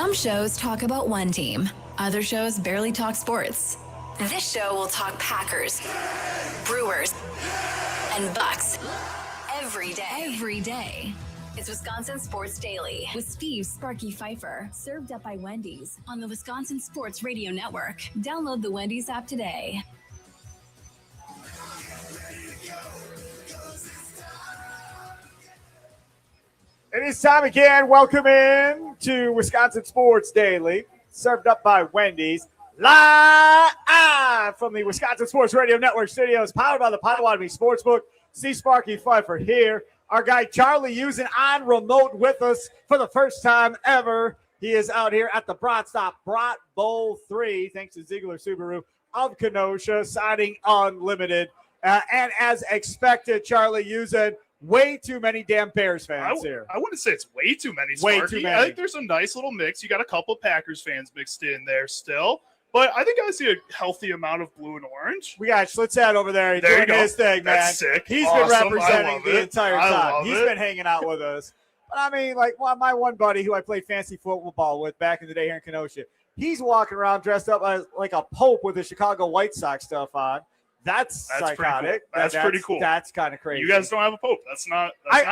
Some shows talk about one team. Other shows barely talk sports. This show will talk Packers, Brewers, and Bucks every day. It's Wisconsin Sports Daily with Steve Sparky Pfeiffer, served up by Wendy's on the Wisconsin Sports Radio Network. Download the Wendy's app today. It is time again. Welcome in to Wisconsin Sports Daily, served up by Wendy's, live from the Wisconsin Sports Radio Network studios, powered by the Potawatomi Sportsbook. Steve Sparky Pfeiffer here. Our guy Charlie Usen on remote with us for the first time ever. He is out here at the Brat Stop, Brat Bowl 3, thanks to Ziegler Subaru of Kenosha, signing unlimited. And as expected, Charlie Usen, way too many damn Bears fans here. I wouldn't say it's way too many, Sparky. Way too many. I think there's a nice little mix. You got a couple Packers fans mixed in there still. But I think I see a healthy amount of blue and orange. We got Schlitzhead over there. He's doing his thing, man. That's sick. He's been representing the entire time. He's been hanging out with us. But I mean, like my one buddy who I played fantasy football with back in the day here in Kenosha, he's walking around dressed up as like a pope with the Chicago White Sox stuff on. That's psychotic. Cool. That's pretty cool. That's kind of crazy. You guys don't have a pope. That's not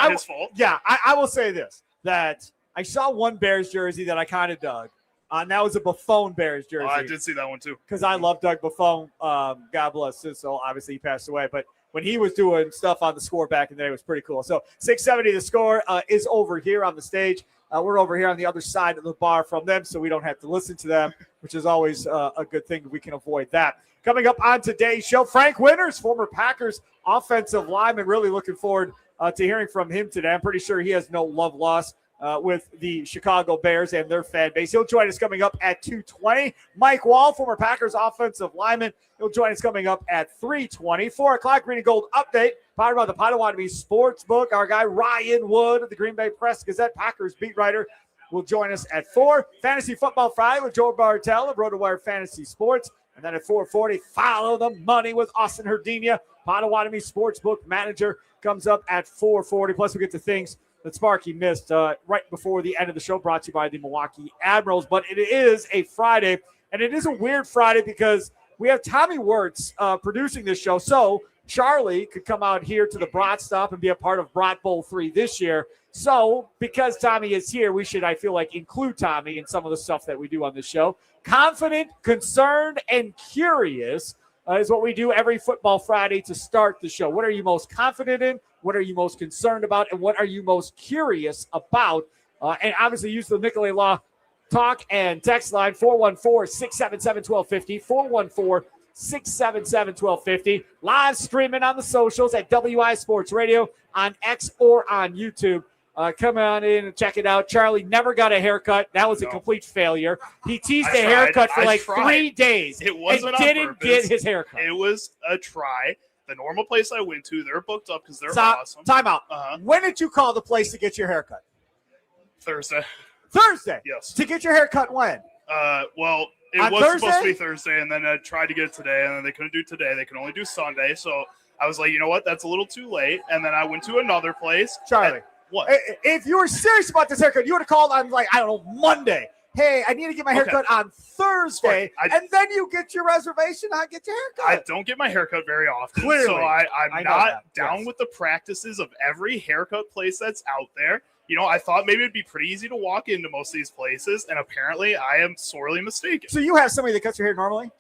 his fault. Yeah, I will say this, that I saw one Bears jersey that I kind of dug. And that was a Buffon Bears jersey. Oh, I did see that one too. Because I love Doug Buffon. God bless his soul. Obviously, he passed away. But when he was doing stuff on the score back in the day, it was pretty cool. So 670 the score is over here on the stage. We're over here on the other side of the bar from them, so we don't have to listen to them, which is always a good thing. We can avoid that. Coming up on today's show, Frank Winters, former Packers offensive lineman. Really looking forward to hearing from him today. I'm pretty sure he has no love lost with the Chicago Bears and their fan base. He'll join us coming up at 2:20. Mike Wall, former Packers offensive lineman. He'll join us coming up at 3:20. 4 o'clock, Green and Gold update, powered by the Potawatomi Sportsbook. Our guy Ryan Wood of the Green Bay Press-Gazette Packers beat writer will join us at 4. Fantasy Football Friday with Joe Bartel of RotoWire Fantasy Sports. And then at 4:40, Follow the Money with Austin Herdenia, Potawatomi Sportsbook manager, comes up at 4:40. Plus, we get to things that Sparky missed right before the end of the show, brought to you by the Milwaukee Admirals. But it is a Friday, and it is a weird Friday because we have Tommy Wirtz producing this show. So Charlie could come out here to the Brat Stop and be a part of Brat Bowl 3 this year. So because Tommy is here, we should, I feel like, include Tommy in some of the stuff that we do on the show. Confident, concerned, and curious is what we do every Football Friday to start the show. What are you most confident in? What are you most concerned about? And what are you most curious about? And obviously use the Nicolay Law talk and text line, 414-677-1250, 414-677-1250. Live streaming on the socials at WI Sports Radio on X or on YouTube. Come on in and check it out. Charlie never got a haircut. That was a complete failure. He teased a haircut for 3 days. It wasn't and didn't get his haircut. It was a try. The normal place I went to, they're booked up because they're awesome. Time out. When did you call the place to get your haircut? Thursday. Yes. To get your haircut when? Well, it was supposed to be Thursday, and then I tried to get it today, and then they couldn't do today. They can only do Sunday. So I was like, you know what? That's a little too late. And then I went to another place. Charlie. What? If you were serious about this haircut, you would have called on, like, I don't know, Monday. Hey, I need to get my haircut on Thursday, and then you get your reservation. I get your haircut. I don't get my haircut very often, Clearly. So I'm not down with the practices of every haircut place that's out there. You know, I thought maybe it'd be pretty easy to walk into most of these places, and apparently I am sorely mistaken. So you have somebody that cuts your hair normally?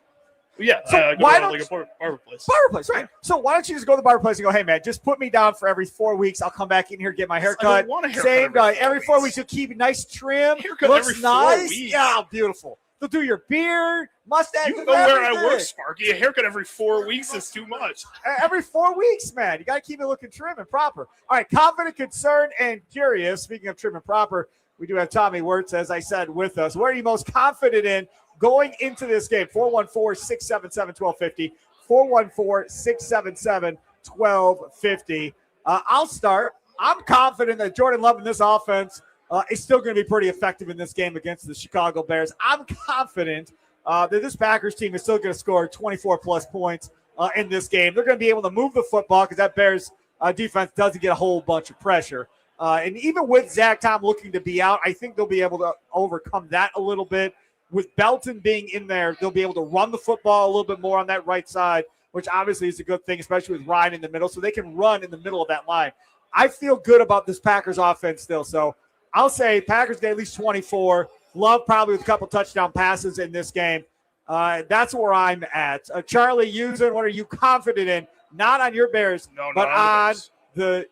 Yeah, so why don't like a barber place? Barber place, right? So why don't you just go to the barber place and go, hey man, just put me down for every 4 weeks. I'll come back in here, get my haircut. I don't want a haircut same guy every 4 weeks. You'll keep it nice, trim. Haircut looks every 4 nice. weeks. Yeah, beautiful. They'll do your beard, mustache. You know where I work, Sparky. A haircut every 4 weeks is too much. Every 4 weeks, man. You got to keep it looking trim and proper. All right, confident, concerned, and curious. Speaking of trim and proper, we do have Tommy Wirtz, as I said, with us. What are you most confident in going into this game? 414-677-1250, 414-677-1250. I'll start. I'm confident that Jordan Love in this offense is still going to be pretty effective in this game against the Chicago Bears. I'm confident that this Packers team is still going to score 24-plus points in this game. They're going to be able to move the football because that Bears defense doesn't get a whole bunch of pressure. And even with Zach Tom looking to be out, I think they'll be able to overcome that a little bit. With Belton being in there, they'll be able to run the football a little bit more on that right side, which obviously is a good thing, especially with Ryan in the middle, so they can run in the middle of that line. I feel good about this Packers offense still, so I'll say Packers get at least 24. Love probably with a couple touchdown passes in this game. That's where I'm at. Charlie Usen, what are you confident in? Not on your Bears, but on the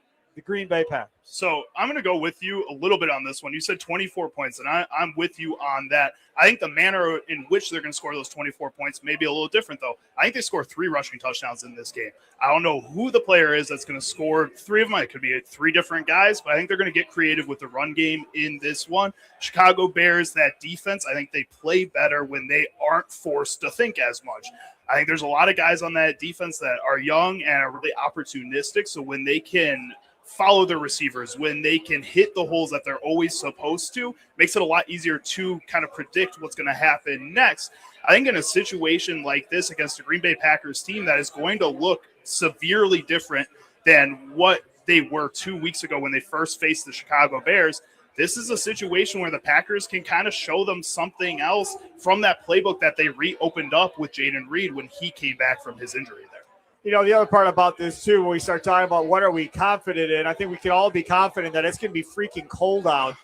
Green Bay Packers. So I'm going to go with you a little bit on this one. You said 24 points, and I'm with you on that. I think the manner in which they're going to score those 24 points may be a little different, though. I think they score 3 rushing touchdowns in this game. I don't know who the player is that's going to score 3 of them. It could be 3 different guys, but I think they're going to get creative with the run game in this one. Chicago Bears, that defense, I think they play better when they aren't forced to think as much. I think there's a lot of guys on that defense that are young and are really opportunistic, so when they can follow their receivers, when they can hit the holes that they're always supposed to, makes it a lot easier to kind of predict what's going to happen next. I think in a situation like this against the Green Bay Packers team that is going to look severely different than what they were 2 weeks ago when they first faced the Chicago Bears, this is a situation where the Packers can kind of show them something else from that playbook that they reopened up with Jaden Reed when he came back from his injury there. You know, the other part about this, too, when we start talking about what are we confident in, I think we can all be confident that it's going to be freaking cold out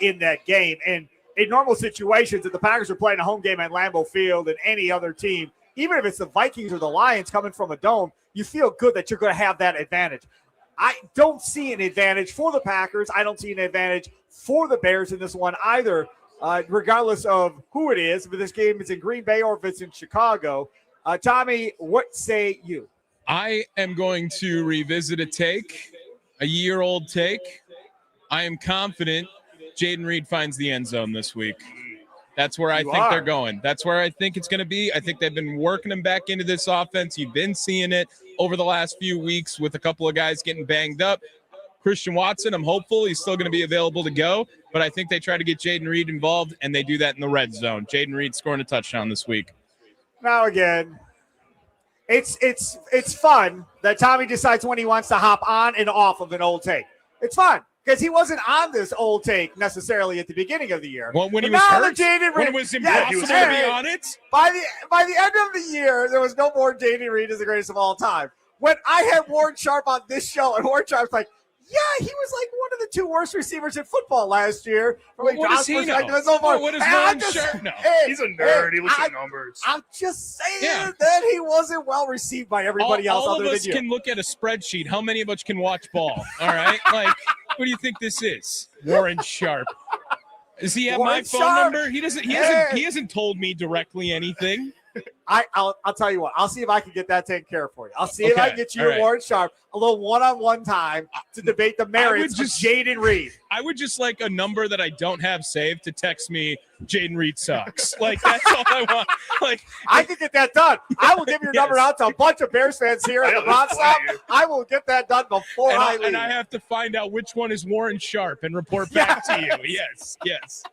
in that game. And in normal situations, if the Packers are playing a home game at Lambeau Field and any other team, even if it's the Vikings or the Lions coming from a dome, you feel good that you're going to have that advantage. I don't see an advantage for the Packers. I don't see an advantage for the Bears in this one either, regardless of who it is, if this game is in Green Bay or if it's in Chicago. Tommy, what say you? I am going to revisit a year-old take. I am confident Jaden Reed finds the end zone this week. That's where I think they're going. That's where I think it's going to be. I think they've been working him back into this offense. You've been seeing it over the last few weeks with a couple of guys getting banged up. Christian Watson, I'm hopeful he's still going to be available to go, but I think they try to get Jaden Reed involved, and they do that in the red zone. Jaden Reed scoring a touchdown this week. Now again, it's fun that Tommy decides when he wants to hop on and off of an old take. It's fun because he wasn't on this old take necessarily at the beginning of the year. Well, when he was hurt, when it was impossible to be on it. By the end of the year, there was no more Jaden Reed is the greatest of all time. When I had Warren Sharp on this show, and Warren Sharp's like, yeah, he was like one of the 2 worst receivers in football last year. What does he know? What does Warren Sharp know? He's a nerd. He looks at numbers. I'm just saying that he wasn't well received by everybody else other than you. All of us can look at a spreadsheet. How many of us can watch ball? All right? Like, what do you think this is? Warren Sharp. Does he have my phone number? He hasn't told me directly anything. I'll tell you what. I'll see if I can get that taken care of for you. I'll see if I can get you and Warren Sharp a little one-on-one time to debate the merits of Jaden Reed. I would just like a number that I don't have saved to text me, Jaden Reed sucks. Like, that's all I want. Like, I can get that done. I will give your number out to a bunch of Bears fans here at the Brat stop. I will get that done before I leave. And I have to find out which one is Warren Sharp and report back to you. Yes.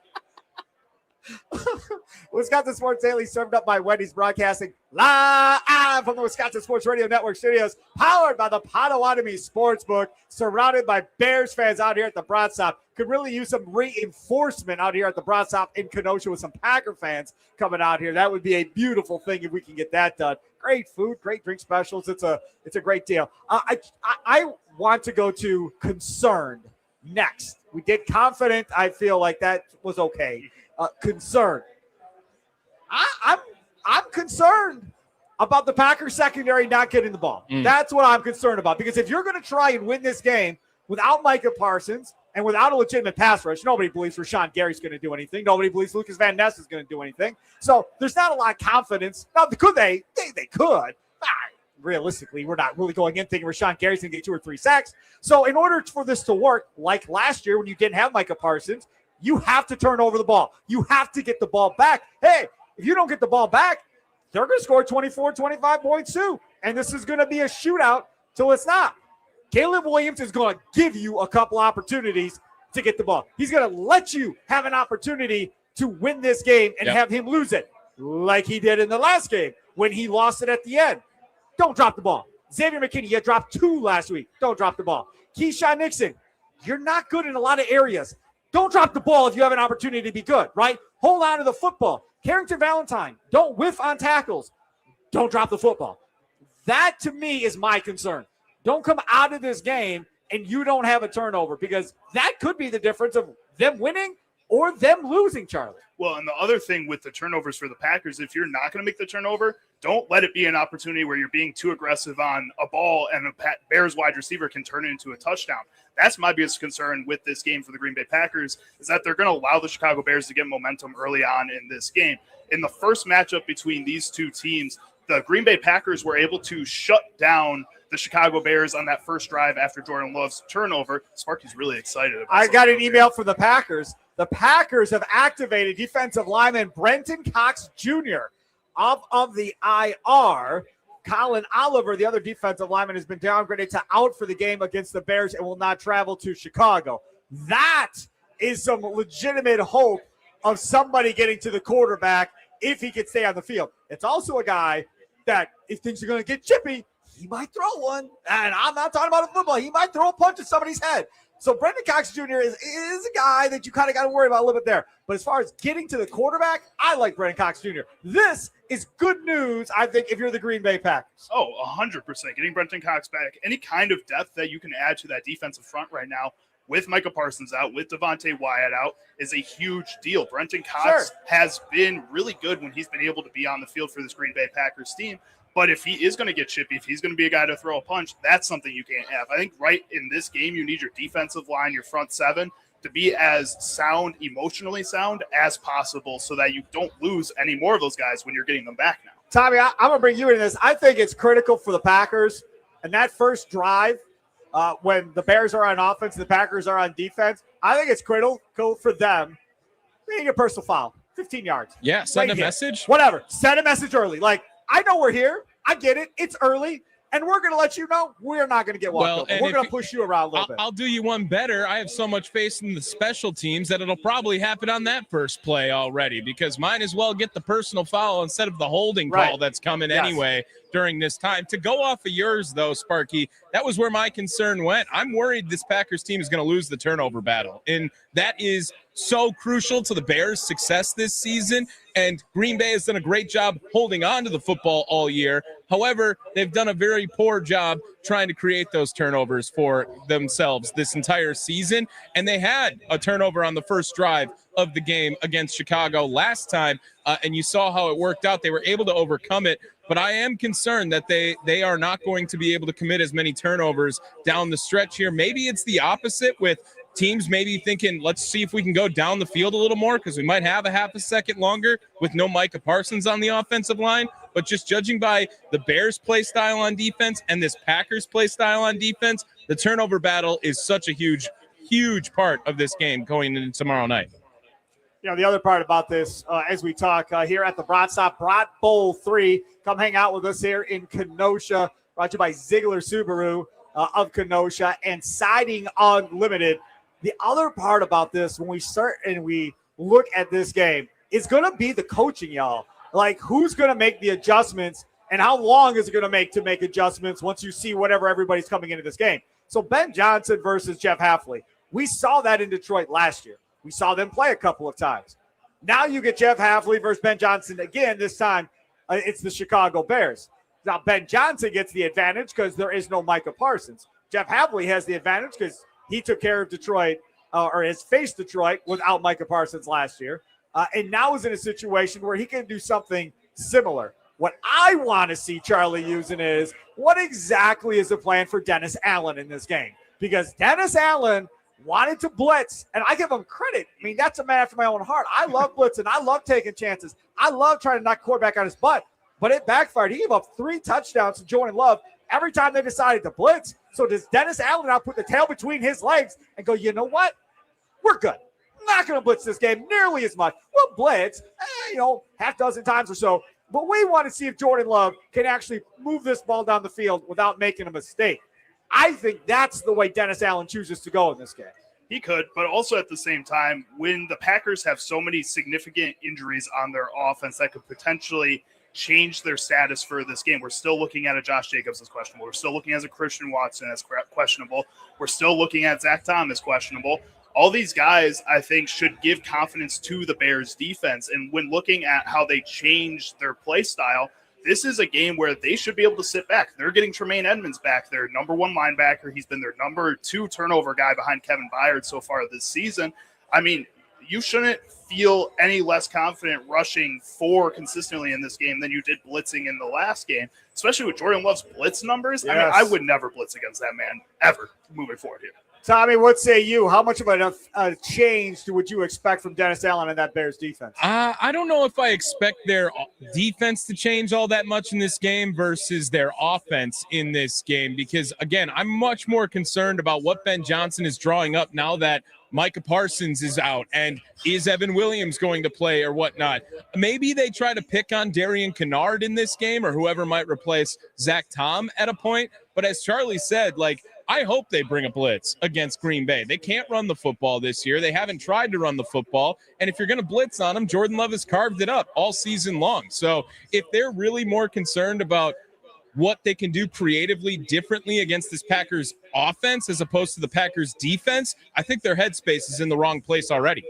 Wisconsin Sports Daily served up by Wendy's, broadcasting live from the Wisconsin Sports Radio Network studios, powered by the Potawatomi Sportsbook, surrounded by Bears fans out here at the Brat Stop. Could really use some reinforcement out here at the Brat Stop in Kenosha with some Packer fans coming out here. That would be a beautiful thing if we can get that done. Great food, great drink specials. It's a great deal. I want to go to concerned next. We did confident. I feel like that was okay. Concerned. I'm concerned about the Packers secondary not getting the ball. That's what I'm concerned about, because if you're going to try and win this game without Micah Parsons and without a legitimate pass rush, nobody believes Rashawn Gary's going to do anything. Nobody believes Lucas Van Ness is going to do anything. So there's not a lot of confidence. Now, could they? They could. Realistically, we're not really going in thinking Rashawn Gary's going to get 2 or 3 sacks. So in order for this to work, like last year when you didn't have Micah Parsons, you have to turn over the ball. You have to get the ball back. Hey, if you don't get the ball back, they're going to score 24, 25 points too. And this is going to be a shootout till it's not. Caleb Williams is going to give you a couple opportunities to get the ball. He's going to let you have an opportunity to win this game and have him lose it, like he did in the last game when he lost it at the end. Don't drop the ball. Xavier McKinney, you dropped 2 last week. Don't drop the ball. Keyshawn Nixon, you're not good in a lot of areas. Don't drop the ball if you have an opportunity to be good, right? Hold on to the football. Carrington Valentine, don't whiff on tackles. Don't drop the football. That, to me, is my concern. Don't come out of this game and you don't have a turnover, because that could be the difference of them winning or them losing, Charlie. Well, and the other thing with the turnovers for the Packers, if you're not going to make the turnover, don't let it be an opportunity where you're being too aggressive on a ball and a Bears wide receiver can turn it into a touchdown. That's my biggest concern with this game for the Green Bay Packers, is that they're going to allow the Chicago Bears to get momentum early on in this game. In the first matchup between these two teams, the Green Bay Packers were able to shut down the Chicago Bears on that first drive after Jordan Love's turnover. Sparky's really excited about I got an email from the Packers. The Packers have activated defensive lineman Brenton Cox Jr. off of the IR. Colin Oliver, the other defensive lineman, has been downgraded to out for the game against the Bears and will not travel to Chicago. That is some legitimate hope of somebody getting to the quarterback if he could stay on the field. It's also a guy that, if things are going to get chippy, he might throw one. And I'm not talking about a football. He might throw a punch at somebody's head. So Brendan Cox Jr. is a guy that you kind of got to worry about a little bit there. But as far as getting to the quarterback, I like Brendan Cox Jr. This is good news, I think, if you're the Green Bay Packers. Oh, 100%. Getting Brenton Cox back, any kind of depth that you can add to that defensive front right now, with Micah Parsons out, with Devontae Wyatt out, is a huge deal. Brenton Cox has been really good when he's been able to be on the field for this Green Bay Packers team. But if he is going to get chippy, if he's going to be a guy to throw a punch, that's something you can't have. I think right in this game, you need your defensive line, your front seven, to be as sound, emotionally sound as possible so that you don't lose any more of those guys when you're getting them back now. Tommy, I'm going to bring you into this. I think it's critical for the Packers. And that first drive, when the Bears are on offense, the Packers are on defense, I think it's critical for them. They need a personal foul, 15 yards. Yeah, send a message. Whatever. Send a message early. Like, I know we're here. I get it. It's early. And we're going to let you know we're not going to get walked over. We're going to push you around a little bit. I'll do you one better. I have so much faith in the special teams that it'll probably happen on that first play already, because might as well get the personal foul instead of the holding call that's coming anyway during this time. To go off of yours, though, Sparky, that was where my concern went. I'm worried this Packers team is going to lose the turnover battle. And that is so crucial to the Bears' success this season. And Green Bay has done a great job holding on to the football all year. However, they've done a very poor job trying to create those turnovers for themselves this entire season. And they had a turnover on the first drive of the game against Chicago last time, and you saw how it worked out. They were able to overcome it, but I am concerned that they are not going to be able to commit as many turnovers down the stretch here. Maybe it's the opposite, with teams maybe thinking, let's see if we can go down the field a little more because we might have a half a second longer with no Micah Parsons on the offensive line. But just judging by the Bears' play style on defense and this Packers' play style on defense, the turnover battle is such a huge, huge part of this game going into tomorrow night. You know, the other part about this, as we talk here at the Brat Stop, Brat Bowl 3, come hang out with us here in Kenosha, brought to you by Ziegler Subaru of Kenosha and Siding Unlimited. The other part about this, when we start and we look at this game, is going to be the coaching, y'all. Like, who's going to make the adjustments and how long is it going to make adjustments once you see whatever everybody's coming into this game? So Ben Johnson versus Jeff Hafley. We saw that in Detroit last year. We saw them play a couple of times. Now you get Jeff Hafley versus Ben Johnson again. This time it's the Chicago Bears. Now Ben Johnson gets the advantage because there is no Micah Parsons. Jeff Hafley has the advantage because he took care of Detroit or has faced Detroit without Micah Parsons last year. And now is in a situation where he can do something similar. What I want to see Charlie using is, what exactly is the plan for Dennis Allen in this game? Because Dennis Allen wanted to blitz, and I give him credit. I mean, that's a man after my own heart. I love blitzing. I love taking chances. I love trying to knock quarterback on his butt, but it backfired. He gave up 3 touchdowns to Jordan Love every time they decided to blitz. So does Dennis Allen now put the tail between his legs and go, you know what? We're good. Not going to blitz this game nearly as much. We'll blitz, half dozen times or so, but we want to see if Jordan Love can actually move this ball down the field without making a mistake. I think that's the way Dennis Allen chooses to go in this game. He could, but also at the same time, when the Packers have so many significant injuries on their offense that could potentially changed their status for this game. We're still looking at a Josh Jacobs as questionable. We're still looking at a Christian Watson as questionable. We're still looking at Zach Tom as questionable. All these guys, I think, should give confidence to the Bears defense. And when looking at how they changed their play style, this is a game where they should be able to sit back. They're getting Tremaine Edmonds back, their number one linebacker. He's been their number 2 turnover guy behind Kevin Byard so far this season. I mean, you shouldn't feel any less confident rushing 4 consistently in this game than you did blitzing in the last game, especially with Jordan Love's blitz numbers. Yes. I mean, I would never blitz against that man ever moving forward here. Tommy, what say you? How much of a change would you expect from Dennis Allen and that Bears defense? I don't know if I expect their defense to change all that much in this game versus their offense in this game because, again, I'm much more concerned about what Ben Johnson is drawing up now that Micah Parsons is out, and is Evan Williams going to play or whatnot? Maybe they try to pick on Darian Kennard in this game or whoever might replace Zach Tom at a point. But as Charlie said, I hope they bring a blitz against Green Bay. They can't run the football this year. They haven't tried to run the football. And if you're going to blitz on them, Jordan Love has carved it up all season long. So if they're really more concerned about what they can do creatively differently against this Packers offense as opposed to the Packers defense, I think their headspace is in the wrong place already.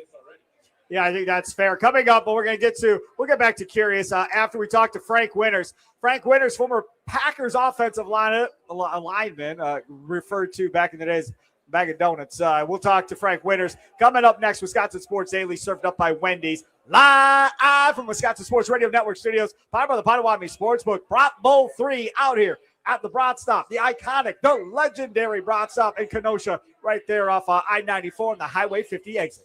Yeah, I think that's fair. Coming up, but we'll get back to Curious after we talk to Frank Winters. Frank Winters, former Packers offensive lineman, referred to back in the days, bag of donuts. We'll talk to Frank Winters. Coming up next, Wisconsin Sports Daily, served up by Wendy's. Live from Wisconsin Sports Radio Network Studios, powered by the Potawatomi Sportsbook. Brat Bowl 3 out here at the Brat Stop, the iconic, the legendary Brat Stop in Kenosha, right there off I-94 and the Highway 50 exit.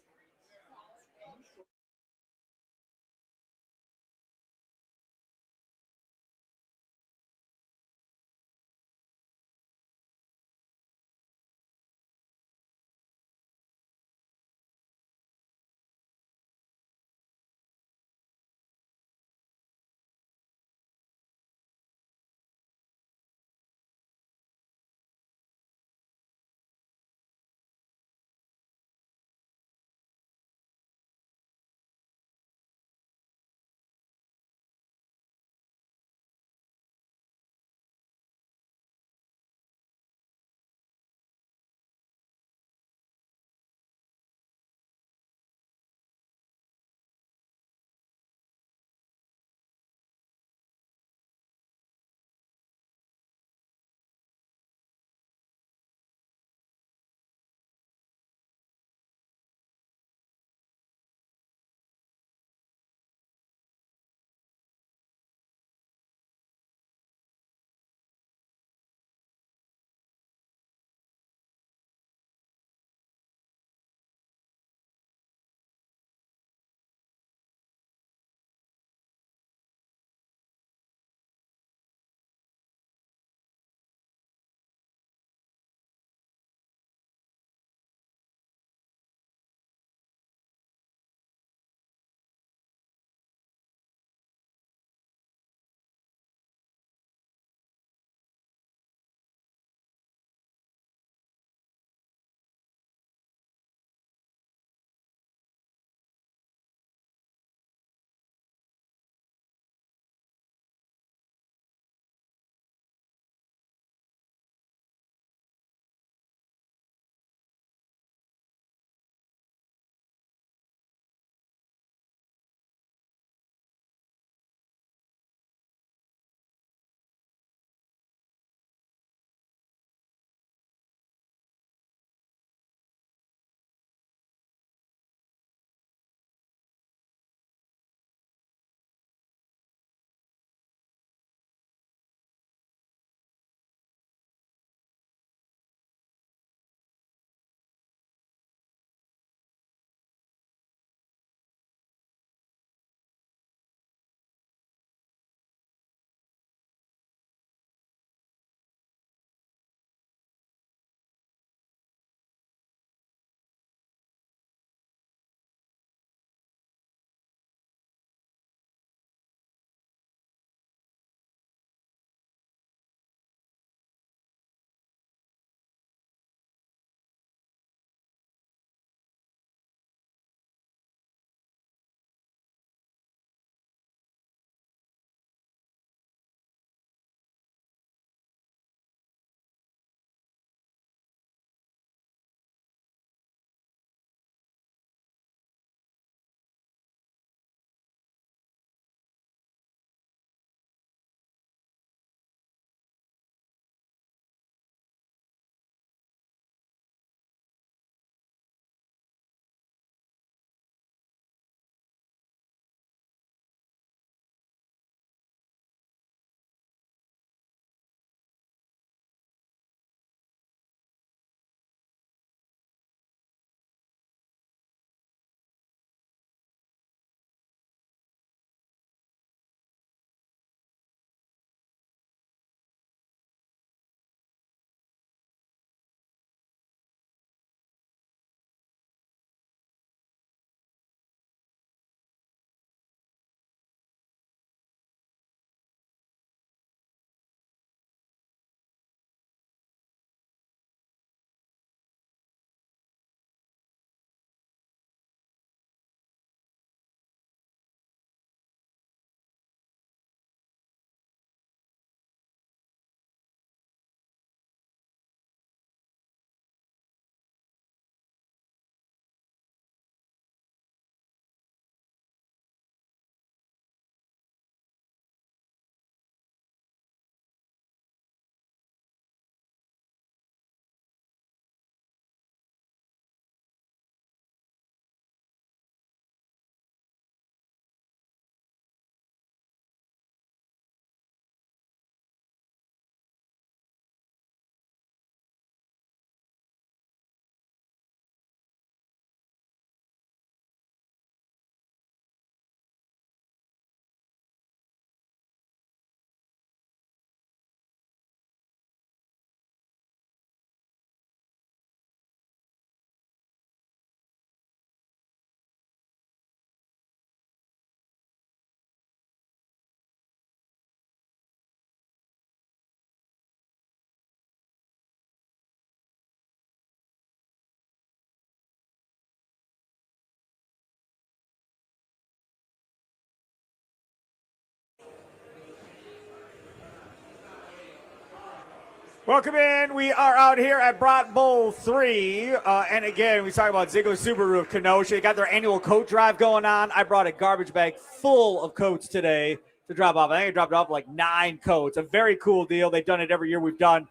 Welcome in. We are out here at Brat Bowl 3. And again, we talk about Ziegler Subaru of Kenosha. They got their annual coat drive going on. I brought a garbage bag full of coats today to drop off. I think I dropped off like 9 coats. A very cool deal. They've done it every year we've done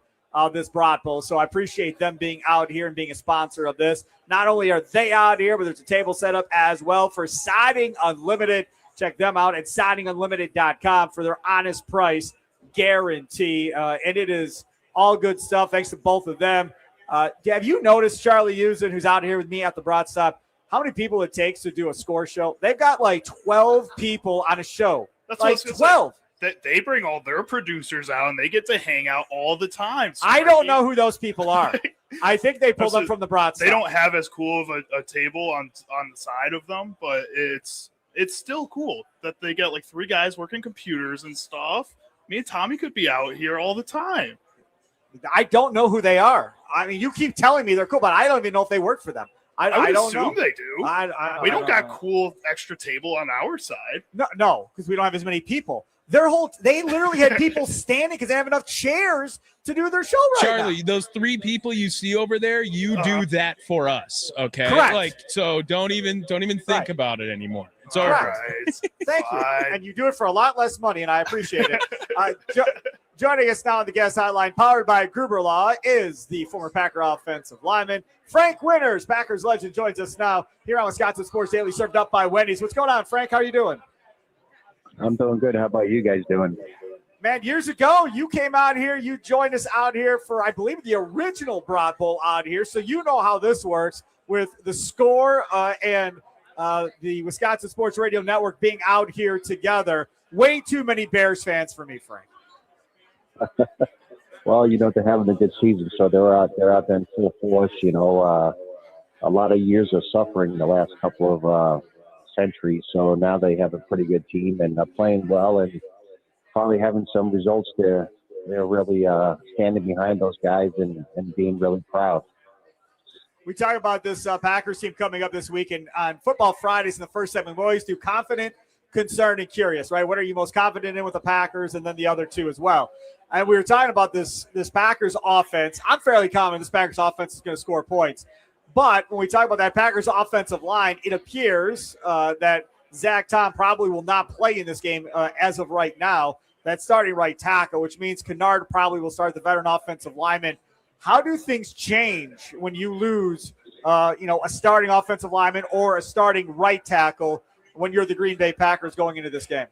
this Brat Bowl. So I appreciate them being out here and being a sponsor of this. Not only are they out here, but there's a table set up as well for Siding Unlimited. Check them out at sidingunlimited.com for their honest price guarantee. And it is all good stuff. Thanks to both of them. Have you noticed, Charlie Usen, who's out here with me at the Brat Stop, how many people it takes to do a score show? They've got like 12 people on a show. That's like 12. They bring all their producers out and they get to hang out all the time. So I don't know who those people are. I think they pulled them from the Brat Stop. They don't have as cool of a table on the side of them, but it's still cool that they got like 3 guys working computers and stuff. Me and Tommy could be out here all the time. I don't know who they are. I mean, you keep telling me they're cool, but I don't even know if they work for them. I don't assume know. They do. We don't got cool extra table on our side. No, because we don't have as many people. They literally had people standing because they have enough chairs to do their show right Charlie, now. those 3 people you see over there, you do that for us, okay? Correct. Like, so don't even think about it anymore. It's all right. Thank you. And you do it for a lot less money, and I appreciate it. Joining us now on the guest hotline, powered by Gruber Law, is the former Packer offensive lineman, Frank Winters. Packers legend joins us now here on Wisconsin Sports Daily, served up by Wendy's. What's going on, Frank? How are you doing? I'm doing good. How about you guys doing? Man, years ago, you came out here. You joined us out here for, I believe, the original Brat Bowl out here. So you know how this works with the Score and the Wisconsin Sports Radio Network being out here together. Way too many Bears fans for me, Frank. Well, they're having a good season, so they're out there in full force. A lot of years of suffering the last couple of centuries, so now they have a pretty good team and playing well and finally having some results there. They're really standing behind those guys and being really proud. We talk about this Packers team coming up this week, and on Football Fridays in the first segment, we always do confident, concerned, and curious, right? What are you most confident in with the Packers, and then the other 2 as well. And we were talking about this Packers offense. I'm fairly confident this Packers offense is going to score points. But when we talk about that Packers offensive line, it appears that Zach Tom probably will not play in this game as of right now. That's starting right tackle, which means Kennard probably will start the veteran offensive lineman. How do things change when you lose, a starting offensive lineman or a starting right tackle when you're the Green Bay Packers going into this game?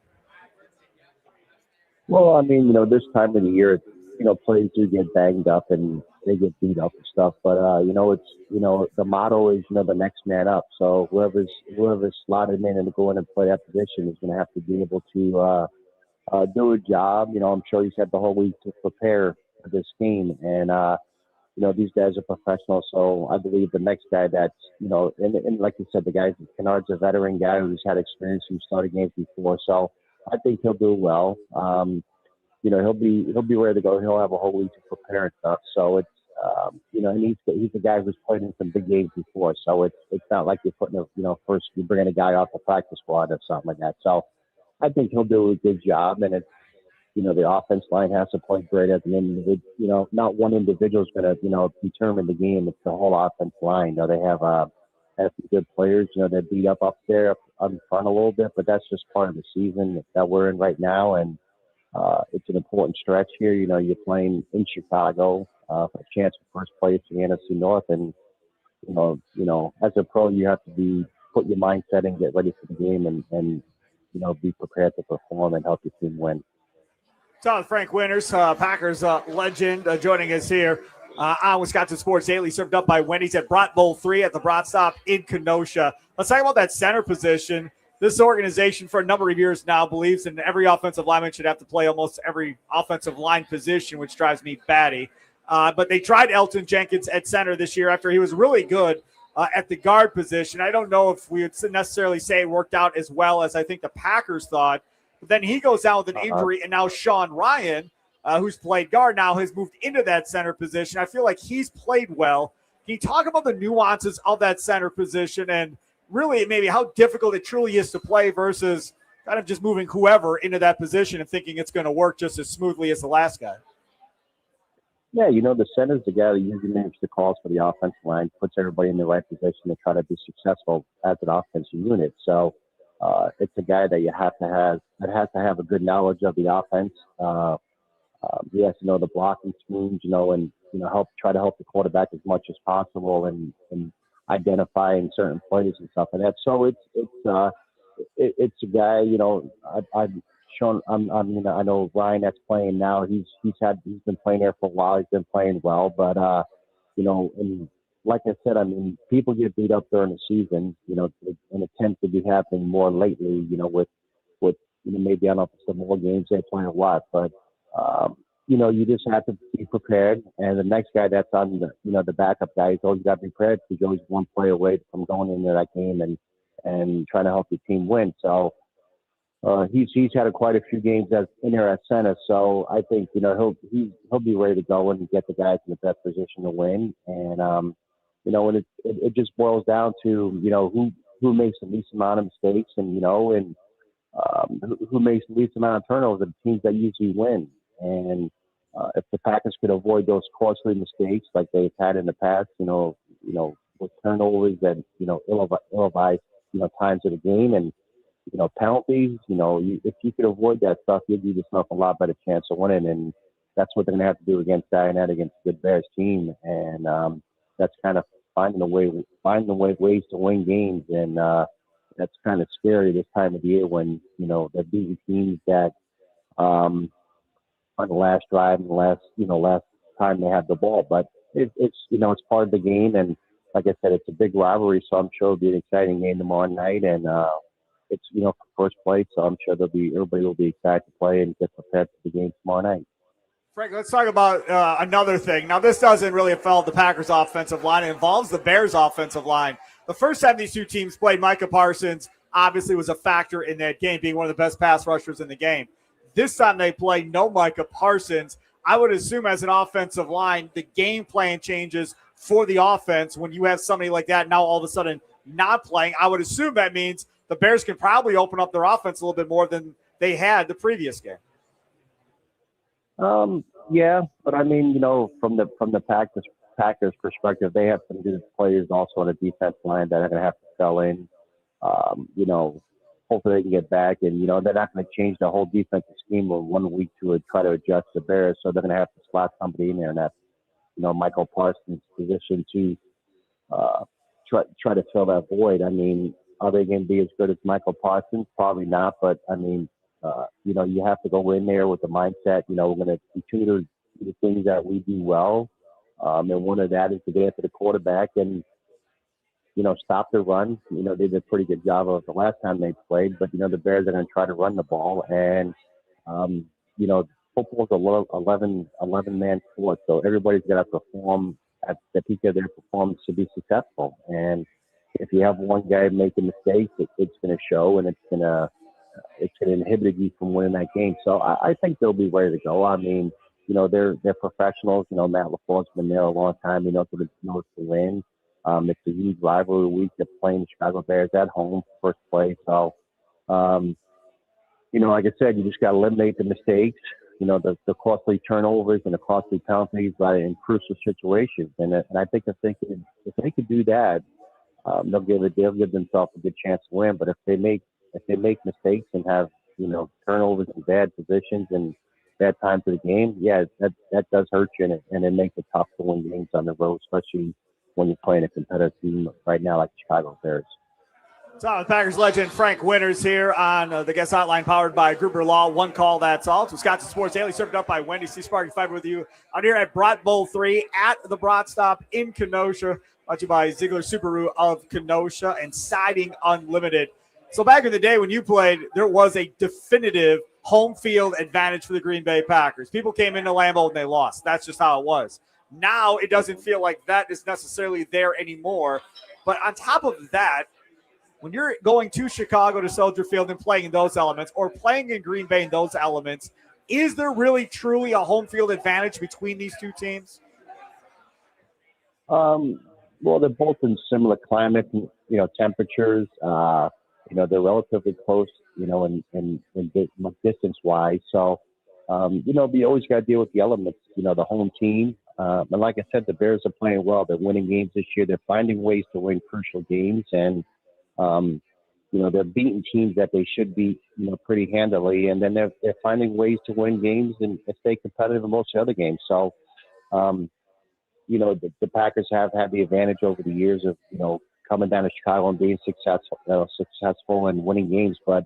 Well, I mean, this time of the year, players do get banged up and they get beat up and stuff. But the motto is the next man up. So whoever's slotted in and going to play that position is going to have to be able to do a job. I'm sure he's had the whole week to prepare for this game, and these guys are professionals. So I believe the next guy that's and like you said, the guy Kennard's a veteran guy who's had experience in starting games before. So I think he'll do well. He'll be ready to go. He'll have a whole week to prepare and stuff. So it's and he's a guy who's played in some big games before. So it's not like you're putting first you're bringing a guy off the practice squad or something like that. So I think he'll do a good job. And it's the offense line has to play great at the end of it. Not one individual is going to determine the game. It's the whole offense line. They have some good players. They beat up there up in front a little bit, but that's just part of the season that we're in right now. And it's an important stretch here. You're playing in Chicago for a chance for first place in the NFC North. And, as a pro, you have to put your mindset and get ready for the game and be prepared to perform and help your team win. So Frank Winters, Packers legend, joining us here on Wisconsin Sports Daily, served up by Wendy's at Brat Bowl 3 at the Brat Stop in Kenosha. Let's talk about that center position. This organization for a number of years now believes in every offensive lineman should have to play almost every offensive line position, which drives me batty. But they tried Elton Jenkins at center this year after he was really good at the guard position. I don't know if we would necessarily say it worked out as well as I think the Packers thought. But then he goes down with an injury, and now Sean Ryan, who's played guard now, has moved into that center position. I feel like he's played well. Can you talk about the nuances of that center position and really maybe how difficult it truly is to play versus kind of just moving whoever into that position and thinking it's going to work just as smoothly as the last guy? Yeah, the center's the guy that usually makes the calls for the offensive line, puts everybody in the right position to try to be successful as an offensive unit. So it's a guy that you have to have that has to have a good knowledge of the offense. He has to know the blocking schemes, and help try to help the quarterback as much as possible and identifying certain plays and stuff like that. So it's a guy. I've shown. I know Ryan that's playing now. He's been playing there for a while. He's been playing well, but and like I said, people get beat up during the season. And it tends to be happening more lately. With maybe I don't know if it's the more games they play or what, but you just have to be prepared. And the next guy that's on the backup guy, he's always got to be prepared because you're always one play away from going into that game and trying to help your team win. So he's had quite a few games as in there at center. So I think he'll be ready to go and get the guys in the best position to win. And and it just boils down to who makes the least amount of mistakes and who makes the least amount of turnovers are the teams that usually win. And if the Packers could avoid those costly mistakes like they've had in the past, with turnovers and ill-advised times of the game and penalties, if you could avoid that stuff, you'd give yourself a lot better chance of winning. And that's what they're going to have to do against Saturday night against the good Bears team. And that's kind of finding ways to win games. And that's kind of scary this time of the year when they're beating teams that on the last drive and the last time they have the ball. But it's part of the game, and like I said, it's a big rivalry, so I'm sure it'll be an exciting game tomorrow night. And it's for first place, so I'm sure everybody will be excited to play and get prepared for the game tomorrow night. Frank, let's talk about another thing. Now, this doesn't really involve the Packers' offensive line. It involves the Bears' offensive line. The first time these two teams played, Micah Parsons obviously was a factor in that game, being one of the best pass rushers in the game. This time they play no Micah Parsons. I would assume as an offensive line, the game plan changes for the offense when you have somebody like that now all of a sudden not playing. I would assume that means the Bears can probably open up their offense a little bit more than they had the previous game. Yeah, but from the Packers perspective, they have some good players also on the defense line that are going to have to fill in. Hopefully they can get back, and they're not going to change the whole defensive scheme in 1 week to try to adjust the Bears. So they're going to have to slot somebody in there, and that's Michael Parsons' position to try to fill that void. Are they going to be as good as Michael Parsons? Probably not, but you have to go in there with the mindset. We're going to continue to do the things that we do well, and one of that is to get after the quarterback and stop the run. They did a pretty good job of the last time they played, but the Bears are going to try to run the ball, and football's a 11-man sport, so everybody's got to perform at the peak of their performance to be successful. And if you have one guy making mistakes, it's going to show, and it's going to inhibit you from winning that game. So I think they'll be ready to go. They're professionals. Matt LaFleur's been there a long time. He knows what it knows to win. It's a huge rivalry week. They're playing the Chicago Bears at home for first place. So, like I said, you just got to eliminate the mistakes, the costly turnovers and the costly penalties in crucial situations. And I think if they could do that, they'll give themselves a good chance to win. But if they make mistakes and have turnovers and bad positions and bad times of the game, yeah, that does hurt you, and it makes it tough to win games on the road, especially when you're playing a competitive team right now like the Chicago Bears. So, Packers legend Frank Winters here on the guest hotline powered by Gruber Law. One call, that's all. It's Wisconsin Sports Daily, served up by Wendy C. Sparky Fiber with you out here at Brat Bowl 3 at the Brat Stop in Kenosha. Brought to you by Ziegler Subaru of Kenosha and Siding Unlimited. So back in the day when you played, there was a definitive home field advantage for the Green Bay Packers. People came into Lambeau and they lost. That's just how it was. Now it doesn't feel like that is necessarily there anymore. But on top of that, when you're going to Chicago to Soldier Field and playing in those elements or playing in Green Bay in those elements, is there really truly a home field advantage between these two teams? Well, they're both in similar climate, temperatures. They're relatively close, in distance-wise. So but you always got to deal with the elements, the home team. And like I said, the Bears are playing well. They're winning games this year. They're finding ways to win crucial games. And, they're beating teams that they should beat, pretty handily. And then they're finding ways to win games and stay competitive in most of the other games. So, the Packers have had the advantage over the years of, coming down to Chicago and being successful and winning games. But,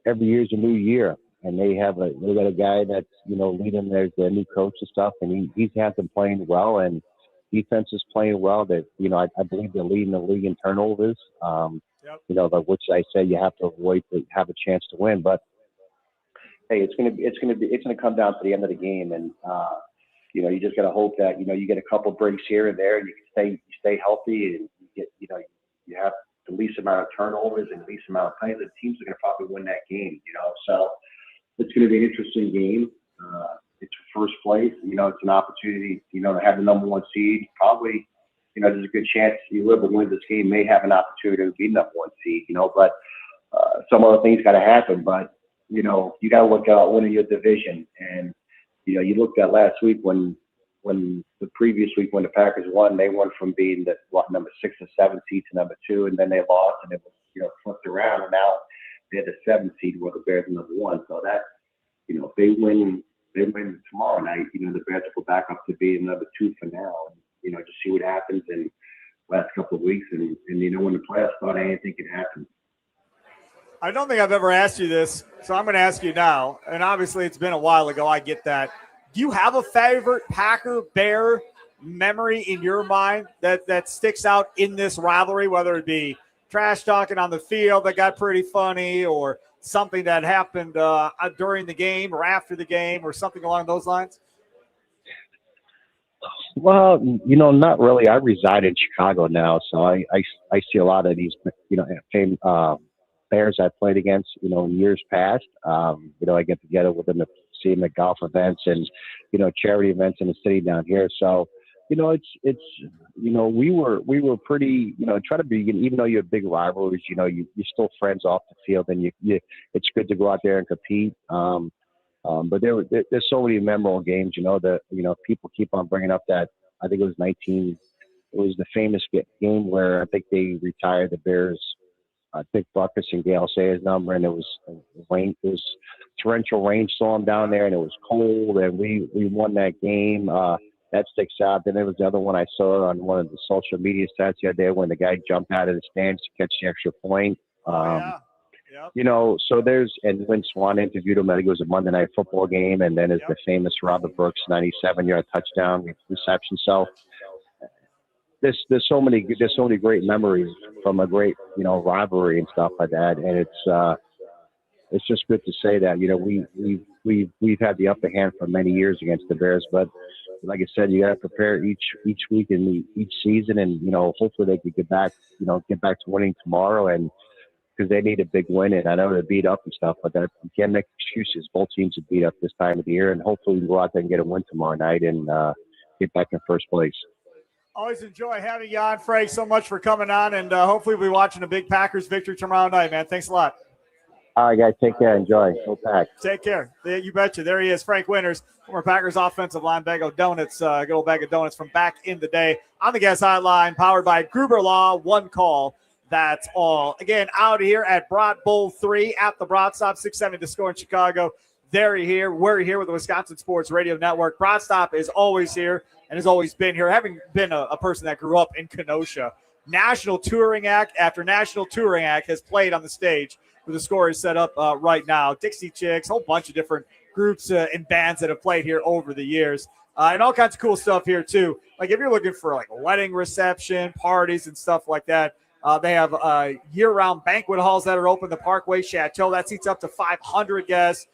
every year is a new year, and they got a guy that's, leading their new coach and stuff, and he's had them playing well, and defense is playing well. That, I believe they're leading the league in turnovers, which I say you have to avoid to have a chance to win. But hey, it's gonna come down to the end of the game, and you just got to hope that you get a couple breaks here and there, and you can stay healthy, and you have the least amount of turnovers and the least amount of plays. The teams are going to probably win that game. So it's going to be an interesting game. It's first place. It's an opportunity. To have the number one seed. Probably, there's a good chance whoever wins this game may have an opportunity to be number one seed. But some other things got to happen. But you got to look at winning your division. And you looked at last week when the previous week when the Packers won, they went from being the number 6 or 7 seed to number 2, and then they lost, and it was flipped around, and now they're the 7th seed where the Bears are number 1. So that if they win tomorrow night, the Bears will go back up to being number 2 for now, and just see what happens in the last couple of weeks, and when the playoffs start, anything can happen. I don't think I've ever asked you this, so I'm going to ask you now. And obviously, it's been a while ago. I get that. Do you have a favorite Packer-Bear memory in your mind that sticks out in this rivalry, whether it be trash talking on the field that got pretty funny or something that happened during the game or after the game or something along those lines? Well, not really. I reside in Chicago now, so I see a lot of these, Bears I played against, in years past. I get together with them to see them at golf events and, charity events in the city down here. So, it's we were pretty, try to be, even though you're big rivalries, you're still friends off the field, and it's good to go out there and compete. But there's so many memorable games, that, people keep on bringing up that, I think it was the famous game where I think they retired the Bears. I think Buckus and Gale Sayers number, and it was rain. It was torrential rainstorm down there, and it was cold, and we won that game. That sticks out. Then there was the other one I saw on one of the social media sites the other day when the guy jumped out of the stands to catch the extra point. So and when Swan interviewed him, I think it was a Monday Night Football game, and then the famous Robert Brooks 97-yard touchdown reception. So there's so many great memories from a great rivalry and stuff like that, and it's just good to say that we've had the upper hand for many years against the Bears, but like I said, you got to prepare each week and each season, and hopefully they could get back to winning tomorrow, and because they need a big win. And I know they're beat up and stuff, but you can't make excuses. Both teams are beat up this time of the year, and hopefully we can go out there and get a win tomorrow night and get back in first place. Always enjoy having you on, Frank. So much for coming on, and hopefully we'll be watching a big Packers victory tomorrow night, man. Thanks a lot. All right, guys. Take care. Enjoy. Go Pack. Take care. You betcha. There he is, Frank Winters, former Packers offensive line, bag of donuts, good old bag of donuts from back in the day. On the guest hotline, powered by Gruber Law. One call. That's all. Again, out here at Brat Bowl 3 at the Brat Stop, 670 to score in Chicago. We're here with the Wisconsin Sports Radio Network. Brat Stop is always here and has always been here. Having been a person that grew up in Kenosha, national touring act after national touring act has played on the stage where the score is set up right now. Dixie Chicks, a whole bunch of different groups and bands that have played here over the years. And all kinds of cool stuff here, too. Like if you're looking for like a wedding reception, parties and stuff like that, they have year-round banquet halls that are open. The Parkway Chateau, that seats up to 500 guests.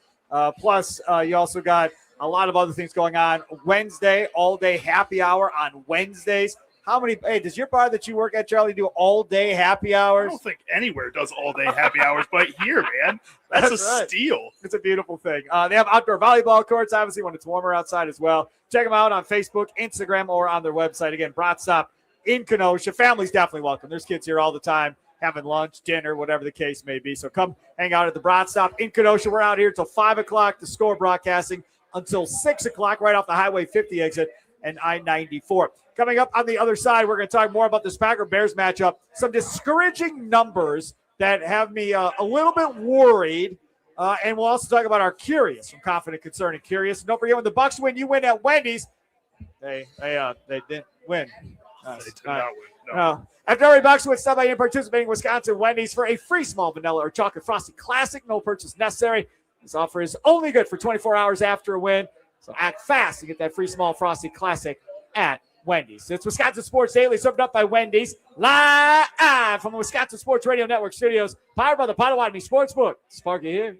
Plus, you also got a lot of other things going on. Wednesday, all-day happy hour on Wednesdays. Does your bar that you work at, Charlie, do all-day happy hours? I don't think anywhere does all-day happy hours, but here, man, that's a steal. It's a beautiful thing. They have outdoor volleyball courts, obviously, when it's warmer outside as well. Check them out on Facebook, Instagram, or on their website. Again, Brat Stop in Kenosha. Family's definitely welcome. There's kids here all the time. having lunch, dinner, whatever the case may be. So come hang out at the Brat Stop in Kenosha. We're out here till 5 o'clock. The Score broadcasting until 6 o'clock right off the Highway 50 exit and I-94. Coming up on the other side, we're going to talk more about this Packer-Bears matchup. Some discouraging numbers that have me a little bit worried. And we'll also talk about our curious, from confident, concerned, and curious. And don't forget, when the Bucks win, you win at Wendy's. They didn't win. They did not win. No. No. After every Bucks win, stop by in participating Wisconsin Wendy's for a free small vanilla or chocolate frosty classic. No purchase necessary. This offer is only good for 24 hours after a win. So act fast to get that free small frosty classic at Wendy's. It's Wisconsin Sports Daily, served up by Wendy's, live from the Wisconsin Sports Radio Network studios, powered by the Potawatomi Sportsbook. Sparky here.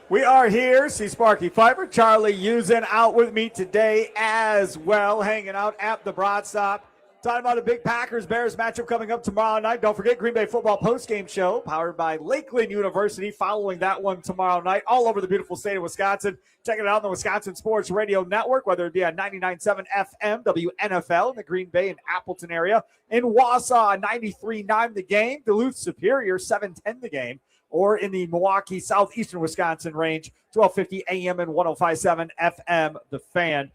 We are here. See Sparky Piper, Charlie Usen out with me today as well, hanging out at the Brat stop. Talking about a big Packers-Bears matchup coming up tomorrow night. Don't forget Green Bay football postgame show powered by Lakeland University. Following that one tomorrow night all over the beautiful state of Wisconsin. Check it out on the Wisconsin Sports Radio Network, whether it be on 99.7 FM, WNFL in the Green Bay and Appleton area. In Wausau, 93.9 The Game. Duluth Superior, 710 The Game. Or in the Milwaukee, southeastern Wisconsin range, 1250 AM and 105.7 FM, The Fan.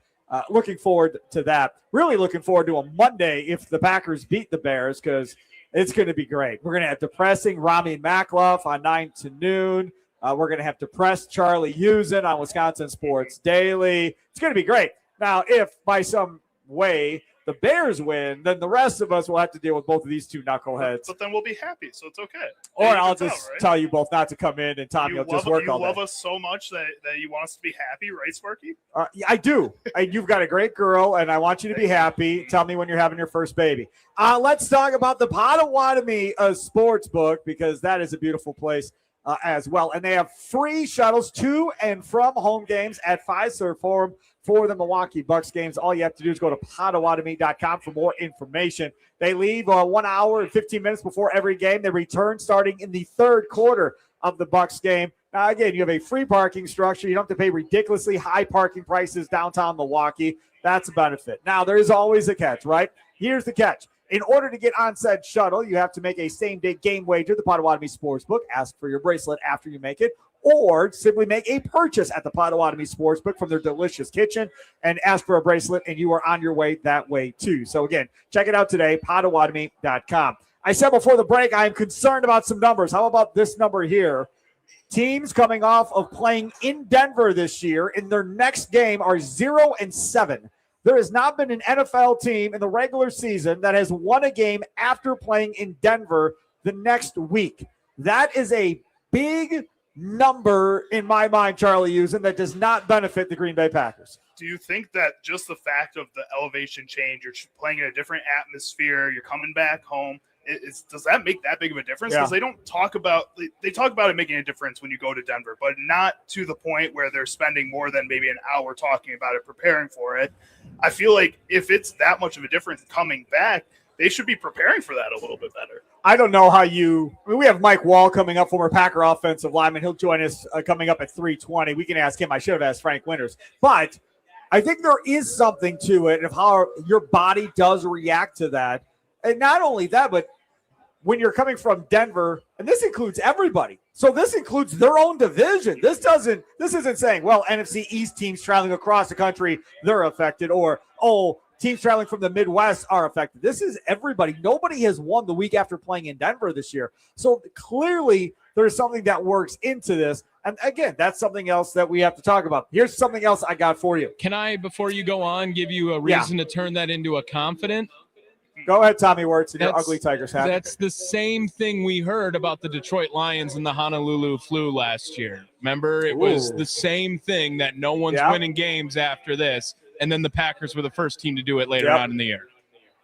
Looking forward to that. Really looking forward to a Monday if the Packers beat the Bears, because it's going to be great. We're going to have depressing Rami Makloff on 9 to noon. We're going to have depressed Charlie Usen on Wisconsin Sports Daily. It's going to be great. Now, if by some way the Bears win, then the rest of us will have to deal with both of these two knuckleheads. But then we'll be happy, so it's okay. Or I'll just tell you both not to come in, and Tommy will just work all day. You love us so much that you want us to be happy, right, Sparky? I do. You've got a great girl, and I want you to be happy. Tell me when you're having your first baby. Let's talk about the Potawatomi Sportsbook, because that is a beautiful place as well. And they have free shuttles to and from home games at Fiserv Forum for the Milwaukee Bucks games. All you have to do is go to Potawatomi.com for more information. They leave 1 hour and 15 minutes before every game. They return starting in the third quarter of the Bucks game. Now, again, you have a free parking structure. You don't have to pay ridiculously high parking prices downtown Milwaukee. That's a benefit. Now, there is always a catch, right? Here's the catch. In order to get on said shuttle, you have to make a same-day game wager at the Potawatomi Sportsbook. Ask for your bracelet after you make it, or simply make a purchase at the Potawatomi Sportsbook from their delicious kitchen and ask for a bracelet, and you are on your way that way too. So again, check it out today, Potawatomi.com. I said before the break, I am concerned about some numbers. How about this number here? Teams coming off of playing in Denver this year in their next game are 0-7. There has not been an NFL team in the regular season that has won a game after playing in Denver the next week. That is a big number in my mind, Charlie Usen, that does not benefit the Green Bay Packers. Do you think that just the fact of the elevation change, you're playing in a different atmosphere, you're coming back home, does that make that big of a difference? Because they don't talk about they talk about it making a difference when you go to Denver, but not to the point where they're spending more than maybe an hour talking about it, preparing for it. I feel like if it's that much of a difference coming back, they should be preparing for that a little bit better. I don't know how we have Mike Wall coming up, former Packer offensive lineman. He'll join us coming up at 3:20. We can ask him. I should have asked Frank Winters. But I think there is something to it of how your body does react to that. And not only that, but when you're coming from Denver, and this includes everybody. So this includes their own division. This isn't saying, well, NFC East teams traveling across the country, they're affected, or, teams traveling from the Midwest are affected. This is everybody. Nobody has won the week after playing in Denver this year. So clearly there's something that works into this. And again, that's something else that we have to talk about. Here's something else I got for you. Can I, before you go on, give you a reason to turn that into a confident? Go ahead, Tommy Wirtz, and your ugly Tigers hat. That's the same thing we heard about the Detroit Lions and the Honolulu Flu last year. Remember, it was the same thing, that no one's winning games after this, and then the Packers were the first team to do it later on in the year.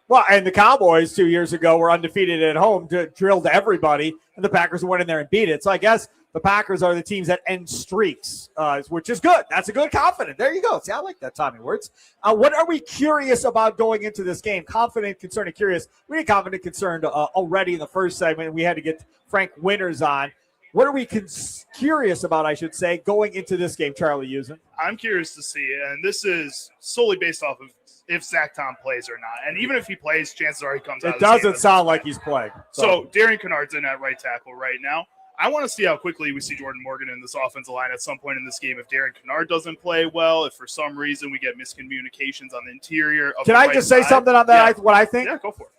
Well, and the Cowboys 2 years ago were undefeated at home, drilled everybody, and the Packers went in there and beat it. So I guess the Packers are the teams that end streaks, which is good. That's a good confident. There you go. See, I like that, Tommy Wirtz. What are we curious about going into this game? Confident, concerned, and curious. We had confident, concerned already in the first segment, and we had to get Frank Winters on. What are we curious about, I should say, going into this game, Charlie Usen? I'm curious to see, and this is solely based off of if Zach Tom plays or not. And even if he plays, chances are he comes out. It doesn't sound like he's playing. So Darian Kennard's in at right tackle right now. I want to see how quickly we see Jordan Morgan in this offensive line at some point in this game. If Darian Kennard doesn't play well, if for some reason we get miscommunications on the interior of Can I just say something on that? Yeah. What I think? Yeah, go for it.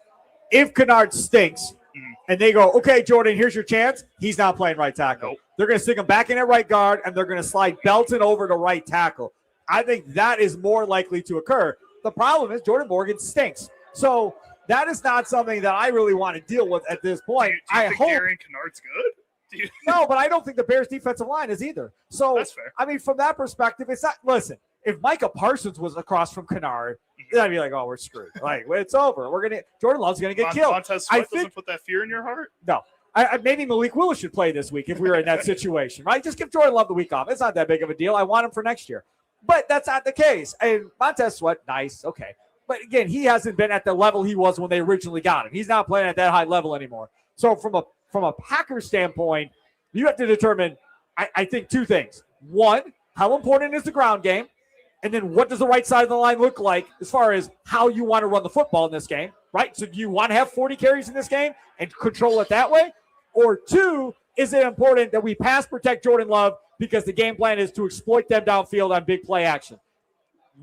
If Kennard stinks and they go, okay, Jordan, here's your chance, he's not playing right tackle. Nope. They're going to stick him back in at right guard, and they're going to slide Belton over to right tackle. I think that is more likely to occur. The problem is Jordan Morgan stinks. So that is not something that I really want to deal with at this point. Do you think Darian Kennard's good? No, but I don't think the Bears' defensive line is either. So, that's fair. I mean, from that perspective, it's not – listen, if Micah Parsons was across from Kennard, then I'd be like, oh, we're screwed. Like, it's over. We're going to – Jordan Love's going to get killed. Montez Sweat doesn't put that fear in your heart? No. Maybe Malik Willis should play this week if we were in that situation, right? Just give Jordan Love the week off. It's not that big of a deal. I want him for next year. But that's not the case. And Montez Sweat, nice, okay. But again, he hasn't been at the level he was when they originally got him. He's not playing at that high level anymore. So from a Packers standpoint, you have to determine, I think, two things. One, how important is the ground game? And then what does the right side of the line look like as far as how you want to run the football in this game, right? So do you want to have 40 carries in this game and control it that way? Or two, is it important that we pass protect Jordan Love because the game plan is to exploit them downfield on big play action?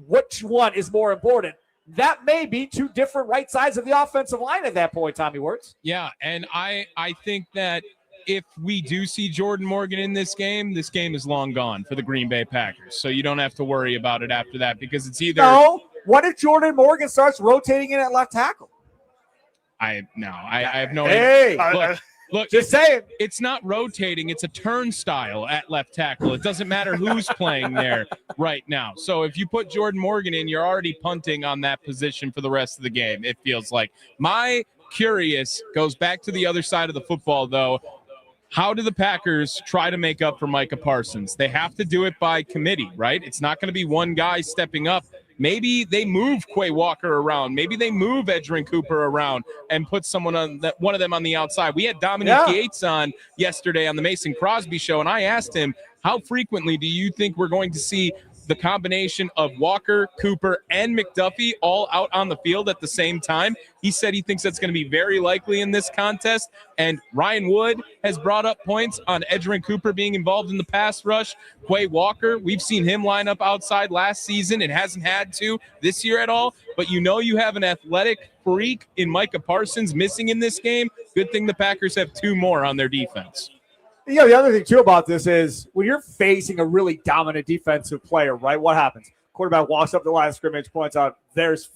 Which one is more important? That may be two different right sides of the offensive line at that point, Tommy Wirtz. Yeah, and I think that if we do see Jordan Morgan in this game is long gone for the Green Bay Packers. So you don't have to worry about it after that because it's either. No. What if Jordan Morgan starts rotating in at left tackle? I have no idea. Look, just saying. It's not rotating. It's a turnstile at left tackle. It doesn't matter who's playing there right now. So if you put Jordan Morgan in, you're already punting on that position for the rest of the game, it feels like. My curious goes back to the other side of the football, though. How do the Packers try to make up for Micah Parsons? They have to do it by committee, right? It's not going to be one guy stepping up. Maybe they move Quay Walker around. Maybe they move Edgerrin Cooper around and put someone on that, one of them on the outside. We had Dominique Yates on yesterday on the Mason Crosby show, and I asked him, how frequently do you think we're going to see the combination of Walker, Cooper, and McDuffie all out on the field at the same time? He said he thinks that's going to be very likely in this contest. And Ryan Wood has brought up points on Edgerrin Cooper being involved in the pass rush. Quay Walker, we've seen him line up outside last season. It hasn't had to this year at all. But you know you have an athletic freak in Micah Parsons missing in this game. Good thing the Packers have two more on their defense. You know, the other thing, too, about this is when you're facing a really dominant defensive player, right, what happens? Quarterback walks up the line of scrimmage, points out, there's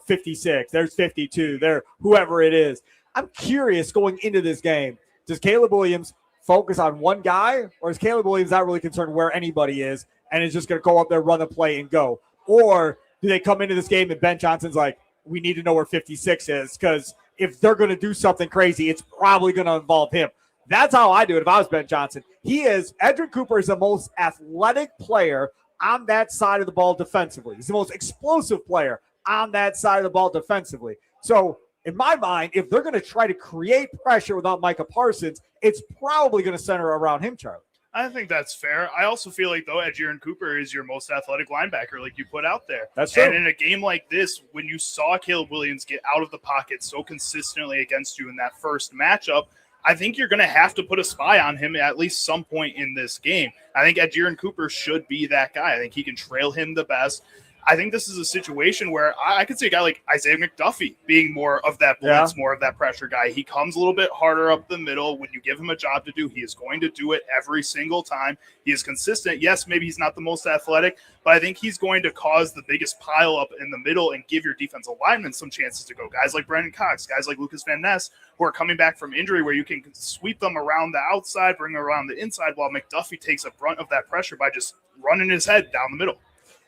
56, there's 52, there, whoever it is. I'm curious going into this game, does Caleb Williams focus on one guy, or is Caleb Williams not really concerned where anybody is and is just going to go up there, run the play, and go? Or do they come into this game and Ben Johnson's like, we need to know where 56 is, because if they're going to do something crazy, it's probably going to involve him. That's how I do it if I was Ben Johnson. Edgerrin Cooper is the most athletic player on that side of the ball defensively. He's the most explosive player on that side of the ball defensively. So in my mind, if they're going to try to create pressure without Micah Parsons, it's probably going to center around him, Charlie. I think that's fair. I also feel like, though, Edgerrin Cooper is your most athletic linebacker, like you put out there. That's true. And in a game like this, when you saw Caleb Williams get out of the pocket so consistently against you in that first matchup, I think you're going to have to put a spy on him at least some point in this game. I think Edgerrin Cooper should be that guy. I think he can trail him the best. I think this is a situation where I could see a guy like Isaiah McDuffie being more of that blitz, more of that pressure guy. He comes a little bit harder up the middle. When you give him a job to do, he is going to do it every single time. He is consistent. Yes, maybe he's not the most athletic, but I think he's going to cause the biggest pile up in the middle and give your defensive linemen some chances to go. Guys like Brandon Cox, guys like Lucas Van Ness, who are coming back from injury where you can sweep them around the outside, bring them around the inside, while McDuffie takes a brunt of that pressure by just running his head down the middle.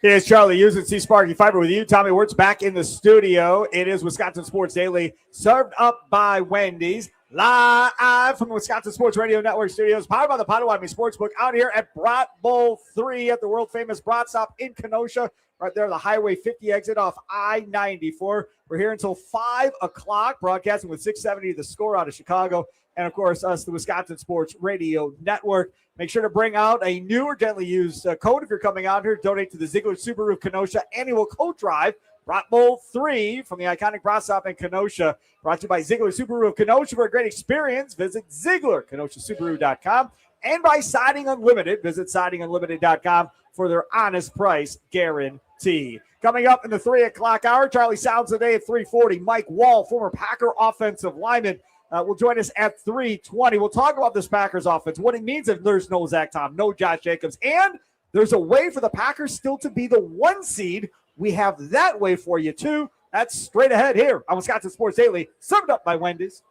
Here's Charlie using C Sparky Fiber with you. Tommy Wirtz back in the studio. It is Wisconsin Sports Daily, served up by Wendy's, live from the Wisconsin Sports Radio Network studios, powered by the Potawatomi Sportsbook, out here at Brat Bowl 3 at the world-famous Brat Stop in Kenosha, right there, the Highway 50 exit off I-94. We're here until 5 o'clock, broadcasting with 670 The Score out of Chicago, and, of course, us, the Wisconsin Sports Radio Network. Make sure to bring out a new or gently used code if you're coming out here. Donate to the Ziegler Subaru of Kenosha annual coat drive. Brat Bowl 3 from the iconic Brat Stop in Kenosha. Brought to you by Ziegler Subaru of Kenosha. For a great experience, visit ZieglerKenoshaSubaru.com. And by Siding Unlimited, visit SidingUnlimited.com for their honest price guarantee. Coming up in the 3 o'clock hour, Charlie Sounds today at 3:40. Mike Wall, former Packer offensive lineman, will join us at 3:20. We'll talk about this Packers offense, what it means if there's no Zach Tom, no Josh Jacobs, and there's a way for the Packers still to be the 1 seed. We have that way for you, too. That's straight ahead here on Wisconsin Sports Daily, served up by Wendy's.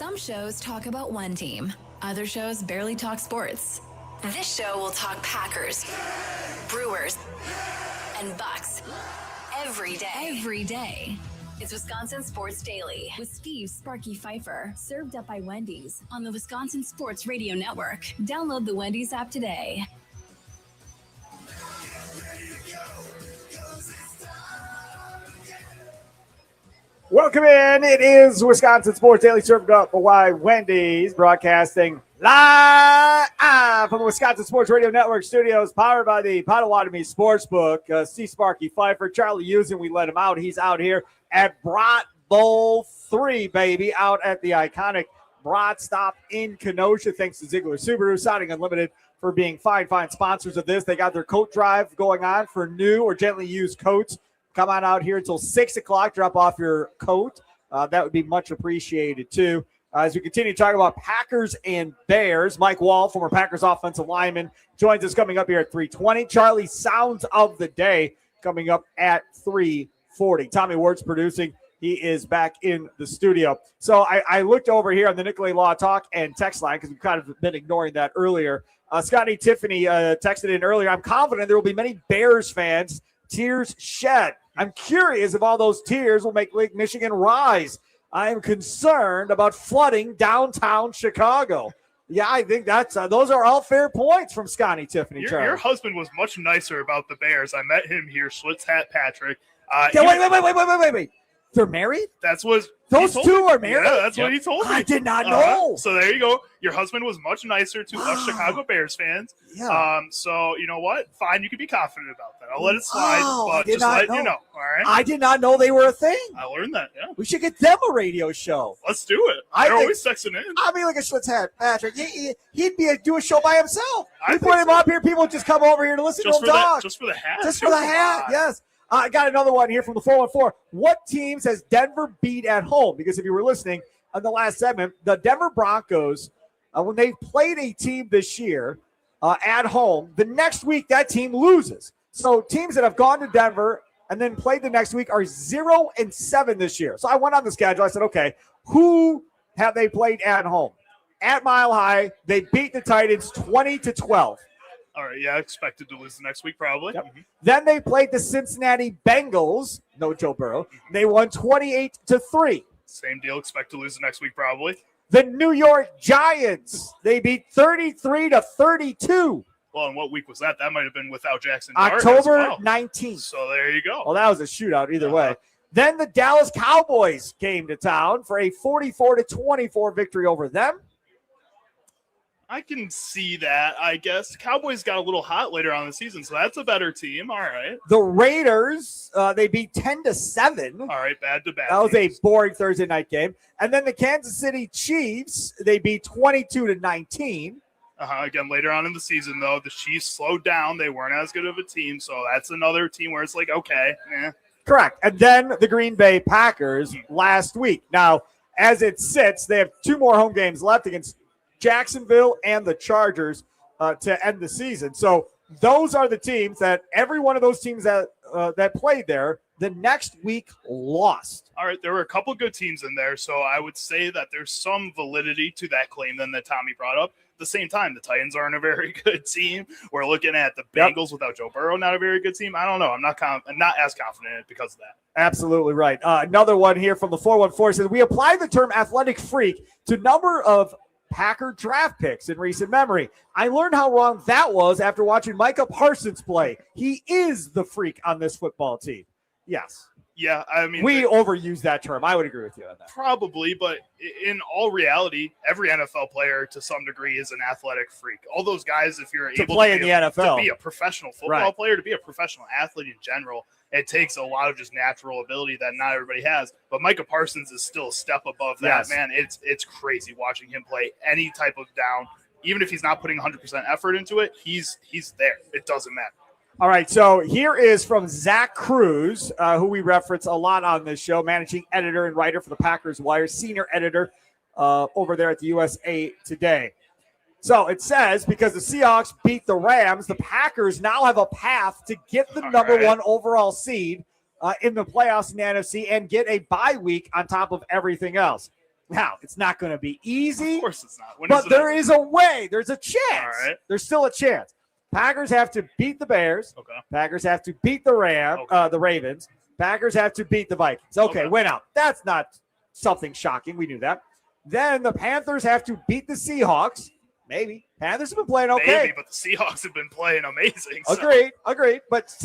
Some shows talk about one team. Other shows barely talk sports. This show will talk Packers, Brewers, and Bucks every day. Every day. It's Wisconsin Sports Daily with Steve Sparky Pfeiffer, served up by Wendy's on the Wisconsin Sports Radio Network. Download the Wendy's app today. Welcome in. It is Wisconsin Sports Daily, served up by Wendy's, broadcasting live from the Wisconsin Sports Radio Network studios, powered by the Potawatomi Sportsbook. Steve Sparky Pfeiffer, Charlie Usen, we let him out. He's out here at Brat Bowl 3, baby, out at the iconic Brat stop in Kenosha. Thanks to Ziegler Subaru, Siding Unlimited, for being fine sponsors of this. They got their coat drive going on for new or gently used coats. Come on out here until 6 o'clock. Drop off your coat. That would be much appreciated, too. As we continue to talk about Packers and Bears, Mike Wall, former Packers offensive lineman, joins us coming up here at 3:20. Charlie, sounds of the day coming up at 3:40. Tommy Ward's producing. He is back in the studio. So I looked over here on the Nicolay Law Talk and text line because we've kind of been ignoring that earlier. Scotty Tiffany texted in earlier. I'm confident there will be many Bears fans tears shed. I'm curious if all those tears will make Lake Michigan rise. I am concerned about flooding downtown Chicago. Yeah, I think that's those are all fair points from Scotty Tiffany. Your husband was much nicer about the Bears. I met him here, Schlitz Hat Patrick. Wait. They're married? That's what those two are married? Yeah, that's what he told me. I did not know. So there you go. Your husband was much nicer to us Chicago Bears fans. Yeah. So you know what? Fine, you can be confident about that. I'll let it slide, but just letting you know. All right. I did not know they were a thing. I learned that. Yeah. We should get them a radio show. Let's do it. They're always texting in. I mean, look at Schlitz Hat Patrick. He'd do a show by himself. We put think him up here. People would just come over here to listen to him talk. Just for the hat. Just for the hat. Yes. I got another one here from the 414. What teams has Denver beat at home? Because if you were listening on the last segment, the Denver Broncos, when they played a team this year at home, the next week that team loses. So teams that have gone to Denver and then played the next week are 0-7 this year. So I went on the schedule. I said, okay, who have they played at home? At Mile High, they beat the Titans 20-12. All right, yeah, expected to lose the next week probably. Yep. Mm-hmm. Then they played the Cincinnati Bengals. No Joe Burrow. They won 28-3. Same deal. Expect to lose the next week probably. The New York Giants. They beat 33-32. Well, and what week was that? That might have been without Jackson. October 19th. So there you go. Well, that was a shootout either way. Then the Dallas Cowboys came to town for a 44-24 victory over them. I can see that, I guess. Cowboys got a little hot later on in the season, so that's a better team. All right. The Raiders, they beat 10-7. All right, bad to bad. That was a boring Thursday night game. And then the Kansas City Chiefs, they beat 22-19. Again, later on in the season, though, the Chiefs slowed down. They weren't as good of a team, so that's another team where it's like, okay. Correct. And then the Green Bay Packers last week. Now, as it sits, they have two more home games left against Jacksonville and the Chargers to end the season. So those are the teams that every one of those teams that played there the next week lost. All right, there were a couple good teams in there, so I would say that there's some validity to that claim then that Tommy brought up. At the same time, the Titans aren't a very good team. We're looking at the Bengals without Joe Burrow, not a very good team. I don't know. I'm not as confident in it because of that. Absolutely right. Another one here from the 414 says, we apply the term athletic freak to number of Packer draft picks in recent memory. I learned how wrong that was after watching Micah Parsons play. He is the freak on this football team. Yes. Yeah, I mean, we overuse that term. I would agree with you on that. Probably, but in all reality, every NFL player to some degree is an athletic freak. All those guys, if you're able to play in the NFL, to be a professional football player, to be a professional athlete in general, it takes a lot of just natural ability that not everybody has. But Micah Parsons is still a step above that, man. It's crazy watching him play any type of down. Even if he's not putting 100% effort into it, he's there. It doesn't matter. All right, so here is from Zach Cruz, who we reference a lot on this show, managing editor and writer for the Packers Wire, senior editor over there at the USA Today. So it says, because the Seahawks beat the Rams, the Packers now have a path to get the number one overall seed in the playoffs in the NFC and get a bye week on top of everything else. Now, it's not going to be easy. Of course it's not. But there is a way. There's a chance. All right. There's still a chance. Packers have to beat the Bears. Okay. Packers have to beat the Ravens. Packers have to beat the Vikings. Okay, win out. That's not something shocking. We knew that. Then the Panthers have to beat the Seahawks. Maybe. Panthers have been playing okay. Maybe, but the Seahawks have been playing amazing. So. Agreed. But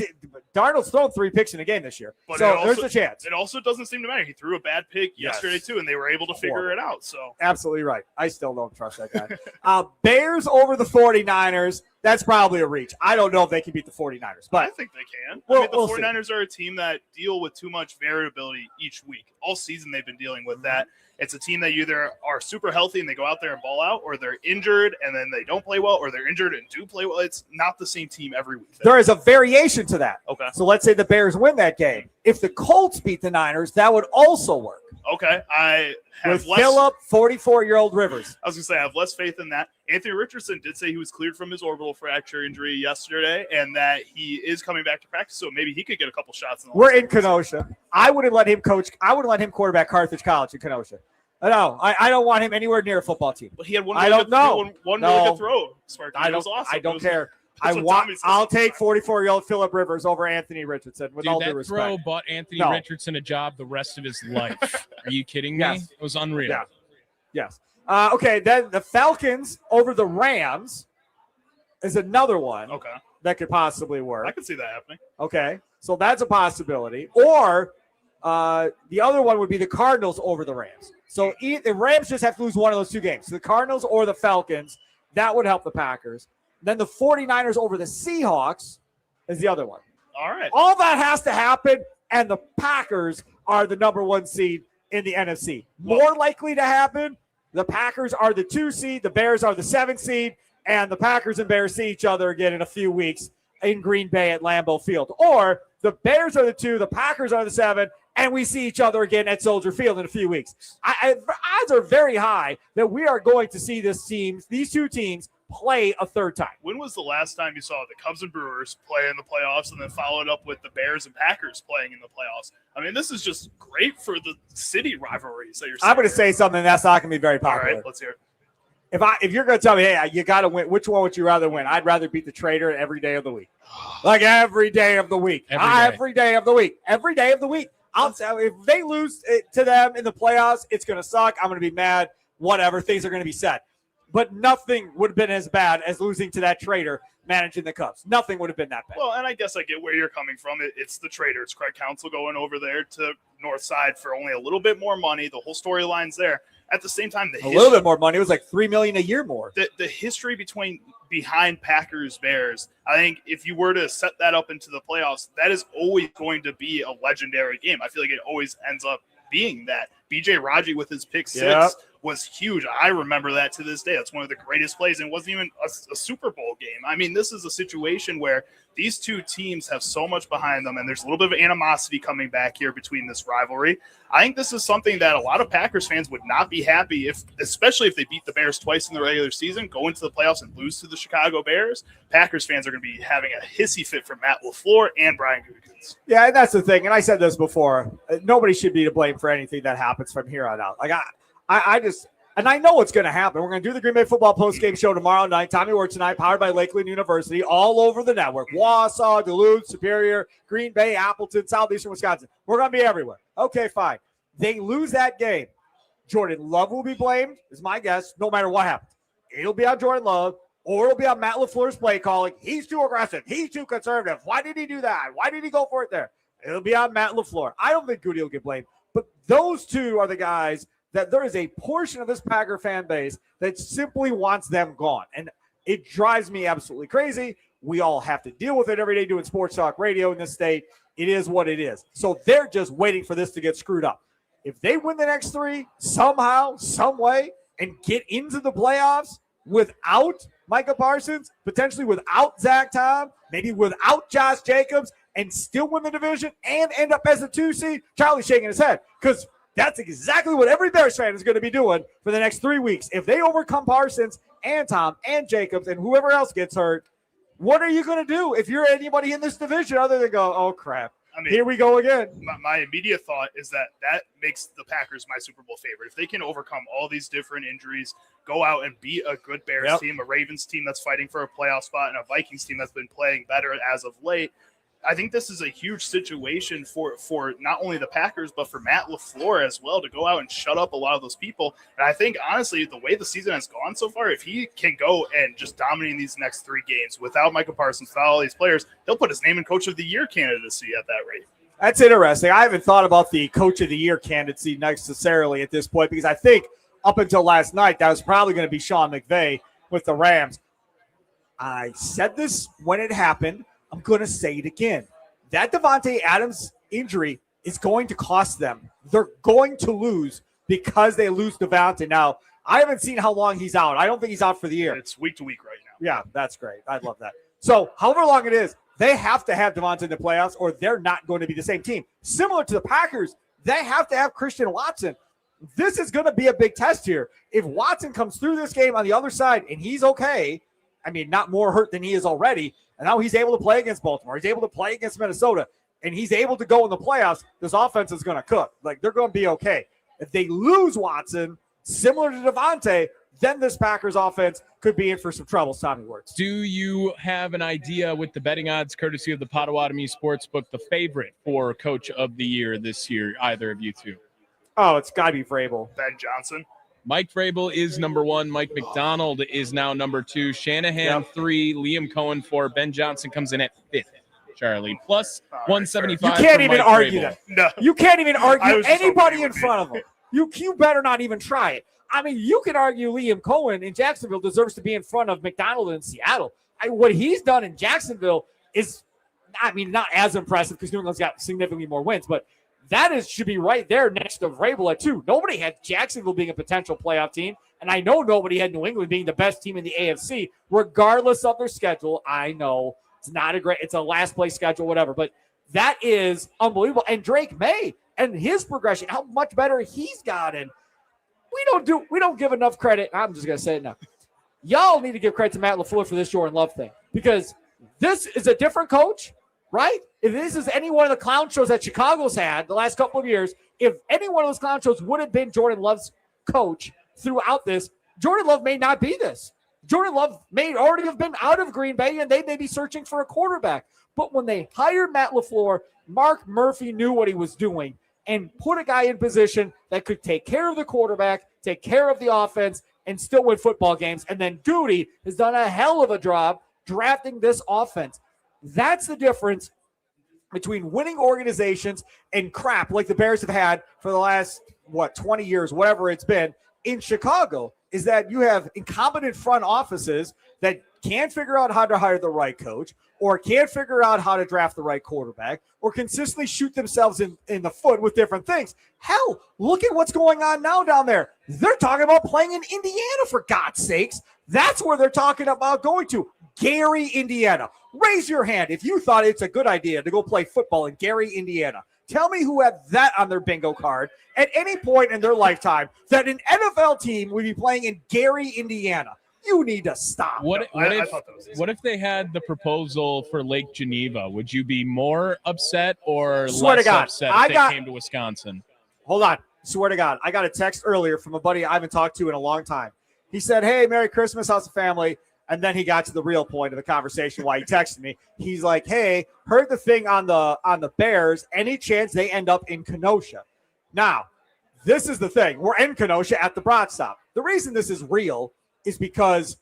Darnold's thrown 3 picks in a game this year. But so there's a chance. It also doesn't seem to matter. He threw a bad pick yesterday, too, and they were able to figure it out. So absolutely right. I still don't trust that guy. Bears over the 49ers. That's probably a reach. I don't know if they can beat the 49ers. But I think they can. The 49ers are a team that deal with too much variability each week. All season they've been dealing with that. It's a team that either are super healthy and they go out there and ball out, or they're injured and then they don't play well, or they're injured and do play well. It's not the same team every week. There is a variation to that. Okay. So let's say the Bears win that game. If the Colts beat the Niners, that would also work. Okay. I have with Phillip, 44-year-old Rivers. I was going to say, I have less faith in that. Anthony Richardson did say he was cleared from his orbital fracture injury yesterday and that he is coming back to practice, so maybe he could get a couple shots. We're in Kenosha. I wouldn't let him coach. I wouldn't let him quarterback Carthage College in Kenosha. No, I don't want him anywhere near a football team. But he had one really good throw. I don't care. I'll take 44-year-old Phillip Rivers over Anthony Richardson with all due respect. That throw bought Anthony Richardson a job the rest of his life. Are you kidding me? Yes. It was unreal. Yeah. Yes. Okay, then the Falcons over the Rams is another one that could possibly work. I could see that happening. Okay, so that's a possibility. Or the other one would be the Cardinals over the Rams. So the Rams just have to lose one of those two games. So the Cardinals or the Falcons, that would help the Packers. Then the 49ers over the Seahawks is the other one. All right. All that has to happen, and the Packers are the number 1 seed in the NFC. More likely to happen, the Packers are the 2 seed, the Bears are the 7 seed, and the Packers and Bears see each other again in a few weeks in Green Bay at Lambeau Field. Or the Bears are the 2, the Packers are the 7, and we see each other again at Soldier Field in a few weeks. Odds are very high that we are going to see these two teams play a third time. When was the last time you saw the Cubs and Brewers play in the playoffs and then followed up with the Bears and Packers playing in the playoffs? I mean, this is just great for the city rivalries that you're seeing. I'm going to say something that's not going to be very popular. All right, let's hear it. If you're going to tell me, hey, you got to win, which one would you rather win? I'd rather beat the Trader every day of the week. Like every day of the week. Every day of the week. Every day of the week. I'll tell you, if they lose to them in the playoffs, it's going to suck. I'm going to be mad. Whatever. Things are going to be said. But nothing would have been as bad as losing to that Trader managing the Cubs. Nothing would have been that bad. Well, and I guess I get where you're coming from. It's the Trader. It's Craig Counsell going over there to North Side for only a little bit more money. The whole storyline's there. At the same time, a little bit more money. It was like $3 million a year more. The history behind Packers Bears, I think if you were to set that up into the playoffs, that is always going to be a legendary game. I feel like it always ends up being that. BJ Raji with his pick 6 was huge. I remember that to this day. That's one of the greatest plays, and it wasn't even a Super Bowl game. I mean, this is a situation where these two teams have so much behind them, and there's a little bit of animosity coming back here between this rivalry. I think this is something that a lot of Packers fans would not be happy especially if they beat the Bears twice in the regular season, go into the playoffs and lose to the Chicago Bears. Packers fans are going to be having a hissy fit for Matt LaFleur and Brian Gutekunst. Yeah, and that's the thing. And I said this before. Nobody should be to blame for anything that happens from here on out. Like I just – and I know what's going to happen. We're going to do the Green Bay football postgame show tomorrow night. Tommy Ward tonight, powered by Lakeland University, all over the network. Wausau, Duluth, Superior, Green Bay, Appleton, Southeastern Wisconsin. We're going to be everywhere. Okay, fine. They lose that game. Jordan Love will be blamed, is my guess, no matter what happens. It'll be on Jordan Love, or it'll be on Matt LaFleur's play calling. He's too aggressive. He's too conservative. Why did he do that? Why did he go for it there? It'll be on Matt LaFleur. I don't think Goody will get blamed. But those two are the guys that there is a portion of this Packer fan base that simply wants them gone. And it drives me absolutely crazy. We all have to deal with it every day doing sports talk radio in this state. It is what it is. So they're just waiting for this to get screwed up. If they win the next 3 somehow, some way, and get into the playoffs without Micah Parsons, potentially without Zach Tom, maybe without Josh Jacobs, and still win the division and end up as a 2 seed, Charlie's shaking his head because that's exactly what every Bears fan is going to be doing for the next 3 weeks. If they overcome Parsons and Tom and Jacobs and whoever else gets hurt, what are you going to do if you're anybody in this division other than go, oh, crap. I mean, here we go again. My immediate thought is that makes the Packers my Super Bowl favorite. If they can overcome all these different injuries, go out and beat a good Bears team, a Ravens team that's fighting for a playoff spot, and a Vikings team that's been playing better as of late, I think this is a huge situation for not only the Packers, but for Matt LaFleur as well, to go out and shut up a lot of those people. And I think, honestly, the way the season has gone so far, if he can go and just dominate these next 3 games without Michael Parsons, without all these players, he'll put his name in Coach of the Year candidacy at that rate. That's interesting. I haven't thought about the Coach of the Year candidacy necessarily at this point, because I think up until last night, that was probably going to be Sean McVay with the Rams. I said this when it happened. I'm going to say it again. That Devontae Adams injury is going to cost them. They're going to lose because they lose Devontae. Now, I haven't seen how long he's out. I don't think he's out for the year. It's week to week right now. Yeah, that's great. I love that. So, however long it is, they have to have Devontae in the playoffs or they're not going to be the same team. Similar to the Packers, they have to have Christian Watson. This is going to be a big test here. If Watson comes through this game on the other side and he's okay, I mean, not more hurt than he is already, and now he's able to play against Baltimore. He's able to play against Minnesota, and he's able to go in the playoffs. This offense is going to cook. Like, they're going to be okay. If they lose Watson, similar to Devontae, then this Packers offense could be in for some trouble, Tommy Words. Do you have an idea with the betting odds, courtesy of the Potawatomi Sportsbook, the favorite for Coach of the Year this year, either of you two? Oh, it's got to be Vrabel. Ben Johnson. Mike Vrabel is number 1. Mike McDonald is now number 2. Shanahan 3. Liam Cohen 4. Ben Johnson comes in at 5th. Charlie plus 175. You can't even argue Vrabel. that. No. You can't even argue anybody in be. front of him. You better not even try it. I mean, you can argue Liam Cohen in Jacksonville deserves to be in front of McDonald in Seattle. What he's done in Jacksonville is, I mean, not as impressive because New England's got significantly more wins, but should be right there next to Vrabel at 2. Nobody had Jacksonville being a potential playoff team, and I know nobody had New England being the best team in the AFC, regardless of their schedule. I know it's a last place schedule, whatever, but that is unbelievable. And Drake May and his progression, how much better he's gotten. We don't give enough credit. I'm just gonna say it now. Y'all need to give credit to Matt LaFleur for this Jordan Love thing, because this is a different coach. Right? If this is any one of the clown shows that Chicago's had the last couple of years, if any one of those clown shows would have been Jordan Love's coach throughout this, Jordan Love may not be this. Jordan Love may already have been out of Green Bay, and they may be searching for a quarterback. But when they hired Matt LaFleur, Mark Murphy knew what he was doing and put a guy in position that could take care of the quarterback, take care of the offense, and still win football games. And then Goody has done a hell of a job drafting this offense. That's the difference between winning organizations and crap like the Bears have had for the last, 20 years, whatever it's been, in Chicago, is that you have incompetent front offices that can't figure out how to hire the right coach or can't figure out how to draft the right quarterback or consistently shoot themselves in the foot with different things. Hell, look at what's going on now down there. They're talking about playing in Indiana, for God's sakes. That's where they're talking about going to. Gary, Indiana. Raise your hand if you thought it's a good idea to go play football in Gary, Indiana. Tell me who had that on their bingo card at any point in their lifetime that an NFL team would be playing in Gary, Indiana. You need to stop. What if they had the proposal for Lake Geneva? Would you be more upset or less upset if they came to Wisconsin? Hold on. Swear to God. I got a text earlier from a buddy I haven't talked to in a long time. He said, hey, Merry Christmas. How's the family? And then he got to the real point of the conversation while he texted me. He's like, hey, heard the thing on the Bears. Any chance they end up in Kenosha? Now, this is the thing. We're in Kenosha at the Brat stop. The reason this is real is because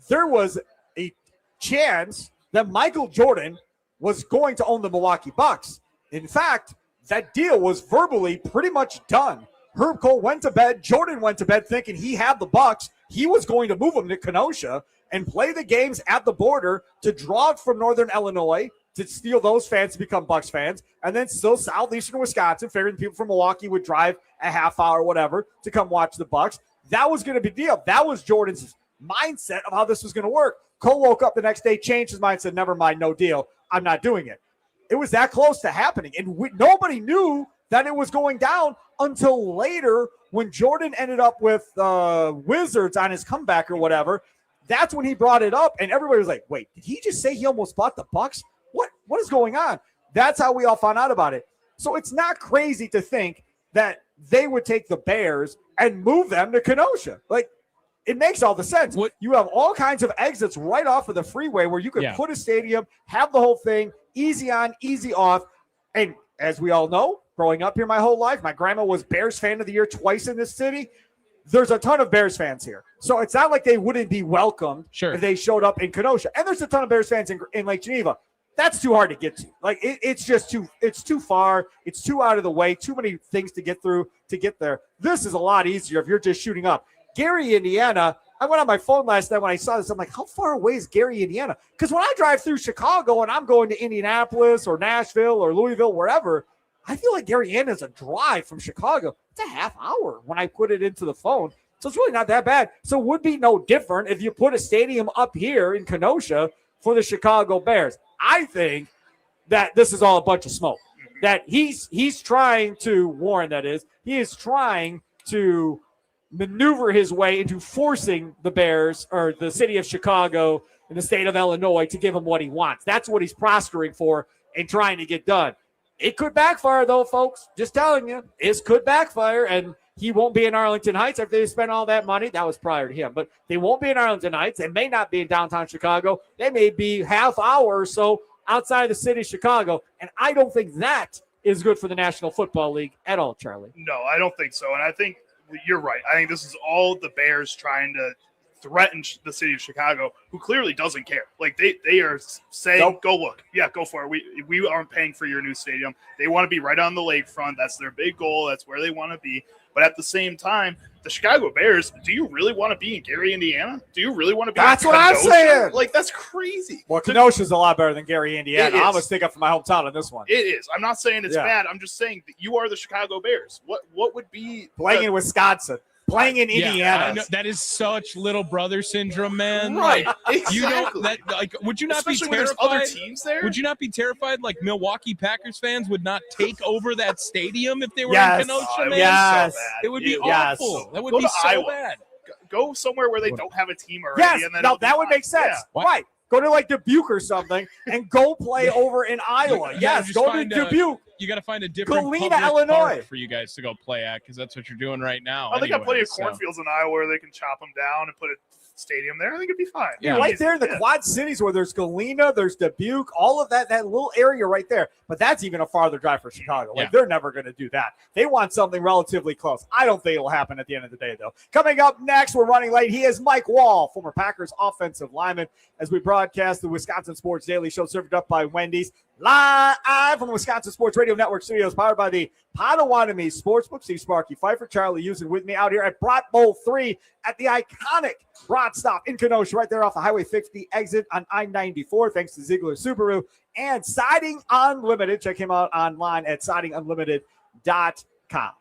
there was a chance that Michael Jordan was going to own the Milwaukee Bucks. In fact, that deal was verbally pretty much done. Herb Cole went to bed. Jordan went to bed thinking he had the Bucks. He was going to move them to Kenosha and play the games at the border to draw from Northern Illinois to steal those fans to become Bucks fans, and then still southeastern Wisconsin, figuring people from Milwaukee would drive a half hour or whatever to come watch the Bucks. That was going to be the deal. That was Jordan's mindset of how this was going to work. Cole woke up the next day, changed his mind, said, never mind, no deal. I'm not doing it. It was that close to happening, and nobody knew that it was going down until later when Jordan ended up with Wizards on his comeback or whatever. That's when he brought it up, and everybody was like, wait, did he just say he almost bought the Bucks? What is going on? That's how we all found out about it. So it's not crazy to think that they would take the Bears and move them to Kenosha. Like, it makes all the sense. You have all kinds of exits right off of the freeway where you could put a stadium, have the whole thing, easy on, easy off. And as we all know, growing up here my whole life, my grandma was Bears fan of the year twice in this city. There's a ton of Bears fans here. So it's not like they wouldn't be welcomed if they showed up in Kenosha. And there's a ton of Bears fans in Lake Geneva. That's too hard to get to. Like, it's too far. It's too out of the way. Too many things to get through to get there. This is a lot easier if you're just shooting up. Gary, Indiana, I went on my phone last night when I saw this. I'm like, how far away is Gary, Indiana? Because when I drive through Chicago and I'm going to Indianapolis or Nashville or Louisville, wherever, I feel like Gary, Indiana is a drive from Chicago. It's a half hour when I put it into the phone. So it's really not that bad. So it would be no different if you put a stadium up here in Kenosha for the Chicago Bears. I think that this is all a bunch of smoke. That he's trying to, Warren, that is, he is trying to maneuver his way into forcing the Bears or the city of Chicago and the state of Illinois to give him what he wants. That's what he's posturing for and trying to get done. It could backfire, though, folks. Just telling you, it could backfire, and he won't be in Arlington Heights after they spent all that money. That was prior to him, but they won't be in Arlington Heights. They may not be in downtown Chicago. They may be half hour or so outside of the city of Chicago, and I don't think that is good for the National Football League at all, Charlie. No, I don't think so, and I think you're right. I think this is all the Bears trying to threaten the city of Chicago, who clearly doesn't care. Like, they are saying, Go look. Yeah, go for it. We aren't paying for your new stadium. They want to be right on the lakefront. That's their big goal. That's where they want to be. But at the same time, the Chicago Bears, do you really want to be in Gary, Indiana? Do you really want to be That's in what Kenosha? I'm saying. Like, that's crazy. Well, Kenosha's a lot better than Gary, Indiana. I'm going to stick up for my hometown on this one. It is. I'm not saying it's bad. I'm just saying that you are the Chicago Bears. What would be playing in Wisconsin? Playing in Indiana. I know, that is such little brother syndrome, man. Right. Like, exactly. You know that, like, would you not Especially be when terrified? there's other teams there? Would you not be terrified? Like, Milwaukee Packers fans would not take over that stadium if they were in Kenosha, man. Yes. So It would be awful. That would Go be to so Iowa. bad. Go somewhere where they don't have a team already. Yes. And then No, that would make sense. Yeah. Right. Go to like Dubuque or something and go play over in Iowa. Yes. Go to Dubuque. You got to find a different Galena, public Illinois. park for you guys to go play at, because that's what you're doing right now. Oh, they got plenty of so. cornfields in Iowa where they can chop them down and put a stadium there. I think it'd be fine. Yeah. Right there in the Quad Cities where there's Galena, there's Dubuque, all of that little area right there. But that's even a farther drive for Chicago. Like, they're never going to do that. They want something relatively close. I don't think it'll happen at the end of the day, though. Coming up next, we're running late. He is Mike Wall, former Packers offensive lineman, as we broadcast the Wisconsin Sports Daily Show, served up by Wendy's, live from the Wisconsin Sports Radio Network studios, powered by the Potawatomi Sportsbook. Steve Sparky Pfeiffer, Charlie Houston with me out here at Brat Bowl 3 at the iconic Brat stop in Kenosha, right there off the Highway 50 exit on I-94, thanks to Ziegler Subaru and Siding Unlimited. Check him out online at sidingunlimited.com.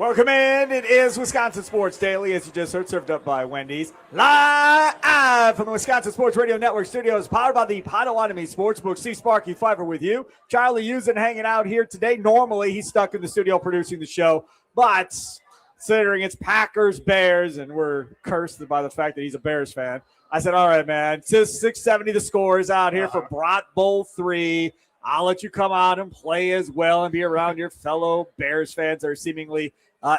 Welcome in. It is Wisconsin Sports Daily, as you just heard, served up by Wendy's. Live from the Wisconsin Sports Radio Network studios, powered by the Potawatomi Sportsbook. See Sparky Pfeiffer with you. Charlie Usen hanging out here today. Normally, he's stuck in the studio producing the show, but considering it's Packers, Bears, and we're cursed by the fact that he's a Bears fan, I said, all right, man, it's just 670 the scores out here for Brat Bowl 3. I'll let you come out and play as well and be around your fellow Bears fans that are seemingly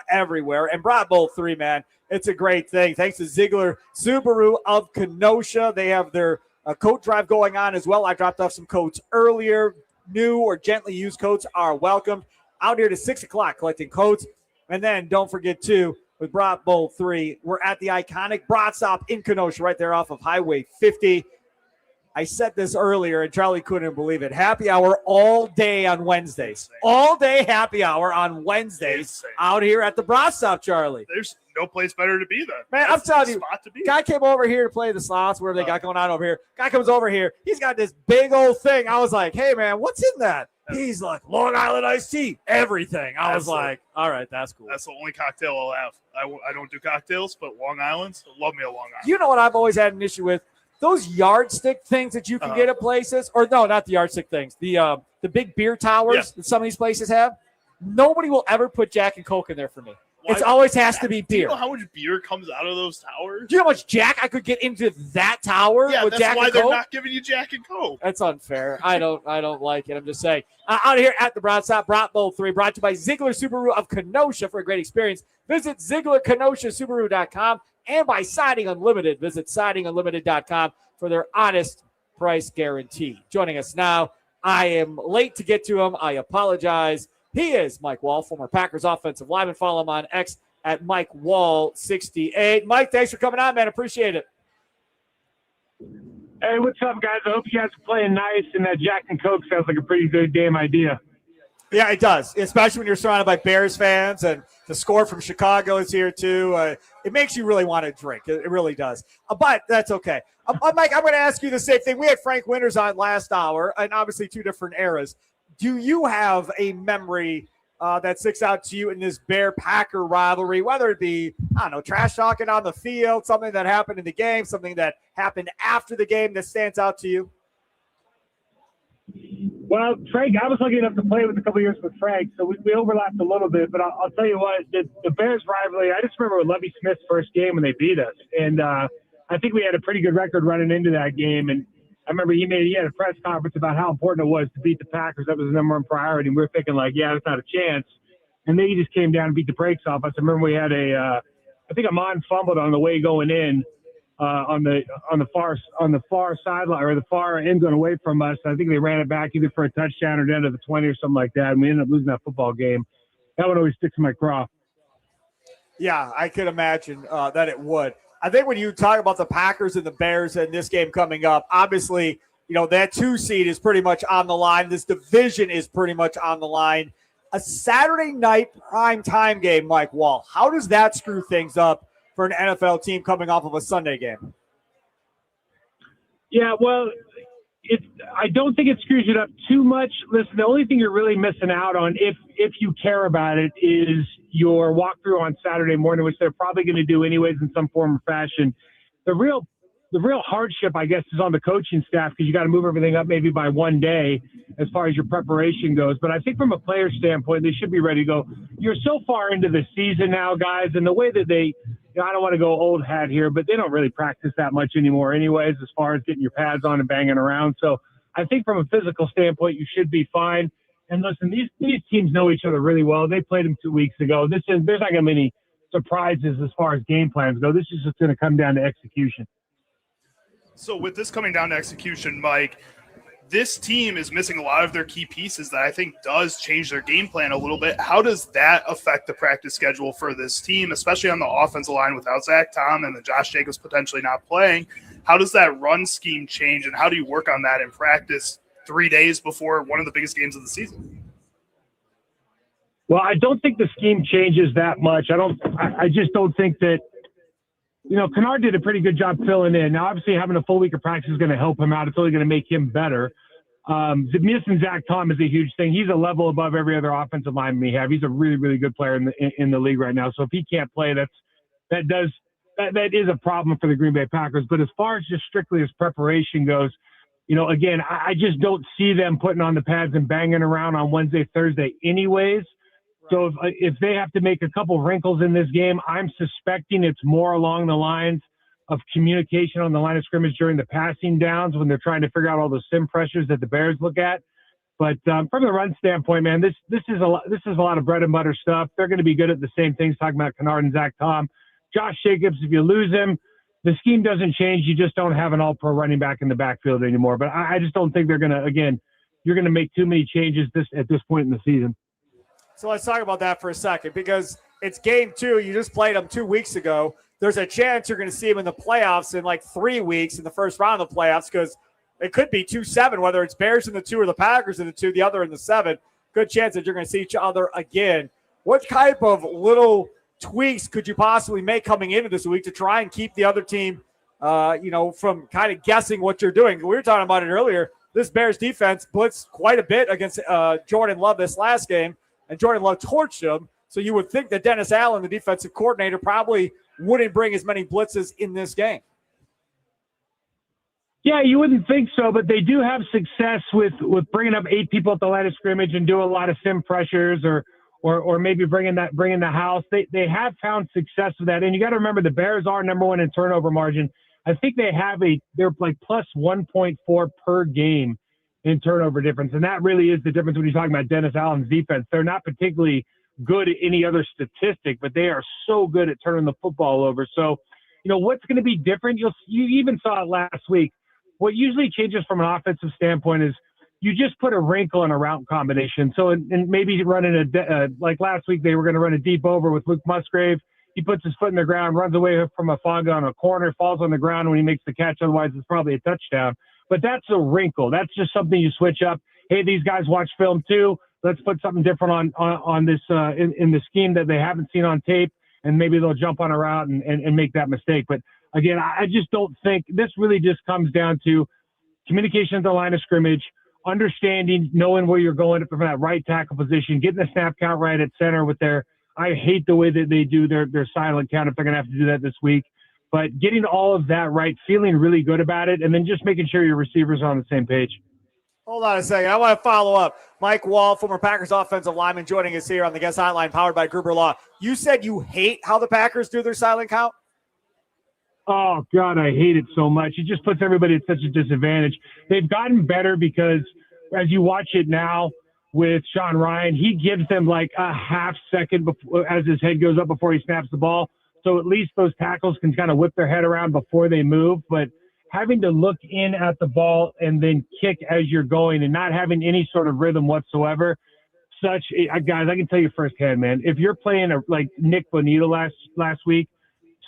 everywhere. And Brat Bowl 3, man, it's a great thing. Thanks to Ziegler Subaru of Kenosha. They have their coat drive going on as well. I dropped off some coats earlier. New or gently used coats are welcomed. Out here to 6 o'clock collecting coats. And then don't forget, too, with Brat Bowl 3, we're at the iconic Brat Stop in Kenosha right there off of Highway 50. I said this earlier, and Charlie couldn't believe it. Happy hour all day on Wednesdays. All day happy hour on Wednesdays out here at the Brat Stop, Charlie. There's no place better to be than. Man, I'm telling you, guy came over here to play the slots, whatever they got going on over here. Guy comes over here. He's got this big old thing. I was like, hey, man, what's in that? He's like, Long Island iced tea, everything. I was like, all right, that's cool. That's the only cocktail I'll have. I don't do cocktails, but Long Island's, love me a Long Island. You know what I've always had an issue with? Those yardstick things that you can get at places, or no, not the yardstick things, the big beer towers that some of these places have. Nobody will ever put Jack and Coke in there for me. It always has to be beer. Do you know how much beer comes out of those towers? Do you know how much Jack I could get into that tower with Jack and Coke? Yeah, that's why they're not giving you Jack and Coke. That's unfair. I don't like it. I'm just saying. Out here at the Brat Stop, Brat Bowl 3, brought to you by Ziegler Subaru of Kenosha for a great experience. Visit ZieglerKenoshaSubaru.com and by Siding Unlimited. Visit SidingUnlimited.com for their honest price guarantee. Joining us now, I am late to get to him. I apologize. He is Mike Wall, former Packers offensive lineman. Follow him on X at Mike Wall68. Mike, thanks for coming on, man. Appreciate it. Hey, what's up, guys? I hope you guys are playing nice, and that Jack and Coke sounds like a pretty good damn idea. Yeah, it does, especially when you're surrounded by Bears fans, and the score from Chicago is here too. It makes you really want to drink. It really does. But that's okay. Mike, I'm going to ask you the same thing. We had Frank Winters on last hour, and obviously two different eras. Do you have a memory that sticks out to you in this Bear-Packer rivalry, whether it be, I don't know, trash talking on the field, something that happened in the game, something that happened after the game that stands out to you? Well, Frank, I was lucky enough to play with a couple of years with Frank, so we overlapped a little bit. But I'll tell you what, the Bears rivalry, I just remember Lovie Smith's first game when they beat us. And I think we had a pretty good record running into that game. And I remember he had a press conference about how important it was to beat the Packers. That was the number one priority. And we were thinking, like, yeah, that's not a chance. And then he just came down and beat the brakes off us. I remember we had I think Amon fumbled on the way going in. On the far sideline or the far end zone away from us. I think they ran it back either for a touchdown or down to the 20 or something like that. And we ended up losing that football game. That one always sticks in my craw. Yeah, I could imagine that it would. I think when you talk about the Packers and the Bears and this game coming up, obviously, you know, that 2 seed is pretty much on the line. This division is pretty much on the line. A Saturday night prime time game, Mike Wall, how does that screw things up for an NFL team coming off of a Sunday game? Yeah, well, I don't think it screws it up too much. Listen, the only thing you're really missing out on, if you care about it, is your walkthrough on Saturday morning, which they're probably going to do anyways in some form or fashion. The real hardship, I guess, is on the coaching staff because you got to move everything up maybe by one day as far as your preparation goes. But I think from a player standpoint, they should be ready to go. You're so far into the season now, guys, and the way that they – I don't want to go old hat here, but they don't really practice that much anymore anyways as far as getting your pads on and banging around. So I think from a physical standpoint, you should be fine. And listen, these teams know each other really well. They played them 2 weeks ago. There's not going to be any surprises as far as game plans go. This is just going to come down to execution. So with this coming down to execution, Mike, this team is missing a lot of their key pieces that I think does change their game plan a little bit. How does that affect the practice schedule for this team, especially on the offensive line without Zach Tom and the Josh Jacobs potentially not playing? How does that run scheme change, and how do you work on that in practice 3 days before one of the biggest games of the season? Well, I don't think the scheme changes that much. I just don't think that, you know, Kennard did a pretty good job filling in. Now, obviously, having a full week of practice is going to help him out. It's only going to make him better. Missing Zach Tom is a huge thing. He's a level above every other offensive lineman we have. He's a really, really good player in the league right now. So if he can't play, that is a problem for the Green Bay Packers. But as far as just strictly as preparation goes, again, I just don't see them putting on the pads and banging around on Wednesday, Thursday anyways. So if they have to make a couple wrinkles in this game, I'm suspecting it's more along the lines of communication on the line of scrimmage during the passing downs when they're trying to figure out all the sim pressures that the Bears look at. But from the run standpoint, man, this is a lot of bread and butter stuff. They're going to be good at the same things, talking about Kennard and Zach Tom. Josh Jacobs, if you lose him, the scheme doesn't change. You just don't have an all-pro running back in the backfield anymore. But I just don't think they're going to, again, you're going to make too many changes at this point in the season. So let's talk about that for a second, because it's game 2. You just played them 2 weeks ago. There's a chance you're going to see them in the playoffs in like 3 weeks in the first round of the playoffs, because it could be 2-7, whether it's Bears in the 2 or the Packers in the 2, the other in the 7. Good chance that you're going to see each other again. What type of little tweaks could you possibly make coming into this week to try and keep the other team, from kind of guessing what you're doing? We were talking about it earlier. This Bears defense blitzed quite a bit against Jordan Love this last game, and Jordan Love torched him. So you would think that Dennis Allen, the defensive coordinator, probably wouldn't bring as many blitzes in this game. Yeah, you wouldn't think so, but they do have success with bringing up 8 people at the line of scrimmage and do a lot of sim pressures or maybe bringing the house. They have found success with that. And you got to remember, the Bears are number 1 in turnover margin. I think they're like plus 1.4 per game in turnover difference. And that really is the difference when you're talking about Dennis Allen's defense. They're not particularly good at any other statistic, but they are so good at turning the football over. So, what's going to be different? You even saw it last week. What usually changes from an offensive standpoint is you just put a wrinkle in a route combination. So, and maybe running like last week, they were going to run a deep over with Luke Musgrave. He puts his foot in the ground, runs away from a Fonga on a corner, falls on the ground when he makes the catch. Otherwise, it's probably a touchdown. But that's a wrinkle. That's just something you switch up. Hey, these guys watch film too. Let's put something different on this in the scheme that they haven't seen on tape, and maybe they'll jump on a route and make that mistake. But again, I just don't think this really just comes down to communication at the line of scrimmage, understanding, knowing where you're going from that right tackle position, getting the snap count right at center with I hate the way that they do their silent count if they're going to have to do that this week. But getting all of that right, feeling really good about it, and then just making sure your receivers are on the same page. Hold on a second. I want to follow up. Mike Wall, former Packers offensive lineman, joining us here on the guest hotline powered by Gruber Law. You said you hate how the Packers do their silent count? Oh, God, I hate it so much. It just puts everybody at such a disadvantage. They've gotten better because as you watch it now with Sean Ryan, he gives them like a half second before, as his head goes up before he snaps the ball. So at least those tackles can kind of whip their head around before they move. But having to look in at the ball and then kick as you're going and not having any sort of rhythm whatsoever, guys, I can tell you firsthand, man, if you're playing like Nick Bonito last week,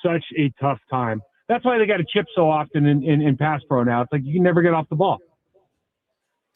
such a tough time. That's why they got to chip so often in pass pro now. It's like you can never get off the ball.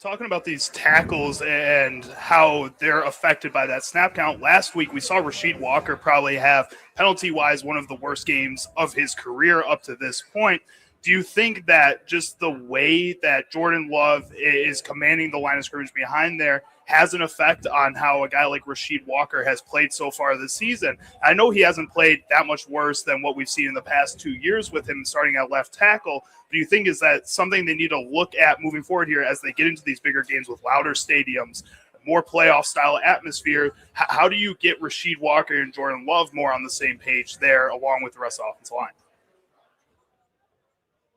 Talking about these tackles and how they're affected by that snap count, last week we saw Rasheed Walker probably have, penalty-wise, one of the worst games of his career up to this point. Do you think that just the way that Jordan Love is commanding the line of scrimmage behind there has an effect on how a guy like Rasheed Walker has played so far this season? I know he hasn't played that much worse than what we've seen in the past 2 years with him starting at left tackle. Do you think is that something they need to look at moving forward here as they get into these bigger games with louder stadiums, more playoff-style atmosphere? How do you get Rasheed Walker and Jordan Love more on the same page there along with the rest of the offensive line?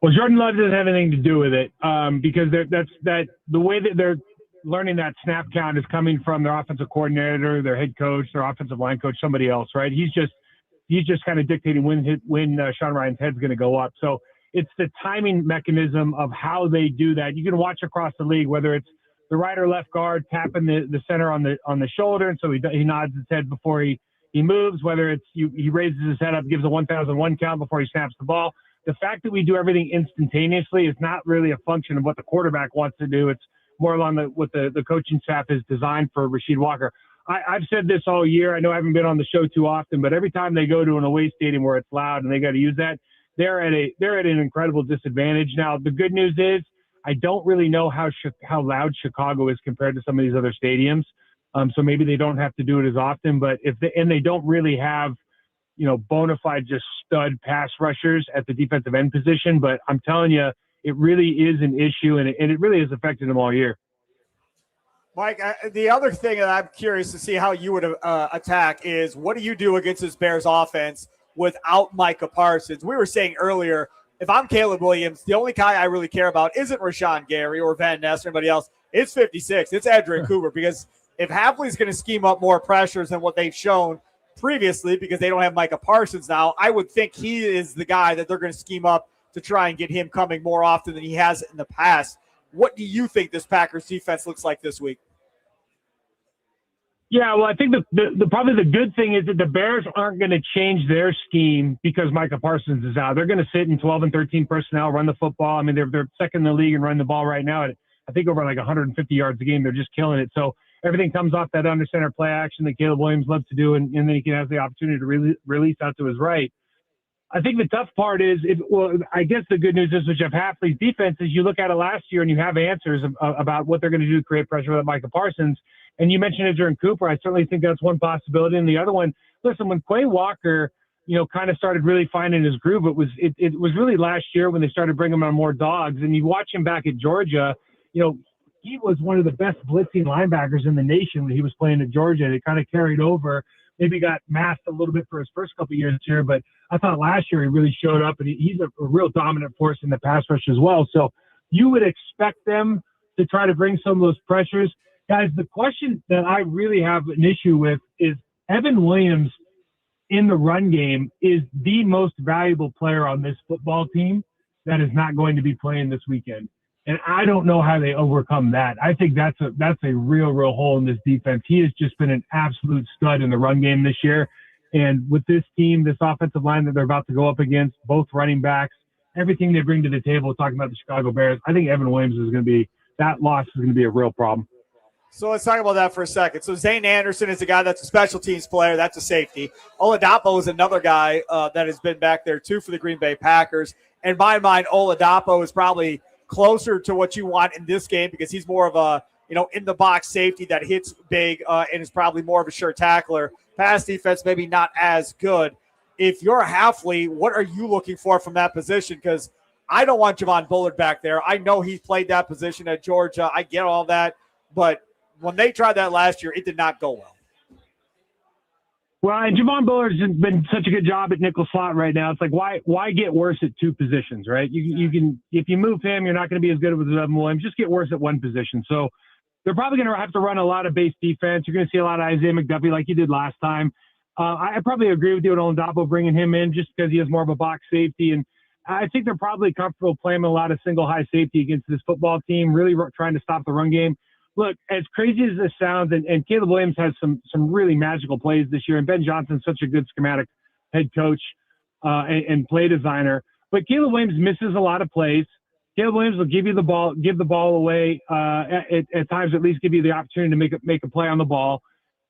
Well, Jordan Love doesn't have anything to do with it because the way that they're learning that snap count is coming from their offensive coordinator, their head coach, their offensive line coach, somebody else, right? He's just kind of dictating when Sean Ryan's head's going to go up. So it's the timing mechanism of how they do that. You can watch across the league, whether it's the right or left guard tapping the center on the shoulder, and so he nods his head before he moves, whether it's he raises his head up, gives a 1,001 count before he snaps the ball. The fact that we do everything instantaneously is not really a function of what the quarterback wants to do. It's more along what the coaching staff is designed for Rasheed Walker. I've said this all year. I know I haven't been on the show too often, but every time they go to an away stadium where it's loud and they got to use that, they're at an incredible disadvantage. Now, the good news is I don't really know how loud Chicago is compared to some of these other stadiums. So maybe they don't have to do it as often, but they don't really have, bona fide just stud pass rushers at the defensive end position. But I'm telling you, it really is an issue, and it really has affected them all year. Mike, the other thing that I'm curious to see how you would attack is, what do you do against this Bears offense without Micah Parsons? We were saying earlier, if I'm Caleb Williams, the only guy I really care about isn't Rashawn Gary or Van Ness or anybody else. It's 56. It's Adrian Cooper, because if Hafley's going to scheme up more pressures than what they've shown previously, because they don't have Micah Parsons now, I would think he is the guy that they're going to scheme up to try and get him coming more often than he has in the past. What do you think this Packers defense looks like this week? Yeah, well, I think the probably the good thing is that the Bears aren't going to change their scheme because Micah Parsons is out. They're going to sit in 12 and 13 personnel, run the football. I mean, they're second in the league and running the ball right now. I think over like 150 yards a game. They're just killing it. So everything comes off that under center play action that Caleb Williams loves to do, and then he can have the opportunity to release out to his right. I think the tough part is, I guess the good news is with Jeff Hafley's defense is you look at it last year and you have answers about what they're going to do to create pressure with Micah Parsons. And you mentioned Adrian Cooper. I certainly think that's one possibility. And the other one, listen, when Quay Walker, kind of started really finding his groove, it was really last year when they started bringing him on more dogs. And you watch him back at Georgia, he was one of the best blitzing linebackers in the nation when he was playing at Georgia. It kind of carried over. Maybe got masked a little bit for his first couple of years here, but I thought last year he really showed up, and he's a real dominant force in the pass rush as well. So you would expect them to try to bring some of those pressures. Guys, the question that I really have an issue with is Evan Williams in the run game is the most valuable player on this football team that is not going to be playing this weekend. And I don't know how they overcome that. I think that's a real hole in this defense. He has just been an absolute stud in the run game this year. And with this team, this offensive line that they're about to go up against, both running backs, everything they bring to the table, talking about the Chicago Bears, I think Evan Williams that loss is going to be a real problem. So let's talk about that for a second. So Zane Anderson is a guy that's a special teams player. That's a safety. Oladapo is another guy that has been back there too for the Green Bay Packers. In my mind, Oladapo is probably closer to what you want in this game because he's more of a, in the box safety that hits big and is probably more of a sure tackler. Pass defense, maybe not as good. If you're Hafley, what are you looking for from that position? Because I don't want Javon Bullard back there. I know he played that position at Georgia. I get all that. But when they tried that last year, it did not go well. Well, and Javon Bullard's been such a good job at nickel slot right now. It's like, why get worse at two positions, right? You can, if you move him, you're not going to be as good with Evan Williams. Just get worse at one position. So they're probably going to have to run a lot of base defense. You're going to see a lot of Isaiah McDuffie like you did last time. I probably agree with you on Oladapo bringing him in just because he has more of a box safety. And I think they're probably comfortable playing a lot of single high safety against this football team, really trying to stop the run game. Look, as crazy as this sounds, and Caleb Williams has some really magical plays this year, and Ben Johnson's such a good schematic head coach and play designer. But Caleb Williams misses a lot of plays. Caleb Williams will give the ball away at times, at least give you the opportunity to make a play on the ball.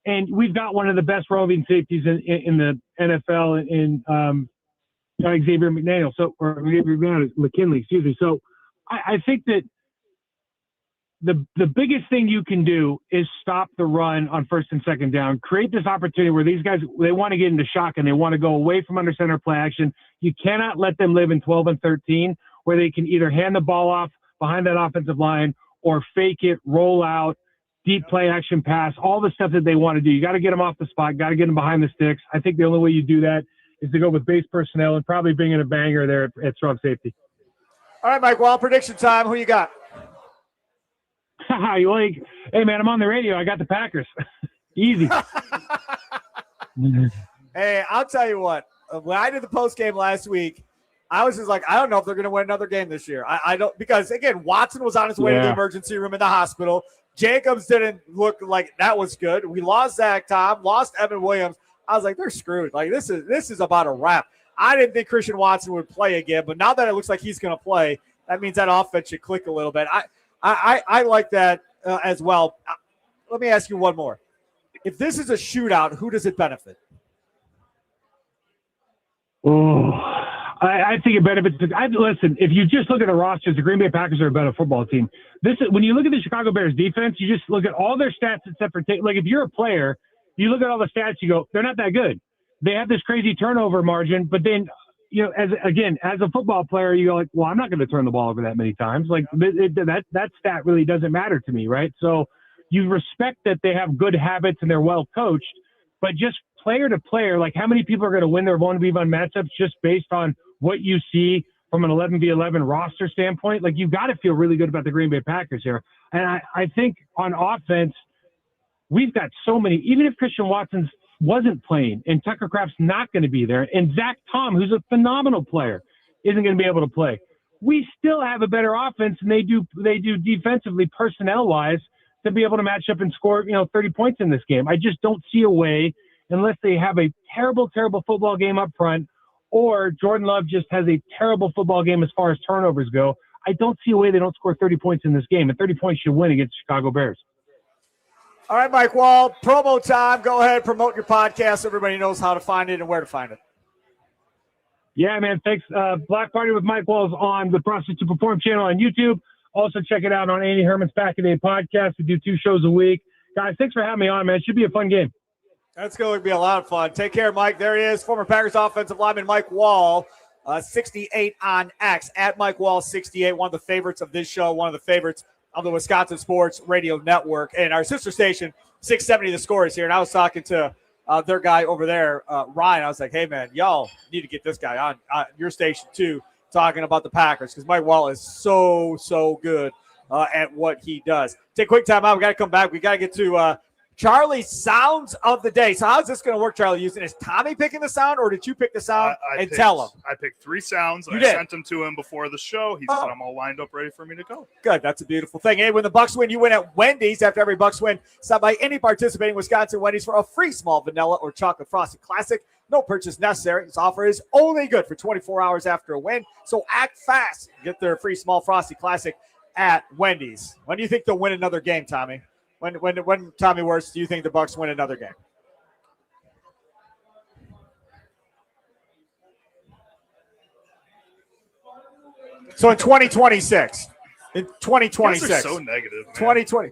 And we've got one of the best roving safeties in the NFL in Xavier McDaniel, or Xavier McKinley, excuse me. So I think that the biggest thing you can do is stop the run on first and second down. Create this opportunity where these guys, they want to get into shock and they want to go away from under center play action. You cannot let them live in 12 and 13 where they can either hand the ball off behind that offensive line or fake it, roll out, deep play action pass, all the stuff that they want to do. You got to get them off the spot, got to get them behind the sticks. I think the only way you do that is to go with base personnel and probably bring in a banger there at strong safety. All right, Mike, well, prediction time. Who you got? You like, hey, man, I'm on the radio. I got the Packers. Easy. Hey, I'll tell you what. When I did the post game last week, I was just like, I don't know if they're going to win another game this year. I don't, because, again, Watson was on his way to the emergency room in the hospital. Jacobs didn't look like that was good. We lost Zach Tom, lost Evan Williams. I was like, they're screwed. Like, this is about a wrap. I didn't think Christian Watson would play again, but now that it looks like he's going to play, that means that offense should click a little bit. I like that as well. Let me ask you one more. If this is a shootout, who does it benefit? Oh, I think it benefits. Listen, if you just look at the rosters, the Green Bay Packers are a better football team. When you look at the Chicago Bears defense, you just look at all their stats except for like if you're a player, you look at all the stats, you go, they're not that good. They have this crazy turnover margin, but then as a football player, you go like, well, I'm not going to turn the ball over that many times. Like that stat really doesn't matter to me, right? So you respect that they have good habits and they're well coached, but just player to player, like how many people are going to win their 1v1 matchups just based on what you see from an 11v11 roster standpoint? Like, you've got to feel really good about the Green Bay Packers here. And I think on offense, we've got so many, even if Christian Watson wasn't playing and Tucker Kraft's not going to be there and Zach Tom, who's a phenomenal player, isn't going to be able to play, we still have a better offense than they do defensively, personnel-wise, to be able to match up and score, 30 points in this game. I just don't see a way, unless they have a terrible, terrible football game up front, or Jordan Love just has a terrible football game as far as turnovers go. I don't see a way they don't score 30 points in this game, and 30 points should win against the Chicago Bears. All right, Mike Wall, promo time. Go ahead, promote your podcast. Everybody knows how to find it and where to find it. Yeah, man, thanks. Black Party with Mike Wall is on the Process to Perform channel on YouTube. Also, check it out on Andy Herman's Back in Day podcast. We do 2 shows a week. Guys, thanks for having me on, man. It should be a fun game. That's going to be a lot of fun. Take care, Mike. There he is, former Packers offensive lineman Mike Wall, 68 on X, at Mike Wall 68, one of the favorites of this show, one of the favorites of the Wisconsin Sports Radio Network. And our sister station, 670 The Score, is here. And I was talking to their guy over there, Ryan. I was like, hey, man, y'all need to get this guy on your station too, talking about the Packers, because Mike Wall is so good at what he does. Take a quick time out. We got to come back. We got to get to Charlie's sounds of the day. So how's this going to work, Charlie? Is Tommy picking the sound, or did you pick the sound tell him? I picked 3 sounds. You I did. sent them to him before the show. He's got them all lined up, ready for me to go. Good. That's a beautiful thing. Hey, when the Bucks win, you win at Wendy's. After every Bucks win, stop by any participating Wisconsin Wendy's for a free small vanilla or chocolate frosted classic. No purchase necessary. This offer is only good for 24 hours after a win, so act fast. Get their free small frosty classic at Wendy's. When do you think they'll win another game, Tommy? When Tommy Wirtz, do you think the Bucks win another game? So in 2026. In 2026. They're so negative, man. 2020.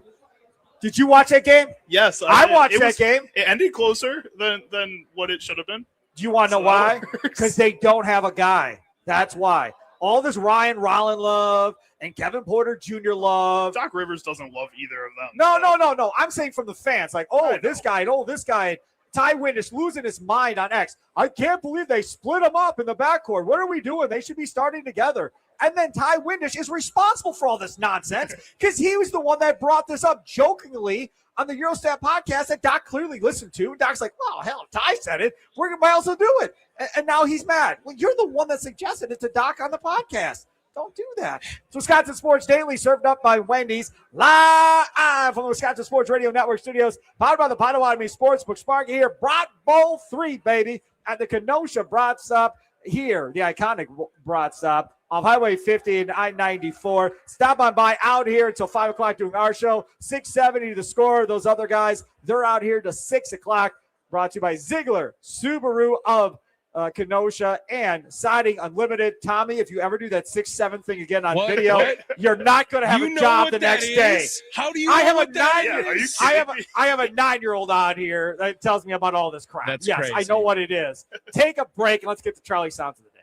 Did you watch that game? Yes. I watched that game. It ended closer than what it should have been. Do you want to know why? Because they don't have a guy. That's why. All this Ryan Rollin love and Kevin Porter Jr. love. Doc Rivers doesn't love either of them. No. I'm saying from the fans. Like, this guy. Ty Windish losing his mind on X. I can't believe they split him up in the backcourt. What are we doing? They should be starting together. And then Ty Windish is responsible for all this nonsense because he was the one that brought this up jokingly on the Eurostat podcast that Doc clearly listened to. And Doc's like, well, hell, Ty said it. We're going to also do it. And now he's mad. Well, you're the one that suggested it to Doc on the podcast. Don't do that. It's Wisconsin Sports Daily, served up by Wendy's, live from the Wisconsin Sports Radio Network studios, powered by the Potawatomi Sportsbook. Sparky here, Brat Bowl 3, baby, at the Kenosha Brat Stop here, the iconic Brat Stop on Highway 50 and I-94. Stop on by out here until 5 o'clock doing our show. 670 The Score. Those other guys, they're out here to 6 o'clock. Brought to you by Ziegler, Subaru of Kenosha, and Siding Unlimited. Tommy, if you ever do that 6-7 thing again on video, you're not going to have a job the next day. How do you know what that is? I have a 9-year-old on here that tells me about all this crap. That's yes, crazy. I know what it is. Take a break and let's get to Charlie Sounds of the day.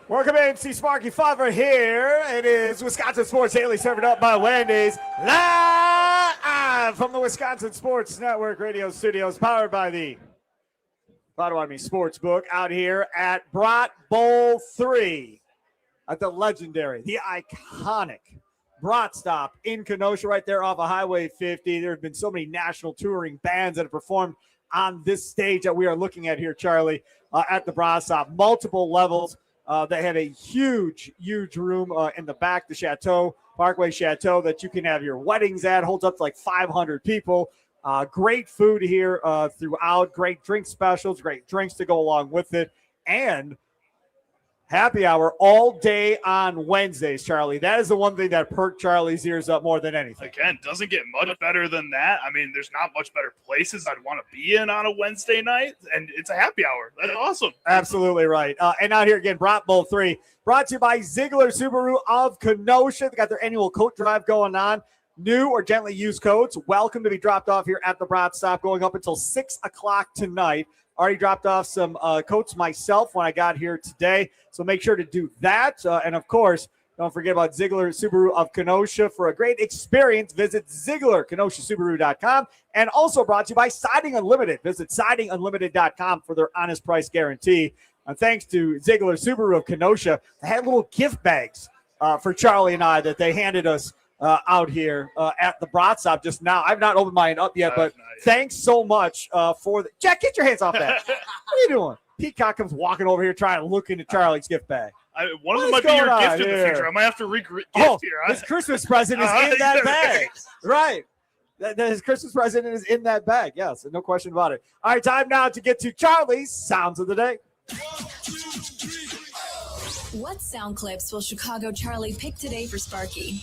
Welcome in, see Sparky Father here. It is Wisconsin Sports Daily, served up by Wendy's, live from the Wisconsin Sports Network radio studios, powered by the Potawatomi Sportsbook, out here at Brat Bowl 3 at the legendary, the iconic Brat stop in Kenosha, right there off of Highway 50. There have been so many national touring bands that have performed on this stage that we are looking at here, Charlie, at the Brat stop. Multiple levels. They have a huge room in the back, the Chateau, Parkway Chateau, that you can have your weddings at. Holds up to like 500 people. Great food here throughout. Great drink specials, great drinks to go along with it. And happy hour all day on Wednesdays, Charlie. That is the one thing that perked Charlie's ears up more than anything. Again, doesn't get much better than that. I mean, there's not much better places I'd want to be in on a Wednesday night, and it's a happy hour. That's awesome. Absolutely right. And out here again, Brat Bowl 3, brought to you by Ziegler Subaru of Kenosha. They got their annual coat drive going on. New or gently used coats, welcome to be dropped off here at the Brat stop, going up until 6 o'clock tonight. Already dropped off some coats myself when I got here today, so make sure to do that. And, of course, don't forget about Ziegler Subaru of Kenosha. For a great experience, visit ZieglerKenoshaSubaru.com. And also brought to you by Siding Unlimited. Visit SidingUnlimited.com for their honest price guarantee. And thanks to Ziegler Subaru of Kenosha, they had little gift bags for Charlie and I that they handed us out here at the Brat stop just now. I've not opened mine up yet, but thanks so much for the – Jack, get your hands off that. What are you doing? Peacock comes walking over here trying to look into Charlie's gift bag. One of them might be your gift in the future. I might have to re-gift here. His Christmas present is in that bag. Right. His Christmas present is in that bag. Yes, no question about it. All right, time now to get to Charlie's Sounds of the Day. What sound clips will Chicago Charlie pick today for Sparky?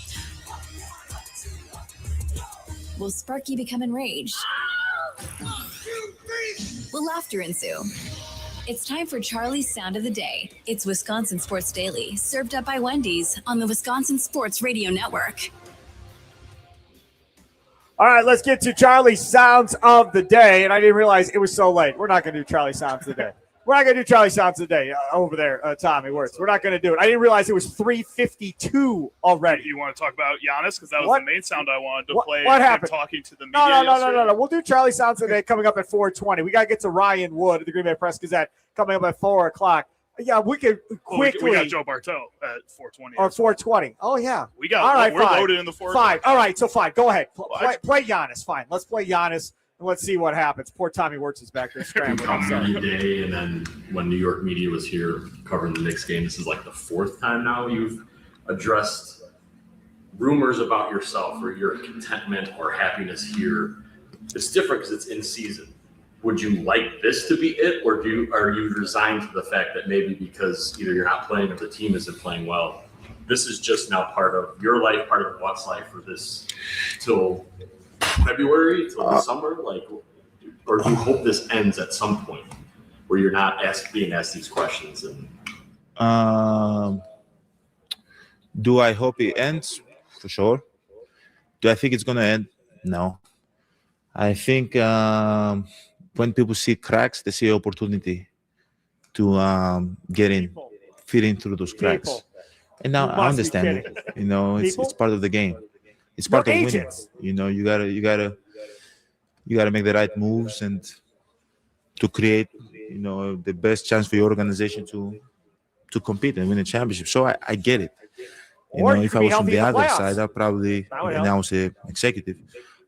Will Sparky become enraged? Will laughter ensue? It's time for Charlie's Sound of the Day. It's Wisconsin Sports Daily, served up by Wendy's on the Wisconsin Sports Radio Network. All right, let's get to Charlie's Sounds of the Day. And I didn't realize it was so late. We're not going to do Charlie's Sounds of the Day. We're not going to do Charlie's Sounds of the Day over there, Tommy Wirtz. We're not going to do it. I didn't realize it was 3:52 already. You want to talk about Giannis? Because that was the main sound I wanted to play. What happened? Talking to the media No. We'll do Charlie's Sounds of the Day coming up at 4:20. We got to get to Ryan Wood at the Green Bay Press Gazette coming up at 4 o'clock. Yeah, we could quickly. We got Joe Barteau at 4:20. Or 4:20. Oh, yeah. We got. All right, we're loaded in the 4. Fine. All right, so fine. Go ahead. Play Giannis. Fine. Let's play Giannis. And let's see what happens. Poor Tommy Wirtz is back there scrambling. Every day, and then when New York media was here covering the Knicks game, this is like the 4th time now you've addressed rumors about yourself or your contentment or happiness here. It's different because it's in season. Would you like this to be it, or are you resigned to the fact that maybe because either you're not playing or the team isn't playing well, this is just now part of your life, part of Buck's life for this till February, till the summer? Like, or do you hope this ends at some point where you're not being asked these questions? And do I hope it ends? For sure. Do I think it's going to end? No. I think when people see cracks, they see opportunity to get in, fit in through those cracks. And now I understand it. You know, it's part of the game. It's part of winning. You know, you gotta make the right moves and to create, you know, the best chance for your organization to compete and win a championship. So I get it. You know, if I was on the other side, I probably, and I was an executive,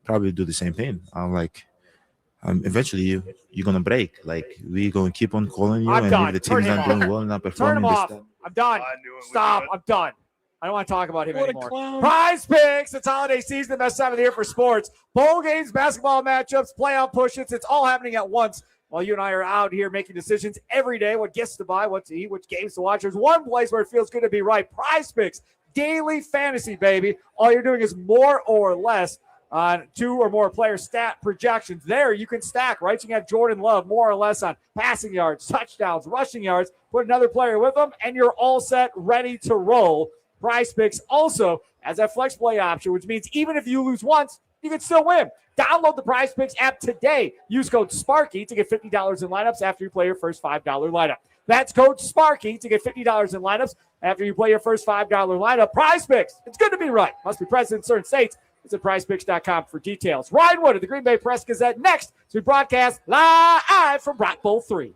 probably do the same thing. I'm like, eventually you're gonna break. Like, we're gonna keep on calling you, and if the team's not doing well, not performing, I'm done. Stop. I'm done. I don't want to talk about him anymore. Prize Picks. It's holiday season, the best time of the year for sports. Bowl games, basketball matchups, playoff push-its. It's all happening at once while you and I are out here making decisions every day, what gifts to buy, what to eat, which games to watch. There's one place where it feels good to be right. Prize Picks. Daily fantasy, baby. All you're doing is more or less on 2 or more player stat projections. There you can stack, right? So you can have Jordan Love more or less on passing yards, touchdowns, rushing yards. Put another player with them, and you're all set, ready to roll. Prize Picks also has that flex play option, which means even if you lose once, you can still win. Download the Prize Picks app today. Use code SPARKY to get $50 in lineups after you play your first $5 lineup. That's code SPARKY to get $50 in lineups after you play your first $5 lineup. Prize Picks. It's good to be right. Must be present in certain states. Visit prizepicks.com for details. Ryan Wood of the Green Bay Press Gazette next to broadcast live from Brat Bowl 3.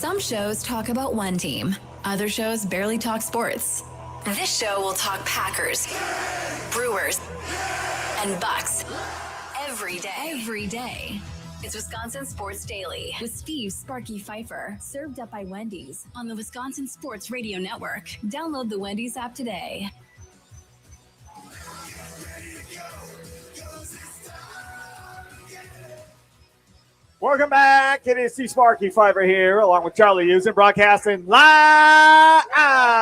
Some shows talk about one team. Other shows barely talk sports. This show will talk Packers, Brewers, and Bucks every day. Every day. It's Wisconsin Sports Daily with Steve Sparky Pfeiffer, served up by Wendy's on the Wisconsin Sports Radio Network. Download the Wendy's app today. Welcome back. It is Steve Sparky Pfeiffer here, along with Charlie Usen, broadcasting live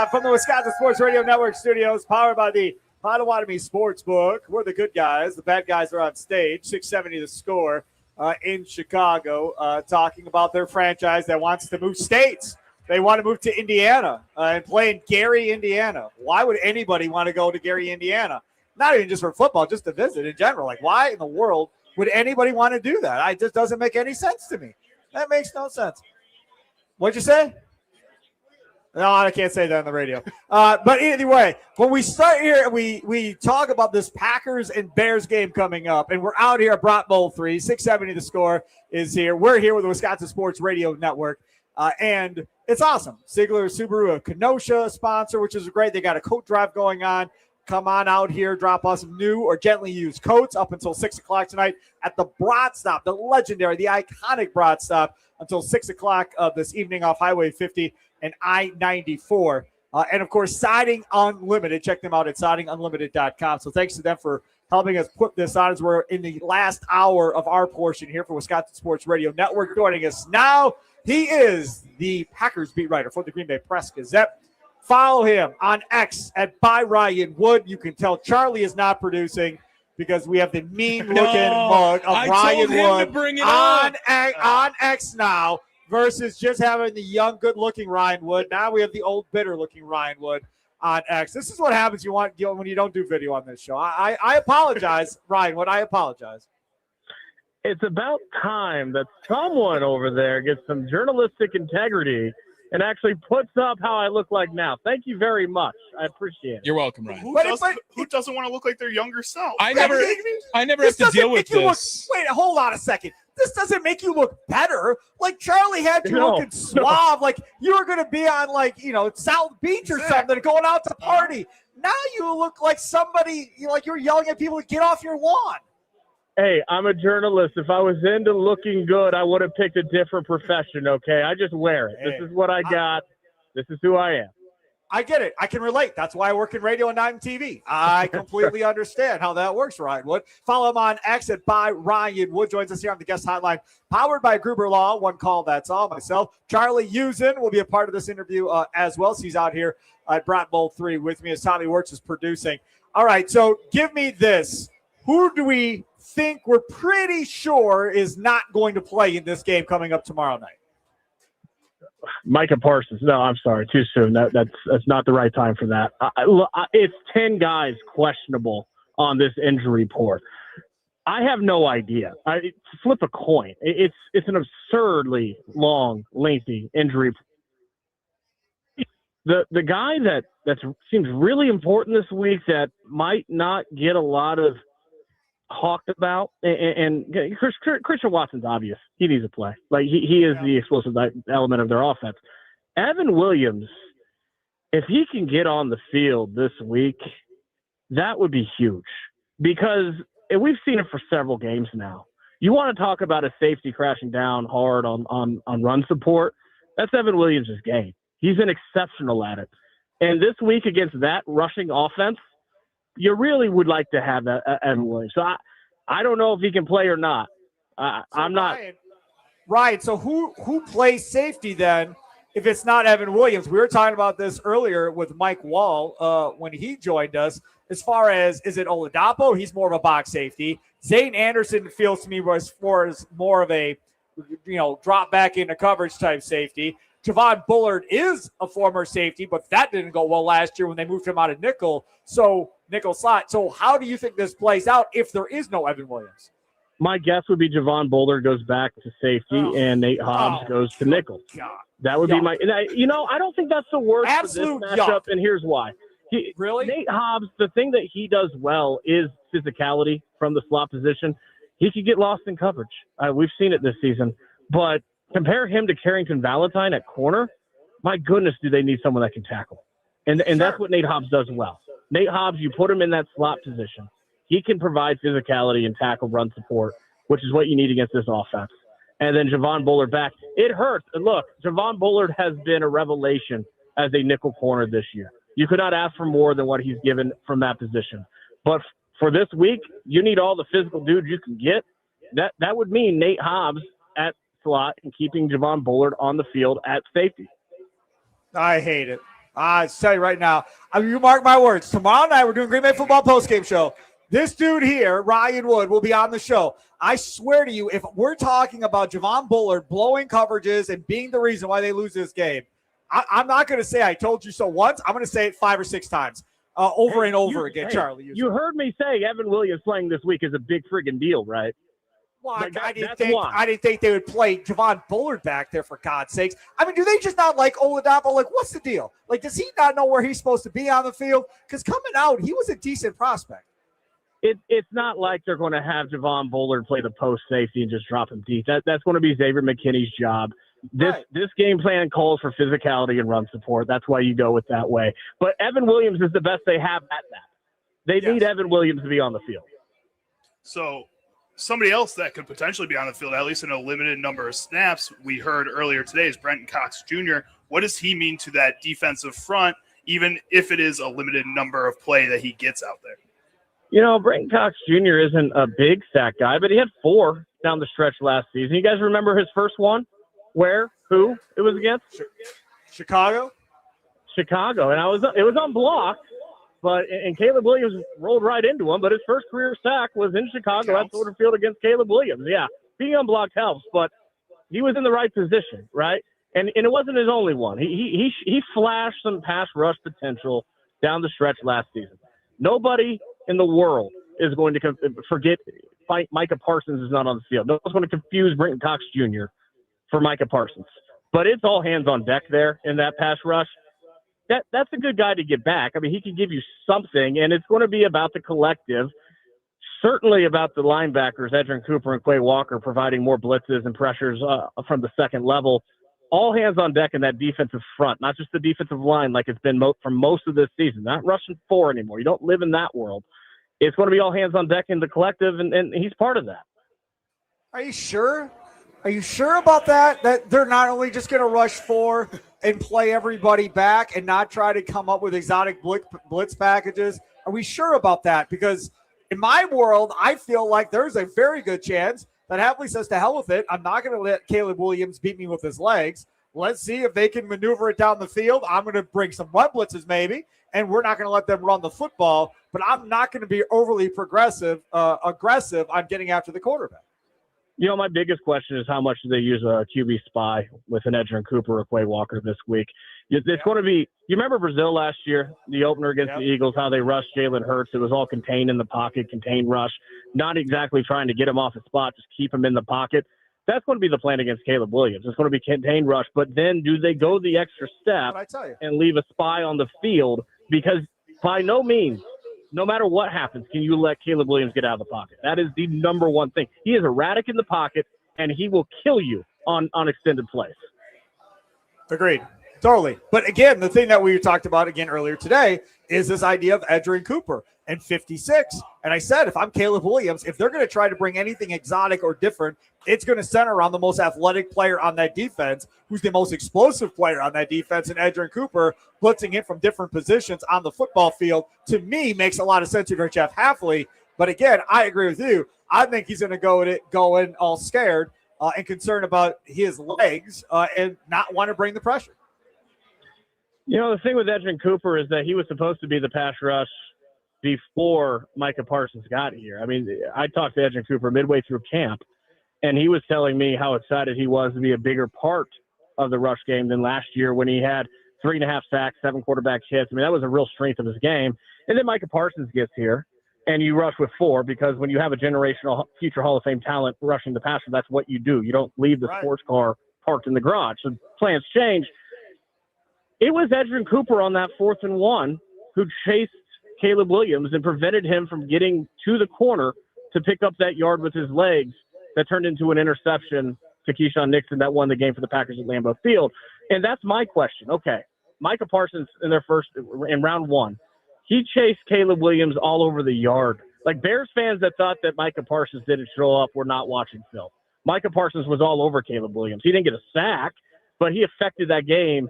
from the Wisconsin Sports Radio Network studios, powered by the Potawatomi Sportsbook. We're the good guys. The bad guys are on stage. 670 The Score in Chicago, talking about their franchise that wants to move states. They want to move to Indiana and play in Gary, Indiana. Why would anybody want to go to Gary, Indiana? Not even just for football, just to visit in general. Like, why in the world would anybody want to do that? It just doesn't make any sense to me. That makes no sense. What'd you say? No, I can't say that on the radio. But anyway, when we start here, we talk about this Packers and Bears game coming up, and we're out here at Brat Bowl 3. 670 The Score is here. We're here with the Wisconsin Sports Radio Network, and it's awesome. Sigler Subaru, a Kenosha sponsor, which is great. They got a coat drive going on. Come on out here, drop us new or gently used coats up until 6 o'clock tonight at the Brat Stop, the legendary, the iconic Brat Stop, until 6 o'clock this evening off Highway 50 and I-94. And, of course, Siding Unlimited. Check them out at sidingunlimited.com. So thanks to them for helping us put this on as we're in the last hour of our portion here for Wisconsin Sports Radio Network. Joining us now, he is the Packers beat writer for the Green Bay Press-Gazette. Follow him on X at by Ryan Wood. You can tell Charlie is not producing because we have the mean-looking mug of Ryan Wood on X now versus just having the young, good-looking Ryan Wood. Now we have the old, bitter-looking Ryan Wood on X. This is what happens when you don't do video on this show. I apologize, Ryan Wood. I apologize. It's about time that someone over there gets some journalistic integrity and actually puts up how I look like now. Thank you very much. I appreciate it. You're welcome, Ryan. Who doesn't want to look like their younger self? I never have to deal with this. Wait, hold on a second. This doesn't make you look better. Like, Charlie had you looking suave. Like, you were going to be on, South Beach or something, going out to party. Now you look like somebody, like you're yelling at people to get off your lawn. Hey, I'm a journalist. If I was into looking good, I would have picked a different profession, okay? I just wear it. This is what I got. This is who I am. I get it. I can relate. That's why I work in radio and not in TV. I completely understand how that works, Ryan Wood. Follow him on X at by Ryan Wood. Joins us here on the guest hotline, powered by Gruber Law. One call, that's all. Myself, Charlie Usen will be a part of this interview as well. So he's out here at Brat Bowl 3 with me as Tommy Wirtz is producing. All right, so give me this. Who do we think we're pretty sure is not going to play in this game coming up tomorrow night? Micah Parsons. No, I'm sorry. Too soon. That's not the right time for that. It's 10 guys questionable on this injury report. I have no idea. Flip a coin. It's an absurdly long, lengthy injury. The guy that seems really important this week that might not get a lot of talked about, and Christian Watson's obvious. He needs to play. Like he is the explosive element of their offense. Evan Williams, if he can get on the field this week, that would be huge because we've seen it for several games now. You want to talk about a safety crashing down hard on run support? That's Evan Williams' game. He's been exceptional at it. And this week against that rushing offense, you really would like to have that Evan Williams. So I don't know if he can play or not. I'm not. Ryan, so who plays safety then if it's not Evan Williams? We were talking about this earlier with Mike Wall when he joined us. As far as, is it Oladapo? He's more of a box safety. Zane Anderson feels to me was more of a, drop back into coverage type safety. Javon Bullard is a former safety, but that didn't go well last year when they moved him out of nickel slot. So how do you think this plays out if there is no Evan Williams? My guess would be Javon Bullard goes back to safety and Nate Hobbs goes to nickel. God. That would be my – I don't think that's the worst Absolute for this matchup, and here's why. Really? Nate Hobbs, the thing that he does well is physicality from the slot position. He could get lost in coverage. We've seen it this season. But compare him to Carrington Valentine at corner. My goodness, do they need someone that can tackle? And that's what Nate Hobbs does well. Nate Hobbs, you put him in that slot position. He can provide physicality and tackle run support, which is what you need against this offense. And then Javon Bullard back. It hurts. And look, Javon Bullard has been a revelation as a nickel corner this year. You could not ask for more than what he's given from that position. But for this week, you need all the physical dudes you can get. That would mean Nate Hobbs at slot and keeping Javon Bullard on the field at safety. I hate it. I tell you right now, you mark my words. Tomorrow night, we're doing Green Bay Football postgame show. This dude here, Ryan Wood, will be on the show. I swear to you, if we're talking about Javon Bullard blowing coverages and being the reason why they lose this game, I'm not going to say I told you so once. I'm going to say it 5 or 6 times over and over again, Charlie. You heard me say Evan Williams playing this week is a big friggin' deal, right? Well, I didn't think they would play Javon Bullard back there, for God's sakes. I mean, do they just not like Oladapo? Like, what's the deal? Like, does he not know where he's supposed to be on the field? Because coming out, he was a decent prospect. It's not like they're going to have Javon Bullard play the post safety and just drop him deep. That's going to be Xavier McKinney's job. This game plan calls for physicality and run support. That's why you go it that way. But Evan Williams is the best they have at that. They need Evan Williams to be on the field. So somebody else that could potentially be on the field, at least in a limited number of snaps, we heard earlier today, is Brenton Cox Jr. What does he mean to that defensive front, even if it is a limited number of play that he gets out there? You know, Brenton Cox Jr. isn't a big sack guy, but he had 4 down the stretch last season. You guys remember his first one? Where? Who it was against? Chicago. And it was unblocked, and Caleb Williams rolled right into him. But his first career sack was in Chicago at Soldier Field against Caleb Williams. Yeah, being unblocked helps, but he was in the right position, right? And it wasn't his only one. He flashed some pass rush potential down the stretch last season. Nobody in the world is going to forget Micah Parsons is not on the field. No one's going to confuse Brenton Cox Jr. for Micah Parsons. But it's all hands on deck there in that pass rush. That's a good guy to get back. I mean, he can give you something, and it's going to be about the collective, certainly about the linebackers, Edgerrin Cooper and Quay Walker, providing more blitzes and pressures from the second level. All hands on deck in that defensive front, not just the defensive line like it's been for most of this season. Not rushing 4 anymore. You don't live in that world. It's going to be all hands on deck in the collective, and he's part of that. Are you sure? Are you sure about that? That they're not only just going to rush 4 and play everybody back and not try to come up with exotic blitz packages? Are we sure about that? Because in my world, I feel like there's a very good chance that Hafley says, to hell with it. I'm not going to let Caleb Williams beat me with his legs. Let's see if they can maneuver it down the field. I'm going to bring some run blitzes maybe, and we're not going to let them run the football, but I'm not going to be overly aggressive on getting after the quarterback. You know, my biggest question is how much do they use a QB spy with an Edgerrin Cooper or Quay Walker this week? It's going to be – you remember Brazil last year, the opener against the Eagles, how they rushed Jalen Hurts? It was all contained in the pocket, contained rush, not exactly trying to get him off the spot, just keep him in the pocket. That's going to be the plan against Caleb Williams. It's going to be contained rush, but then do they go the extra step and leave a spy on the field? Because by no means – no matter what happens, can you let Caleb Williams get out of the pocket? That is the number one thing. He is erratic in the pocket, and he will kill you on extended plays. Agreed. Totally. But again, the thing that we talked about again earlier today is this idea of Edgerrin Cooper and 56. And I said, if I'm Caleb Williams, if they're going to try to bring anything exotic or different, it's going to center around the most athletic player on that defense, who's the most explosive player on that defense, and Edgerrin Cooper blitzing it from different positions on the football field, to me, makes a lot of sense if you're Jeff Hafley. But again, I agree with you. I think he's going to go in all scared and concerned about his legs and not want to bring the pressure. You know, the thing with Edgerrin Cooper is that he was supposed to be the pass rush before Micah Parsons got here. I mean, I talked to Edgerrin Cooper midway through camp, and he was telling me how excited he was to be a bigger part of the rush game than last year when he had 3.5 sacks, 7 quarterback hits. I mean, that was a real strength of his game. And then Micah Parsons gets here, and you rush with 4 because when you have a generational future Hall of Fame talent rushing the passer, that's what you do. You don't leave the sports car parked in the garage. So plans change. It was Edgerrin Cooper on that 4th and 1 who chased Caleb Williams and prevented him from getting to the corner to pick up that yard with his legs that turned into an interception to Keyshawn Nixon that won the game for the Packers at Lambeau Field. And that's my question. Okay, Micah Parsons in round one, he chased Caleb Williams all over the yard. Like, Bears fans that thought that Micah Parsons didn't show up were not watching film. Micah Parsons was all over Caleb Williams. He didn't get a sack, but he affected that game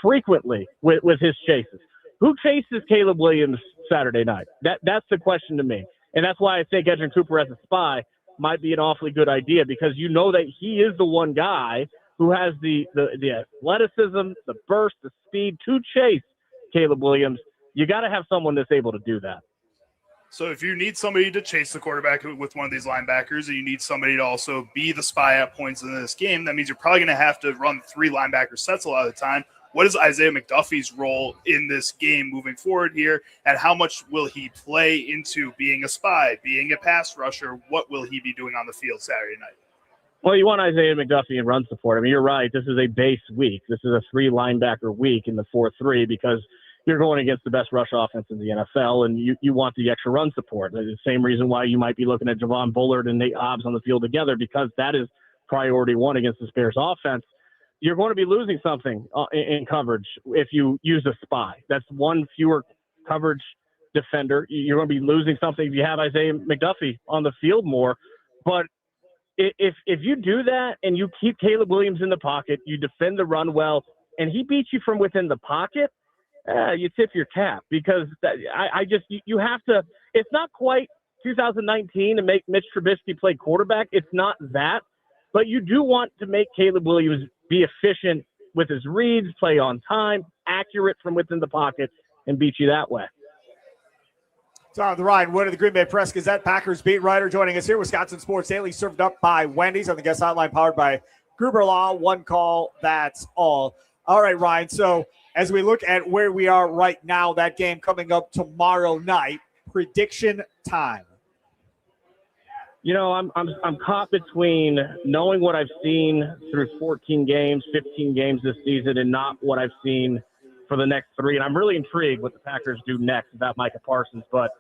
frequently with his chases. Who chases Caleb Williams Saturday night? That's the question to me. And that's why I think Edgerrin Cooper as a spy might be an awfully good idea, because you know that he is the one guy who has the athleticism, the burst, the speed to chase Caleb Williams. You got to have someone that's able to do that. So if you need somebody to chase the quarterback with one of these linebackers, and you need somebody to also be the spy at points in this game, that means you're probably going to have to run 3 linebacker sets a lot of the time. What is Isaiah McDuffie's role in this game moving forward here, and how much will he play into being a spy, being a pass rusher? What will he be doing on the field Saturday night? Well, you want Isaiah McDuffie in run support. I mean, you're right. This is a base week. This is a 3-linebacker week in the 4-3 because you're going against the best rush offense in the NFL, and you want the extra run support. The same reason why you might be looking at Javon Bullard and Nate Hobbs on the field together, because that is priority one against the Bears offense. You're going to be losing something in coverage if you use a spy. That's one fewer coverage defender. You're going to be losing something if you have Isaiah McDuffie on the field more. But if you do that and you keep Caleb Williams in the pocket, you defend the run well, and he beats you from within the pocket, you tip your cap, because you have to. It's not quite 2019 to make Mitch Trubisky play quarterback. It's not that, but you do want to make Caleb Williams be efficient with his reads, play on time, accurate from within the pocket, and beat you that way. So the Ryan Wood of the Green Bay Press Gazette, Packers beat writer, joining us here. Wisconsin Sports Daily, served up by Wendy's on the guest hotline, powered by Gruber Law. One call, that's all. All right, Ryan. So as we look at where we are right now, that game coming up tomorrow night, prediction time. You know, I'm caught between knowing what I've seen through 14 games, 15 games this season, and not what I've seen for the next 3. And I'm really intrigued what the Packers do next without Micah Parsons. But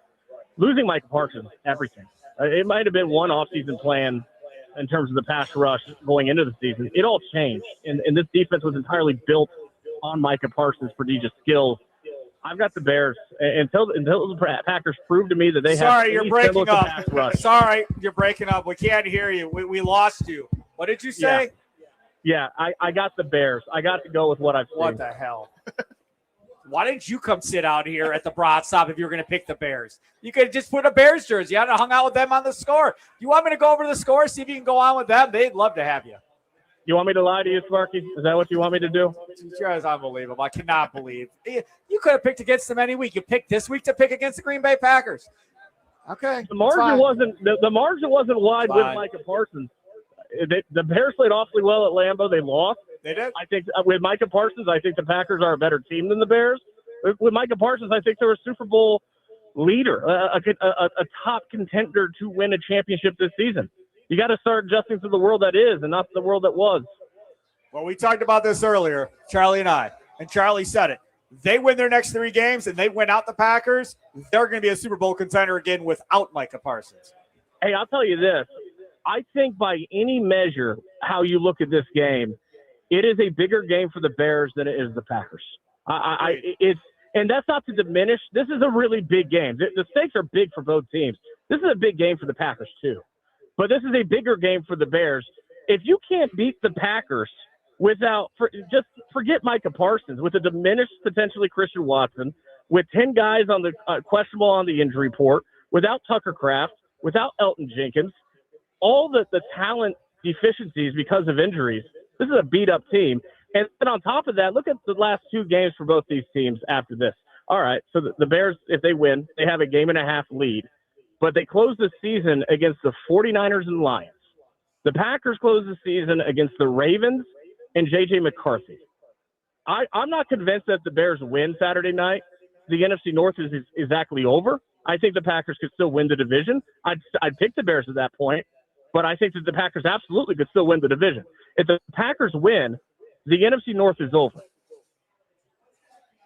losing Micah Parsons, everything. It might have been one offseason plan in terms of the pass rush going into the season. It all changed. And this defense was entirely built on Micah Parsons' prodigious skills. I've got the Bears until the Packers prove to me that they have. Sorry, you're breaking up. Sorry, you're breaking up. We can't hear you. We lost you. What did you say? Yeah, I got the Bears. I got to go with what I've seen. What the hell? Why didn't you come sit out here at the Brat stop if you were going to pick the Bears? You could have just put a Bears jersey on and hung out with them on the score. You want me to go over the score, see if you can go on with them? They'd love to have you. You want me to lie to you, Sparky? Is that what you want me to do? You guys are unbelievable. I cannot believe. You could have picked against them any week. You picked this week to pick against the Green Bay Packers. Okay. The margin wasn't wide with Micah Parsons. The Bears played awfully well at Lambeau. They lost. They did. I think with Micah Parsons, I think the Packers are a better team than the Bears. With Micah Parsons, I think they're a Super Bowl leader, a top contender to win a championship this season. You got to start adjusting to the world that is and not the world that was. Well, we talked about this earlier, Charlie and I, and Charlie said it. They win their next 3 games and they win out the Packers, they're going to be a Super Bowl contender again without Micah Parsons. Hey, I'll tell you this. I think by any measure, how you look at this game, it is a bigger game for the Bears than it is the Packers. And that's not to diminish. This is a really big game. The stakes are big for both teams. This is a big game for the Packers too. But this is a bigger game for the Bears. If you can't beat the Packers just forget Micah Parsons, with a diminished potentially Christian Watson, with 10 guys on the questionable on the injury report, without Tucker Kraft, without Elton Jenkins, all the talent deficiencies because of injuries, this is a beat-up team. And then on top of that, look at the last 2 games for both these teams after this. All right, so the Bears, if they win, they have a 1.5-game lead. But they close the season against the 49ers and Lions. The Packers close the season against the Ravens and J.J. McCarthy. I'm not convinced that the Bears win Saturday night. The NFC North is exactly over. I think the Packers could still win the division. I'd pick the Bears at that point, but I think that the Packers absolutely could still win the division. If the Packers win, the NFC North is over.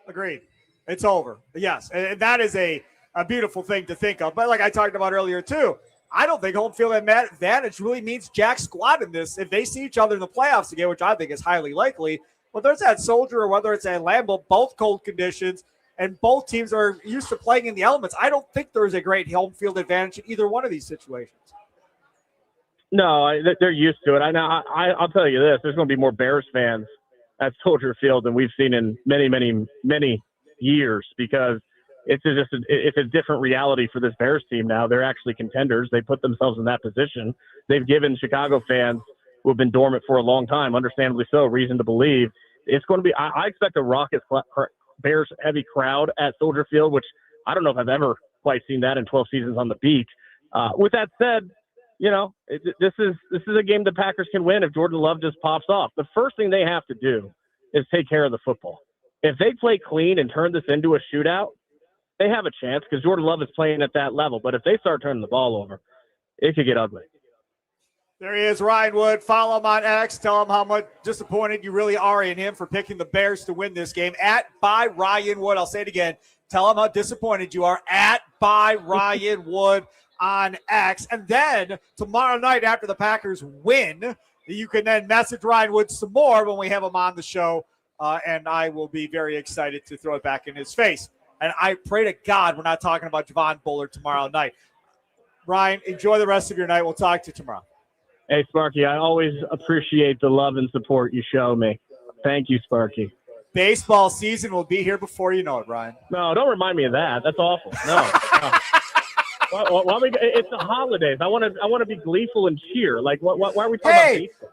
Agreed. It's over. Yes, and that is a beautiful thing to think of. But like I talked about earlier too, I don't think home field advantage really means jack squat in this. If they see each other in the playoffs again, which I think is highly likely, whether it's at Soldier or whether it's at Lambeau, both cold conditions, and both teams are used to playing in the elements. I don't think there is a great home field advantage in either one of these situations. No, they're used to it. I'll tell you this: there's going to be more Bears fans at Soldier Field than we've seen in many, many, many years, because it's a different reality for this Bears team now. They're actually contenders. They put themselves in that position. They've given Chicago fans who have been dormant for a long time, understandably so, reason to believe it's going to be. I expect a raucous Bears heavy crowd at Soldier Field, which I don't know if I've ever quite seen that in 12 seasons on the beat. With that said, this is a game the Packers can win if Jordan Love just pops off. The first thing they have to do is take care of the football. If they play clean and turn this into a shootout, they have a chance because Jordan Love is playing at that level. But if they start turning the ball over, it could get ugly. There he is, Ryan Wood. Follow him on X. Tell him how much disappointed you really are in him for picking the Bears to win this game. @by Ryan Wood. I'll say it again. Tell him how disappointed you are. @by Ryan Wood on X. And then tomorrow night after the Packers win, you can then message Ryan Wood some more when we have him on the show. And I will be very excited to throw it back in his face. And I pray to God we're not talking about Javon Bullard tomorrow night. Ryan, enjoy the rest of your night. We'll talk to you tomorrow. Hey, Sparky, I always appreciate the love and support you show me. Thank you, Sparky. Baseball season will be here before you know it, Ryan. No, don't remind me of that. That's awful. No. It's the holidays. I want to be gleeful and cheer. Like, why are we talking about baseball?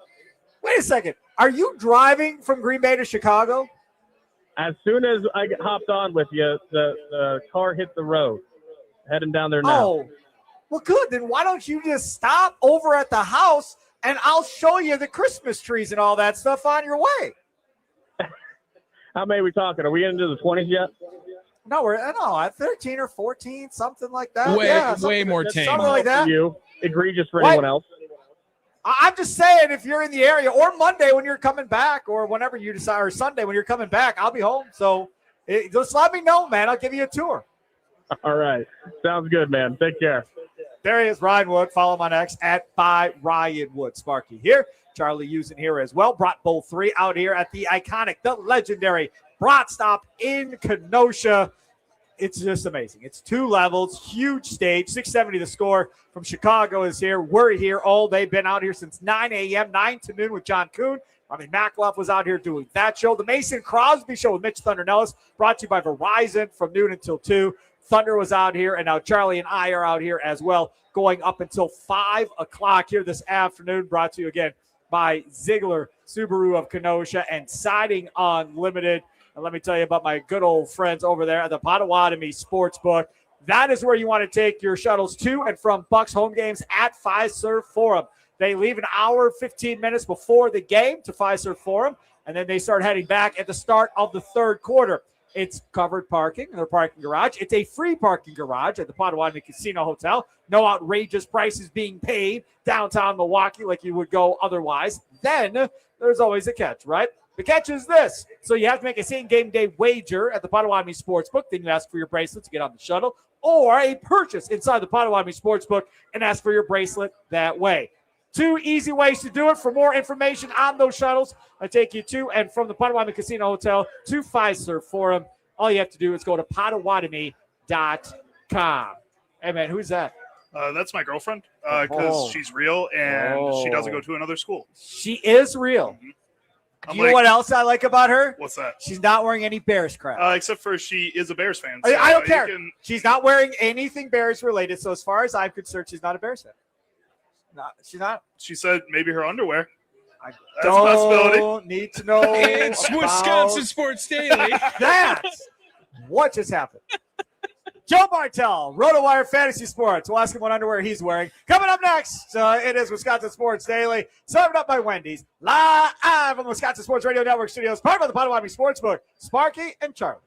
Wait a second. Are you driving from Green Bay to Chicago? As soon as I hopped on with you, the car hit the road. Heading down there now. Oh, well, good. Then why don't you just stop over at the house and I'll show you the Christmas trees and all that stuff on your way. How many are we talking? Are we getting into the 20s yet? No, we're at 13 or 14, something like that. Way more tame. Something like that. For you, egregious for anyone else. I'm just saying, if you're in the area, or Monday when you're coming back, or whenever you decide, or Sunday when you're coming back, I'll be home. So just let me know, man. I'll give you a tour. All right. Sounds good, man. Take care. There he is, Ryan Wood. Follow him on X @by Ryan Wood. Sparky here. Charlie using here as well. Brat Bowl 3 out here at the iconic, the legendary Brat Stop in Kenosha. It's just amazing. It's 2 levels, huge stage, 670 the score from Chicago is here. We're here all day, been out here since 9 a.m., 9 to noon with John Kuhn. Rami Makloff was out here doing that show. The Mason Crosby Show with Mitch Thunder Nellis, brought to you by Verizon from noon until 2. Thunder was out here, and now Charlie and I are out here as well, going up until 5 o'clock here this afternoon, brought to you again by Ziegler Subaru of Kenosha and Siding Unlimited. And let me tell you about my good old friends over there at the Potawatomi Sportsbook. That is where you want to take your shuttles to and from Bucks home games at Fiserv Forum. They leave an hour, 15 minutes before the game to Fiserv Forum, and then they start heading back at the start of the third quarter. It's covered parking in their parking garage. It's a free parking garage at the Potawatomi Casino Hotel. No outrageous prices being paid downtown Milwaukee like you would go otherwise. Then there's always a catch, right? The catch is this. So you have to make a same game day wager at the Potawatomi Sportsbook. Then you ask for your bracelet to get on the shuttle, or a purchase inside the Potawatomi Sportsbook and ask for your bracelet that way. 2 easy ways to do it. For more information on those shuttles, I take you to and from the Potawatomi Casino Hotel to Fiserv Forum. All you have to do is go to Potawatomi.com. Hey, man, who's that? That's my girlfriend because she's real and she doesn't go to another school. She is real. Mm-hmm. You know what else I like about her? What's that? She's not wearing any Bears crap. Except for she is a Bears fan. So I don't care. She's not wearing anything Bears related. So as far as I'm concerned, she's not a Bears fan. No, she's not. She said maybe her underwear. That's a possibility. Don't need to know. It's Wisconsin Sports Daily. That's what just happened. Joe Bartel, RotoWire Fantasy Sports. We'll ask him what underwear he's wearing. Coming up next, it is Wisconsin Sports Daily, served up by Wendy's, live on the Wisconsin Sports Radio Network studios, part of the Potawatomi Sportsbook. Sparky and Charlie.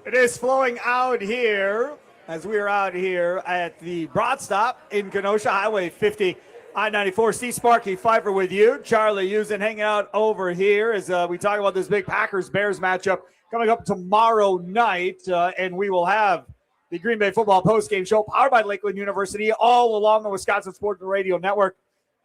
It is flowing out here as we are out here at the Brat stop in Kenosha, Highway 50, I-94. Steve Sparky Pfeiffer with you. Charlie Usen hanging out over here as we talk about this big Packers-Bears matchup coming up tomorrow night. And we will have the Green Bay Football postgame show powered by Lakeland University all along the Wisconsin Sports Radio Network.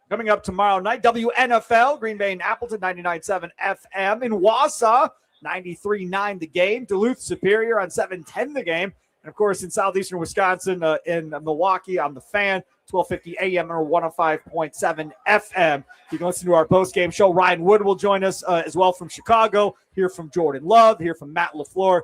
Coming up tomorrow night, WNFL, Green Bay and Appleton, 99.7 FM. In Wausau, 93.9 The Game. Duluth Superior on 710 The Game. And, of course, in southeastern Wisconsin, in Milwaukee on The Fan, 1250 AM or 105.7 FM. You can listen to our post-game show. Ryan Wood will join us as well from Chicago. Hear from Jordan Love. Hear from Matt LaFleur.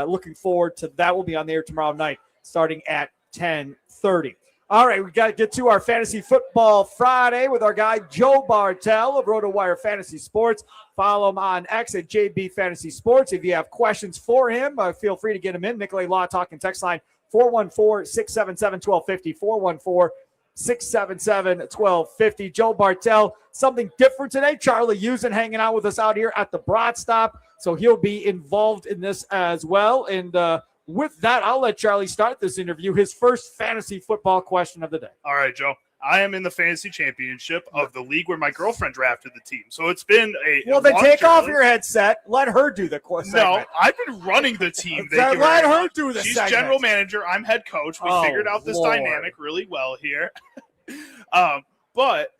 Looking forward to that. We'll be on the air tomorrow night starting at 10:30. All right, we got to get to our Fantasy Football Friday with our guy Joe Bartel of RotoWire Fantasy Sports. Follow him on X at JB Fantasy Sports. If you have questions for him, feel free to get him in. Nicolay Law Talking text line 414-677-1250, 414-677-1250. Joe Bartel, something different today. Charlie Usen hanging out with us out here at the Brat stop, so he'll be involved in this as well. And with that, I'll let Charlie start this interview, his first fantasy football question of the day. All right, Joe. I am in the fantasy championship of the league where my girlfriend drafted the team. So it's been Well, then take off your headset. Let her do the question. No, I've been running the team. Let her do the She's segment. general manager. I'm head coach. We figured out this dynamic really well here. But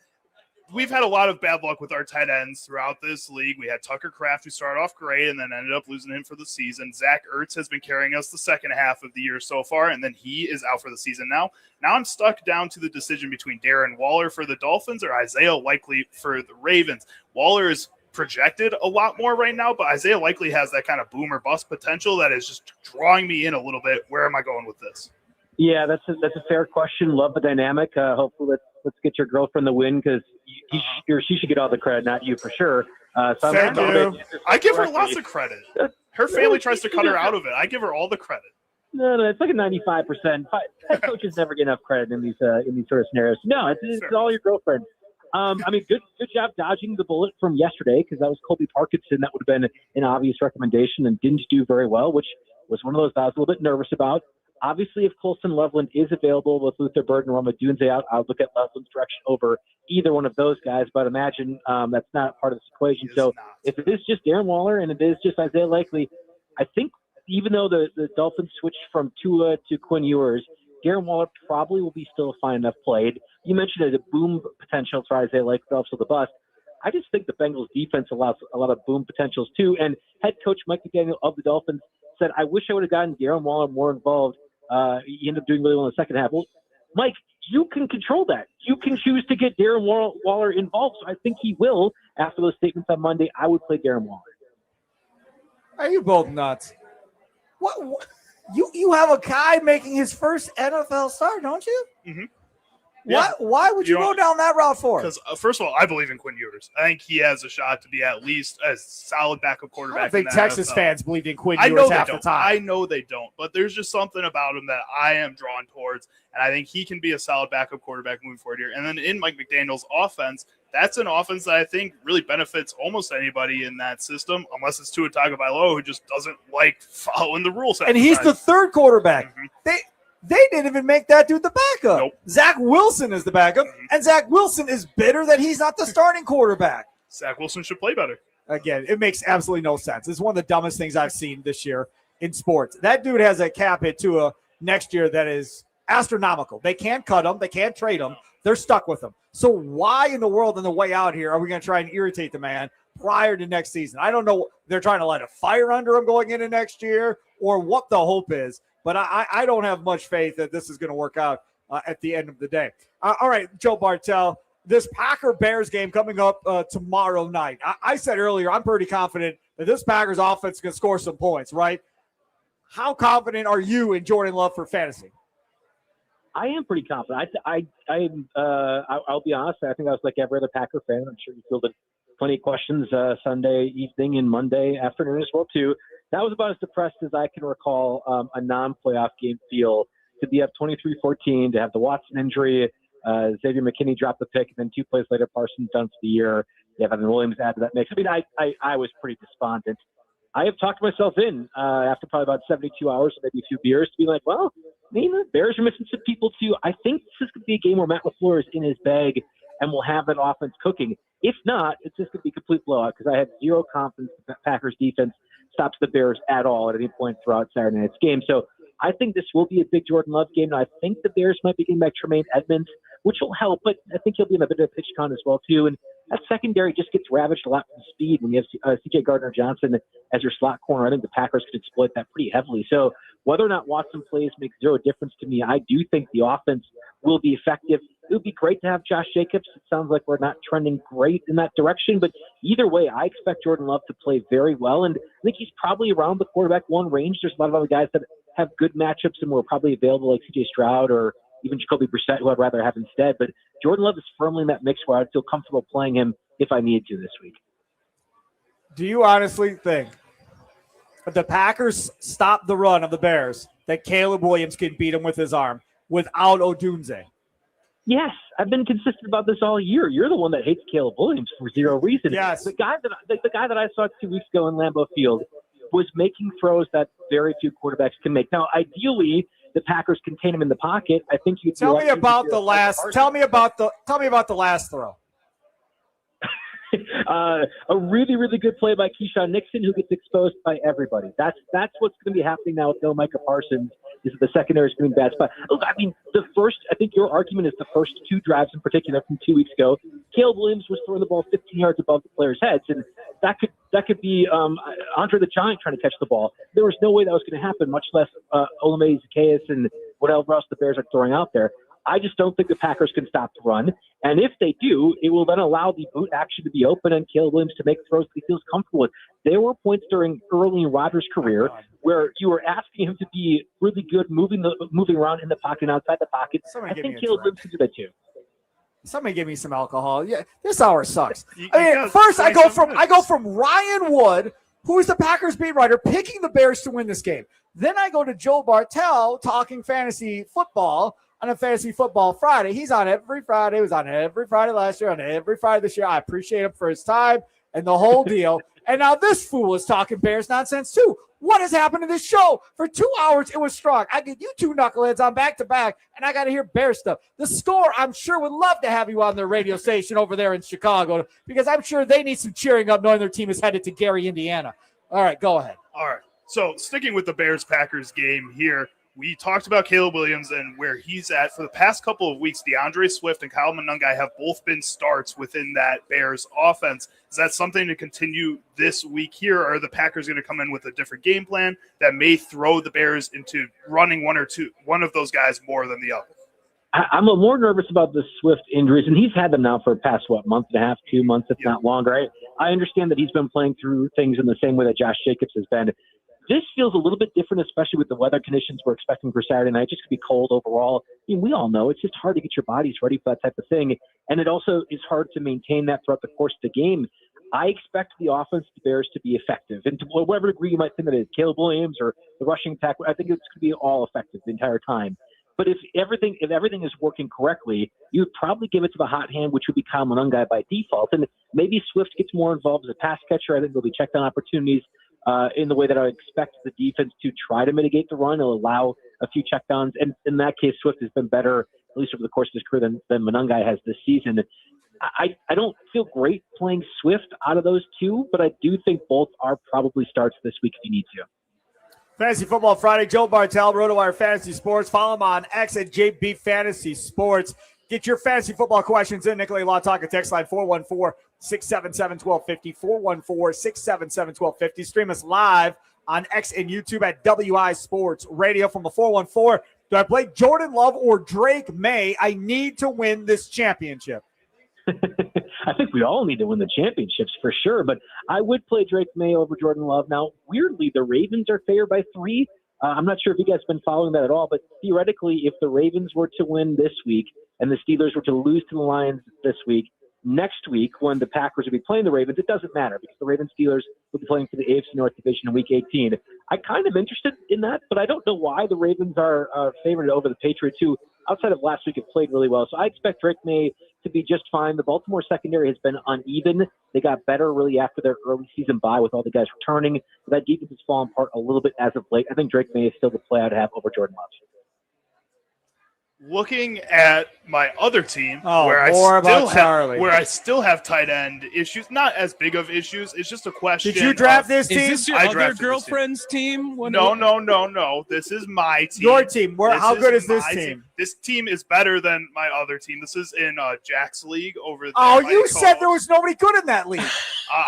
we've had a lot of bad luck with our tight ends throughout this league. We had Tucker Kraft, who started off great and then ended up losing him for the season. Zach Ertz has been carrying us the second half of the year so far, and then he is out for the season now. Now I'm stuck down to the decision between Darren Waller for the Dolphins or Isaiah Likely for the Ravens. Waller is projected a lot more right now, but Isaiah Likely has that kind of boom or bust potential that is just drawing me in a little bit. Where am I going with this? Yeah, that's a fair question. Love the dynamic. Hopefully, let's get your girlfriend the win because he or she should get all the credit, not you for sure. So I give her lots of credit. Her family tries to cut her out of it. I give her all the credit. No, it's like a 95%. Head coaches never get enough credit in these sort of scenarios. No, it's all your girlfriend. I mean, good job dodging the bullet from yesterday because that was Colby Parkinson. That would have been an obvious recommendation and didn't do very well, which was one of those that I was a little bit nervous about. Obviously, if Colson Loveland is available with Luther Burden or Roma Dunze out, I'll look at Loveland's direction over either one of those guys. But imagine that's not part of this equation. So if it is just Darren Waller and it is just Isaiah Likely, I think even though the Dolphins switched from Tua to Quinn Ewers, Darren Waller probably will be still fine enough played. You mentioned the boom potential for Isaiah Likely, also the bust. I just think the Bengals defense allows a lot of boom potentials too. And head coach Mike McDaniel of the Dolphins said, I wish I would have gotten Darren Waller more involved. He ended up doing really well in the second half. Well, Mike, you can control that. You can choose to get Darren Waller involved. So I think he will. After those statements on Monday, I would play Darren Waller. Are you both nuts? What? You have a guy making his first NFL start, don't you? Mm-hmm. Yeah. Why would you go down that route for? Because, first of all, I believe in Quinn Ewers. I think he has a shot to be at least a solid backup quarterback. I think Texas fans believe in Quinn Ewers half the time. I know they don't, but there's just something about him that I am drawn towards, and I think he can be a solid backup quarterback moving forward here. And then in Mike McDaniel's offense, that's an offense that I think really benefits almost anybody in that system, unless it's Tua Tagovailoa, who just doesn't like following the rules. And he's the third quarterback. Mm-hmm. They didn't even make that dude the backup. Nope. Zach Wilson is the backup, and Zach Wilson is bitter that he's not the starting quarterback. Zach Wilson should play better. Again, it makes absolutely no sense. It's one of the dumbest things I've seen this year in sports. That dude has a cap hit to next year that is astronomical. They can't cut him. They can't trade him. They're stuck with him. So why in the world on the way out here are we going to try and irritate the man prior to next season? I don't know. They're trying to light a fire under him going into next year or what the hope is. But I don't have much faith that this is going to work out at the end of the day. All right, Joe Bartel, this Packer-Bears game coming up tomorrow night. I said earlier I'm pretty confident that this Packers offense can score some points, right? How confident are you in Jordan Love for fantasy? I am pretty confident. I'll be honest. I think I was like every other Packer fan. I'm sure you fielded plenty of questions Sunday evening and Monday afternoon as well, too. That was about as depressed as I can recall a non-playoff game feel, to be up 23-14, to have the Watson injury, Xavier McKinney dropped the pick, and then 2 plays later, Parsons done for the year. You have Evan Williams add to that mix. I mean, I was pretty despondent. I have talked myself in after probably about 72 hours, or maybe a few beers, to be like, well, maybe the Bears are missing some people too. I think this is going to be a game where Matt LaFleur is in his bag and will have that offense cooking. If not, it's just going to be a complete blowout because I have zero confidence that the Packers defense stops the Bears at all at any point throughout Saturday night's game. So I think this will be a big Jordan Love game. And I think the Bears might be getting back Tremaine Edmonds, which will help, but I think he'll be in a bit of a pitch count as well too. And that secondary just gets ravaged a lot from speed when you have C.J. Gardner-Johnson as your slot corner. I think the Packers could exploit that pretty heavily. So whether or not Watson plays makes zero difference to me. I do think the offense will be effective. It would be great to have Josh Jacobs. It sounds like we're not trending great in that direction, but either way, I expect Jordan Love to play very well, and I think he's probably around the quarterback one range. There's a lot of other guys that have good matchups and were probably available, like C.J. Stroud or even Jacoby Brissett, who I'd rather have instead. But Jordan Love is firmly in that mix where I'd feel comfortable playing him if I needed to this week. Do you honestly think if the Packers stop the run of the Bears, that Caleb Williams can beat him with his arm without Odunze? Yes, I've been consistent about this all year. You're the one that hates Caleb Williams for zero reason. Yes. The guy that I saw 2 weeks ago in Lambeau Field was making throws that very few quarterbacks can make. Now, ideally, the Packers contain him in the pocket. I think you tell me about the last throw. A really, really good play by Keyshawn Nixon, who gets exposed by everybody. That's what's going to be happening now with no Micah Parsons. Is the secondary is doing bad spot. Look, I mean, I think your argument is the first two drives in particular from 2 weeks ago. Caleb Williams was throwing the ball 15 yards above the players' heads, and that could be Andre the Giant trying to catch the ball. There was no way that was going to happen, much less Olamide Zaccheaus and whatever else the Bears are throwing out there. I just don't think the Packers can stop the run. And if they do, it will then allow the boot action to be open and Caleb Williams to make throws that he feels comfortable with. There were points during early in Rodgers' career where you were asking him to be really good moving around in the pocket and outside the pocket. I think Caleb Williams can do that too. Somebody give me some alcohol. Yeah, this hour sucks. First I go from Ryan Wood, who is the Packers beat writer, picking the Bears to win this game. Then I go to Joe Bartel talking fantasy football on a Fantasy Football Friday. He's on every Friday. He was on every Friday last year, on every Friday this year. I appreciate him for his time and the whole deal. And now this fool is talking Bears nonsense too. What has happened to this show? For 2 hours, it was strong. I get you two knuckleheads on back-to-back, and I got to hear Bear stuff. The Score, I'm sure, would love to have you on their radio station over there in Chicago because I'm sure they need some cheering up knowing their team is headed to Gary, Indiana. All right, go ahead. All right. So sticking with the Bears-Packers game here, we talked about Caleb Williams and where he's at. For the past couple of weeks, DeAndre Swift and Kyle Monangai have both been starts within that Bears offense. Is that something to continue this week here, or are the Packers going to come in with a different game plan that may throw the Bears into running one of those guys more than the other? I'm more nervous about the Swift injuries, and he's had them now for the past, month and a half, 2 months, if not longer. I understand that he's been playing through things in the same way that Josh Jacobs has been. This feels a little bit different, especially with the weather conditions we're expecting for Saturday night. Just to be cold overall. I mean, we all know it's just hard to get your bodies ready for that type of thing. And it also is hard to maintain that throughout the course of the game. I expect the offense of the Bears to be effective. And to whatever degree you might think that it is Caleb Williams or the rushing attack, I think it's going to be all effective the entire time. But if everything is working correctly, you would probably give it to the hot hand, which would be Kyle Monangai by default. And maybe Swift gets more involved as a pass catcher. I think there'll be check down opportunities. In the way that I expect the defense to try to mitigate the run. It'll allow a few checkdowns. And in that case, Swift has been better, at least over the course of his career, than Monangai has this season. I don't feel great playing Swift out of those two, but I do think both are probably starts this week if you need to. Fantasy Football Friday, Joe Bartel, RotoWire Fantasy Sports. Follow him on X at JB Fantasy Sports. Get your fantasy football questions in. Nicolay Law Talk at text line 414-677-1250, 414-677-1250. Stream us live on X and YouTube at WI Sports Radio from the 414. Do I play Jordan Love or Drake May? I need to win this championship. I think we all need to win the championships for sure, but I would play Drake May over Jordan Love. Now, weirdly, the Ravens are favored by 3. I'm not sure if you guys have been following that at all, but theoretically, if the Ravens were to win this week and the Steelers were to lose to the Lions this week, next week when the Packers will be playing the Ravens, it doesn't matter because the Ravens-Steelers will be playing for the AFC North Division in Week 18. I kind of interested in that, but I don't know why the Ravens are favored over the Patriots, who outside of last week, have played really well. So I expect Drake May to be just fine. The Baltimore secondary has been uneven. They got better really after their early season bye with all the guys returning. But that defense has fallen apart a little bit as of late. I think Drake May is still the play I'd have over Jordan Love. Looking at my other team, where I still have tight end issues, not as big of issues. It's just a question. Did you draft this team? Is this your other girlfriend's team? No. This is my team. Your team. How good is this team? This team is better than my other team. This is in Jack's league over there. Oh, you said there was nobody good in that league.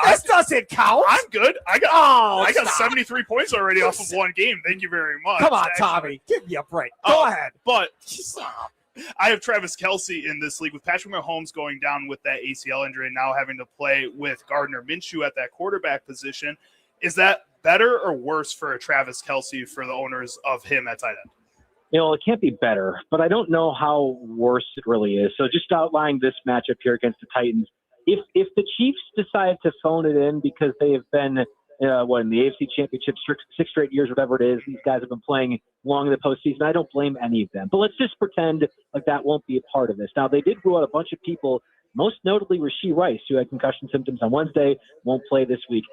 This doesn't count. I'm good. I got 73 points already off of one game. Thank you very much. Come on, Tommy. Give me a break. Go ahead. But I have Travis Kelce in this league with Patrick Mahomes going down with that ACL injury and now having to play with Gardner Minshew at that quarterback position. Is that better or worse for a Travis Kelce for the owners of him at tight end? It can't be better, but I don't know how worse it really is. So just outlining this matchup here against the Titans, if the Chiefs decide to phone it in because they have been in the AFC Championship 6 straight years, whatever it is, these guys have been playing long in the postseason. I don't blame any of them. But let's just pretend like that won't be a part of this. Now, they did rule out a bunch of people, most notably Rashee Rice, who had concussion symptoms on Wednesday, won't play this week.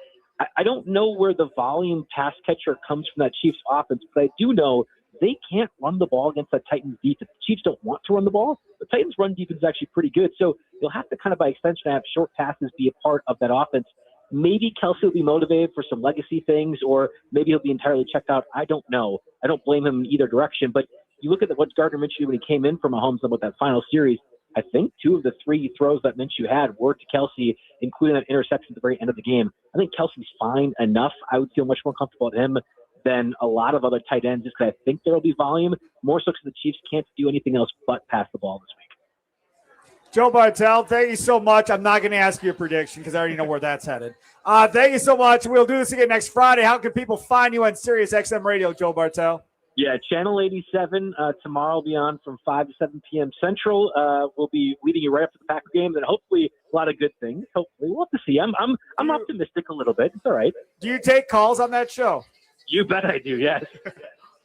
I don't know where the volume pass catcher comes from that Chiefs offense, but I do know they can't run the ball against that Titans defense. The Chiefs don't want to run the ball. The Titans' run defense is actually pretty good. So you'll have to kind of by extension have short passes be a part of that offense. Maybe Kelce will be motivated for some legacy things, or maybe he'll be entirely checked out. I don't know. I don't blame him in either direction. But you look at what Gardner Minshew when he came in from Mahomes with that final series, I think 2 of the 3 throws that Minshew had were to Kelce, including that interception at the very end of the game. I think Kelce's fine enough. I would feel much more comfortable with him than a lot of other tight ends just because I think there will be volume, more so because the Chiefs can't do anything else but pass the ball this week. Joe Bartel, thank you so much. I'm not going to ask you a prediction because I already know where that's headed. Thank you so much. We'll do this again next Friday. How can people find you on Sirius XM Radio, Joe Bartel? Yeah, Channel 87. Tomorrow will be on from 5 to 7 p.m. Central. We'll be leading you right up to the Packer game, and hopefully a lot of good things. Hopefully, we'll have to see. I'm optimistic a little bit. It's all right. Do you take calls on that show? You bet I do, yes.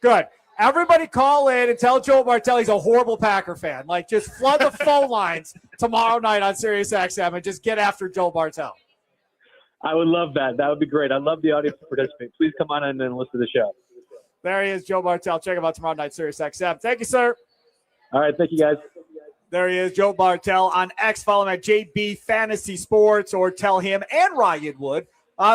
Good. Everybody call in and tell Joe Bartel he's a horrible Packer fan. Like, just flood the phone lines tomorrow night on Sirius XM and just get after Joe Bartel. I would love that. That would be great. I'd love the audience to participate. Please come on in and listen to the show. There he is, Joe Bartel. Check him out tomorrow night, Sirius XM. Thank you, sir. All right. Thank you, guys. There he is, Joe Bartel on X. Follow him at JB Fantasy Sports, or tell him and Ryan Wood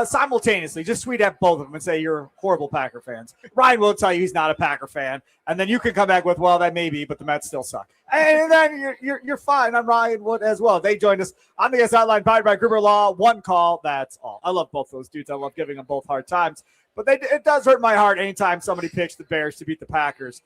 simultaneously. Just tweet at both of them and say you're horrible Packer fans. Ryan will tell you he's not a Packer fan, and then you can come back with, well, that may be, but the Mets still suck. And then you're fine. I'm Ryan Wood as well. They joined us on the sideline, powered by Gruber Law. One call, that's all. I love both those dudes. I love giving them both hard times. But it does hurt my heart anytime somebody picks the Bears to beat the Packers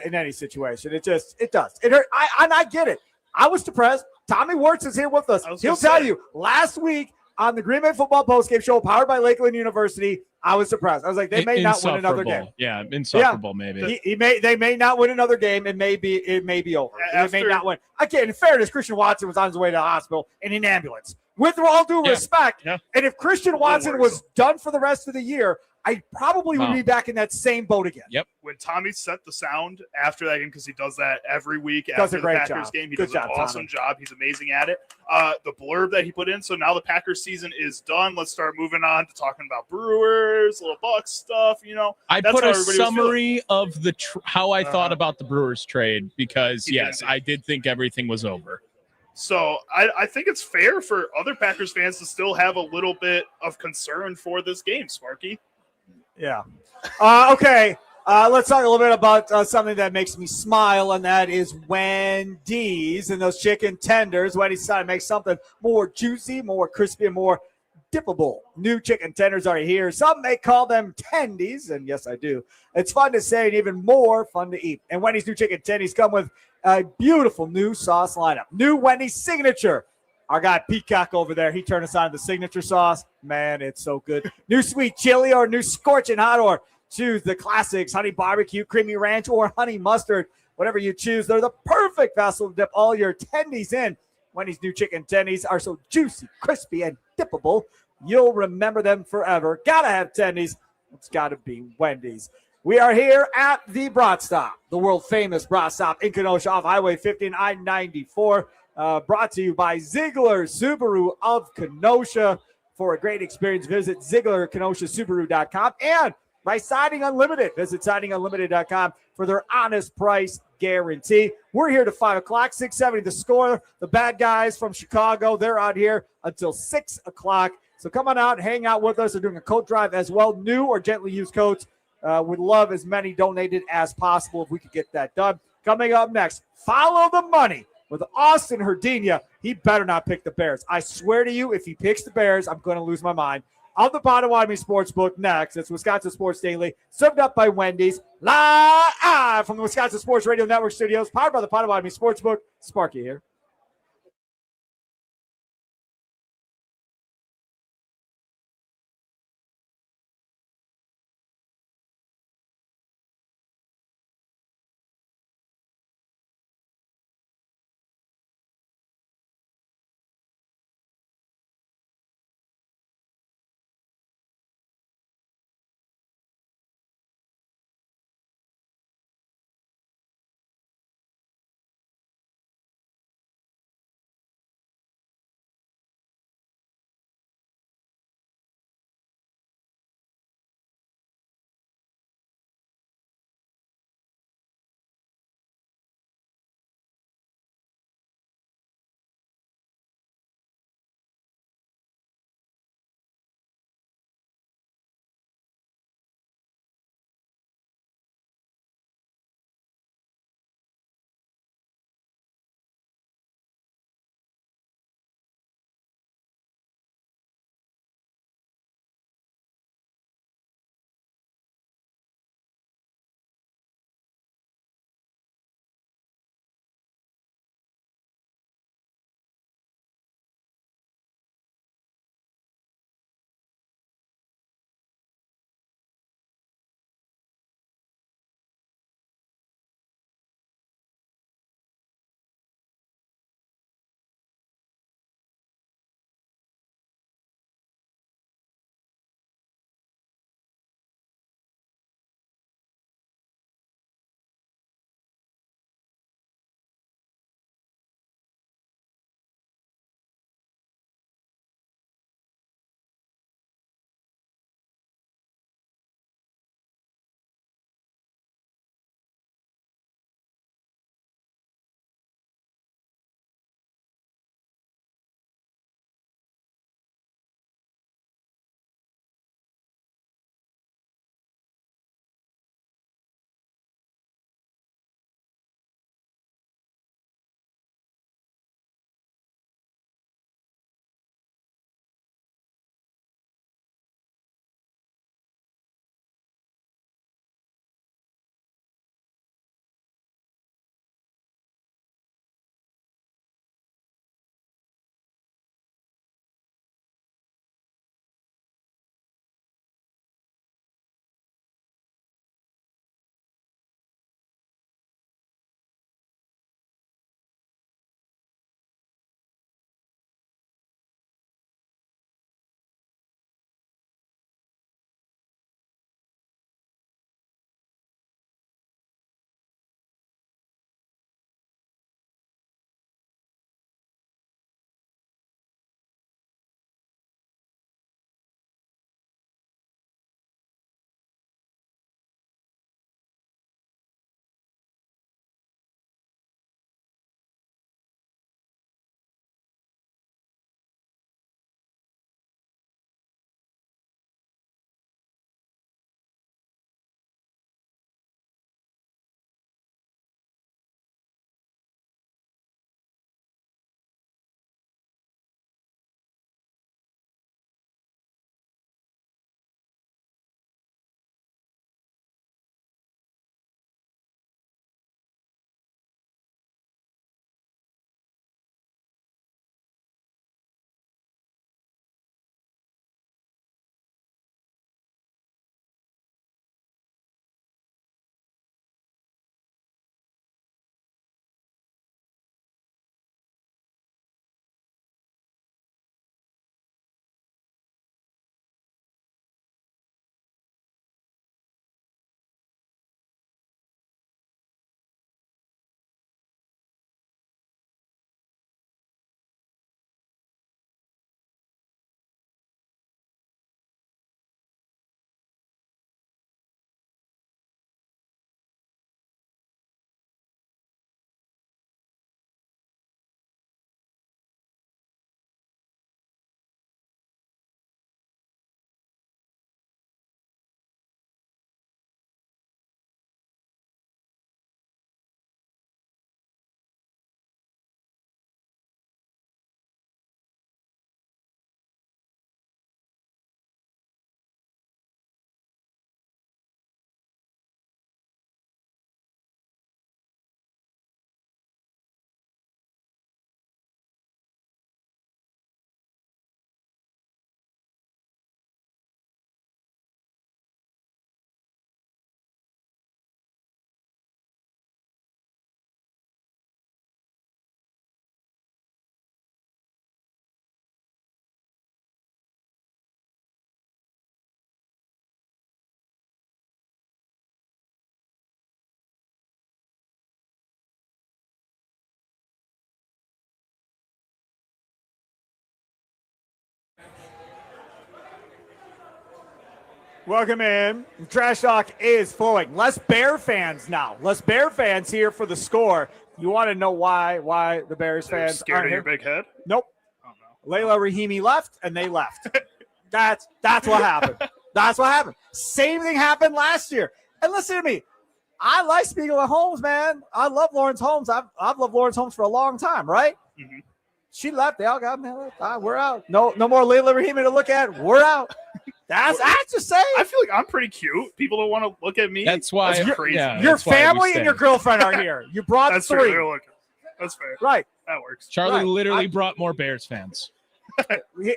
in any situation. It does. It hurt. I get it. I was depressed. Tommy Wirtz is here with us. He'll tell you, last week on the Green Bay Football Postgame Show, powered by Lakeland University, I was surprised. I was like, they may not win another game. Yeah, insufferable maybe. They may not win another game. It may be over. They may not win. Again, in fairness, Christian Watson was on his way to the hospital in an ambulance. With all due respect, and if Christian Watson was done for the rest of the year, I probably would be back in that same boat again. Yep. When Tommy set the sound after that game, because he does that every week after the Packers game, he does an awesome job. He's amazing at it. The blurb that he put in, so now the Packers season is done. Let's start moving on to talking about Brewers, little Bucks stuff. I put a summary of how I thought about the Brewers trade because, yes, I did think everything was over. So I think it's fair for other Packers fans to still have a little bit of concern for this game, Sparky. Yeah. Okay. Let's talk a little bit about something that makes me smile, and that is Wendy's and those chicken tenders. Wendy's trying to make something more juicy, more crispy, and more dippable. New chicken tenders are here. Some may call them tendies, and yes, I do. It's fun to say and even more fun to eat. And Wendy's new chicken tendies come with a beautiful new sauce lineup. New Wendy's signature. Our guy Peacock over there, he turned us on to the signature sauce. Man, it's so good. New sweet chili or new scorching hot, or choose the classics, honey barbecue, creamy ranch, or honey mustard. Whatever you choose, they're the perfect vessel to dip all your tendies in. Wendy's new chicken tendies are so juicy, crispy, and dippable. You'll remember them forever. Gotta have tendies. It's gotta be Wendy's. We are here at the Brat Stop, the world famous Brat Stop in Kenosha off Highway 50 and I-94. Brought to you by Ziegler Subaru of Kenosha. For a great experience, visit ZieglerKenoshaSubaru.com and by Siding Unlimited. Visit SidingUnlimited.com for their honest price guarantee. We're here to 5 o'clock, 670 The Score. The bad guys from Chicago, they're out here until 6 o'clock. So come on out, hang out with us. They're doing a coat drive as well, new or gently used coats. Would love as many donated as possible if we could get that done. Coming up next, Follow the Money with Austin Herdina. He better not pick the Bears. I swear to you, if he picks the Bears, I'm going to lose my mind. On the Potawatomi Sportsbook next. It's Wisconsin Sports Daily, served up by Wendy's, live from the Wisconsin Sports Radio Network studios, powered by the Potawatomi Sportsbook. Sparky here. Welcome in. Trash talk is flowing. Less Bear fans now. Less Bear fans here for the score. You want to know why the Bears They're fans scared aren't of your here? big head? Nope. Oh, no. Layla Rahimi left, and they left. That's what happened. That's what happened. Same thing happened last year. And listen to me. I like Spiegel and Holmes, man. I love Lawrence Holmes. I've loved Lawrence Holmes for a long time, right? Mhm. She left. They all got mad. We're out. No more Layla Rahimi to look at. We're out. I just say. I feel like I'm pretty cute. People don't want to look at me. That's why. That's crazy. Yeah, Your that's why we family stay. and your girlfriend are here. You brought That's three. fair. They're looking. That's fair. Right. That works. Charlie Right. literally brought more Bears fans.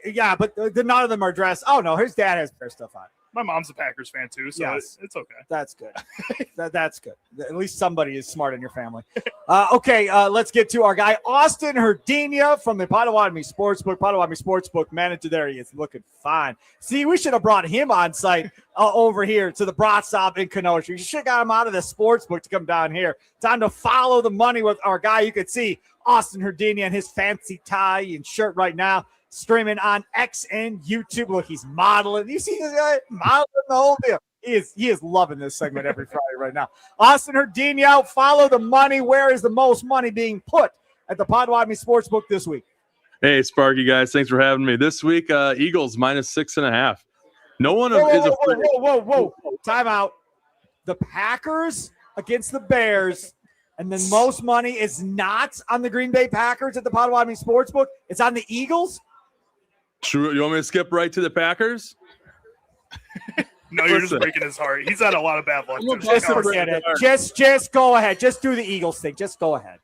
Yeah, but none of them are dressed. Oh, no. His dad has Bear stuff on. My mom's a Packers fan too, so Yes. it's okay. That's good. That's good. At least somebody is smart in your family. Okay, let's get to our guy, Austin Herdenia from the Potawatomi Sportsbook. Potawatomi Sportsbook manager there. He is looking fine. See, we should have brought him on site over here to the Brat stop in Kenosha. You should have got him out of the sportsbook to come down here. Time to follow the money with our guy. You can see Austin Herdenia and his fancy tie and shirt right now. Streaming on X and YouTube. Look, he's modeling. You see this guy modeling the whole deal. He is loving this segment every Friday right now. Austin Herdenia, follow the money. Where is the most money being put at the Potawatomi Sportsbook this week? Hey, Sparky guys, thanks for having me. This week, Eagles -6.5. No one is afraid. Whoa. Time out. The Packers against the Bears, and then most money is not on the Green Bay Packers at the Potawatomi Sportsbook. It's on the Eagles. True. You want me to skip right to the Packers? No, you're just breaking his heart. He's had a lot of bad luck. I'm Just about to Forget it. Just go ahead. Just do the Eagles thing. Just go ahead.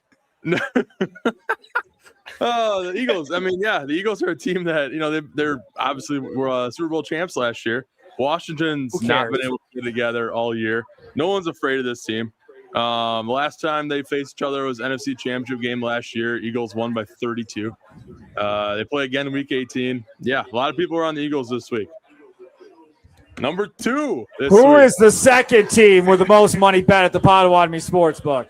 Oh, the Eagles. I mean, yeah, the Eagles are a team that, they're obviously were Super Bowl champs last year. Washington's not been able to get together all year. No one's afraid of this team. Last time they faced each other was NFC Championship game last year. Eagles won by 32. They play again Week 18. Yeah, a lot of people are on the Eagles this week. Number 2. Who is the second team with the most money bet at the Potawatomi Sportsbook?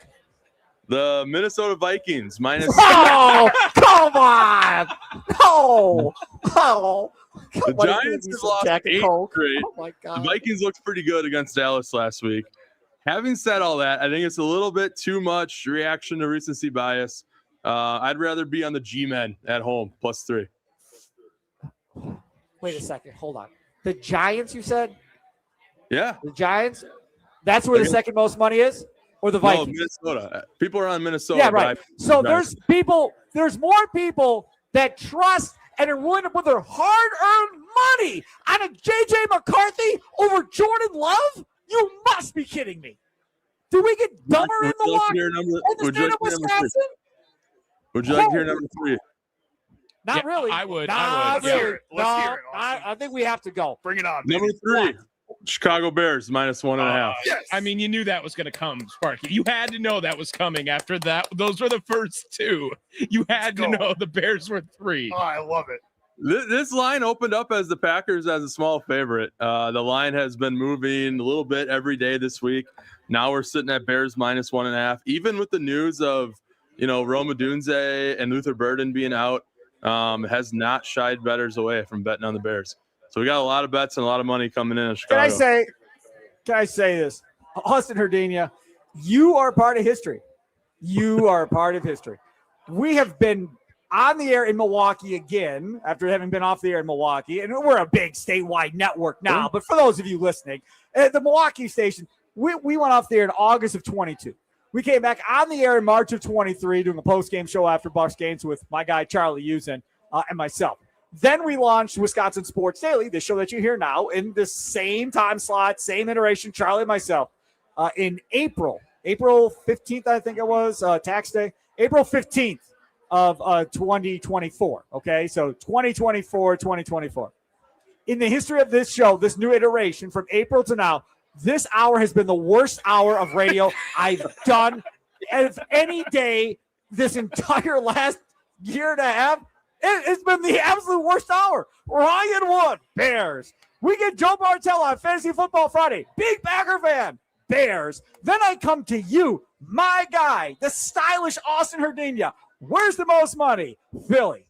The Minnesota Vikings -6. Oh, come on. No. Oh. The Giants have lost 8 straight. Oh, my God. The Vikings looked pretty good against Dallas last week. Having said all that, I think it's a little bit too much reaction to recency bias. I'd rather be on the G-Men at home, +3. Wait a second. Hold on. The Giants, you said? Yeah. The Giants? That's where the second most money is? Or the Vikings? No, Minnesota. People are on Minnesota. Yeah, right. So there's more people that trust and are willing to put their hard-earned money on a J.J. McCarthy over Jordan Love? You must be kidding me. Do we get dumber in Milwaukee in the state of Wisconsin? Would you like to hear number 3? Not really. I would. Not Let's really. hear it. Let's hear it, I think we have to go. Bring it on. Number 3, Chicago Bears -1.5. Yes. I mean, you knew that was going to come, Sparky. You had to know that was coming after that. Those were the first 2. You had to know the Bears were 3. Oh, I love it. This line opened up as the Packers as a small favorite. The line has been moving a little bit every day this week. Now we're sitting at Bears -1.5. Even with the news of, Roma Dunze and Luther Burden being out, has not shied bettors away from betting on the Bears. So we got a lot of bets and a lot of money coming in Chicago. Can I say this? Austin Herdenia, you are part of history. You are a part of history. We have been on the air in Milwaukee again after having been off the air in Milwaukee, and we're a big statewide network now. But for those of you listening, at the Milwaukee station, we went off the air in August of 22. We came back on the air in March of 23 doing a post-game show after Bucks games with my guy Charlie Usen and myself. Then we launched Wisconsin Sports Daily, the show that you hear now, in the same time slot, same iteration, Charlie and myself, in April 15th, I think it was, tax day, April 15th of 2024, okay? So 2024. In the history of this show, this new iteration from April to now, this hour has been the worst hour of radio I've done. If any day this entire last year and a half, it's been the absolute worst hour. Ryan Wood, Bears. We get Joe Bartell on Fantasy Football Friday. Big Packer fan, Bears. Then I come to you, my guy, the stylish Austin Herdenia. Where's the most money? Philly.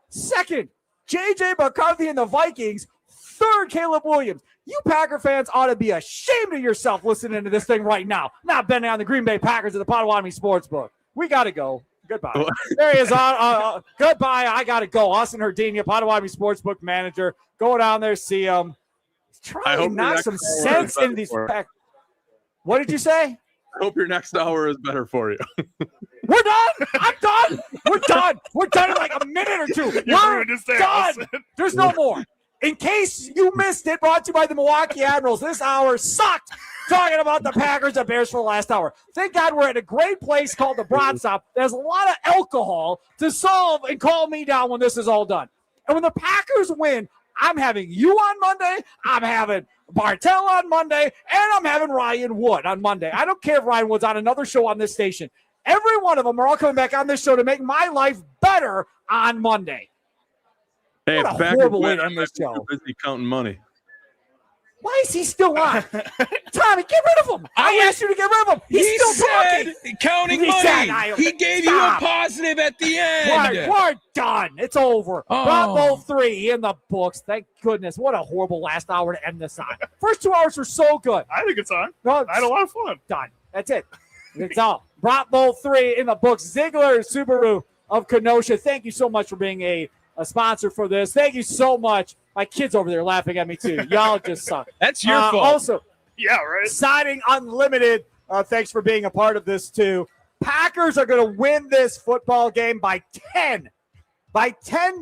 Second, J.J. McCarthy and the Vikings. third Caleb Williams. You Packer fans ought to be ashamed of yourself listening to this thing right now. Not betting on the Green Bay Packers at the Potawatomi Sportsbook. We got to go. Goodbye. There he is. Goodbye. I got to go. Austin Herdenia, Potawatomi Sportsbook manager. Go down there, see him. Try to knock some sense into these Packers. What did you say? I hope your next hour is better for you. We're done. I'm done. We're done. We're done in like a minute or two. We're done. There's no more. In case you missed it, brought to you by the Milwaukee Admirals. This hour sucked talking about the Packers and Bears for the last hour. Thank God we're at a great place called the Brat Stop. There's a lot of alcohol to solve and calm me down when this is all done. And when the Packers win, I'm having you on Monday. I'm having Bartell on Monday. And I'm having Ryan Wood on Monday. I don't care if Ryan Wood's on another show on this station. Every one of them are all coming back on this show to make my life better on Monday. Hey, what a horrible way to end this show. Busy counting money. Why is he still on? Tommy, get rid of him. I asked you to get rid of him. He's still talking. Counting money. He gave you a positive at the end. We're done. It's over. Bravo 3 in the books. Thank goodness. What a horrible last hour to end this on. First 2 hours were so good. I think it's on. No, I had a lot of fun. Done. That's it. It's all. Bravo 3 in the books. Ziegler Subaru of Kenosha. Thank you so much for being a sponsor for this. Thank you so much. My kid's over there laughing at me too. Y'all just suck. That's your fault. Also, yeah, right. Siding Unlimited. Thanks for being a part of this too. Packers are going to win this football game by 10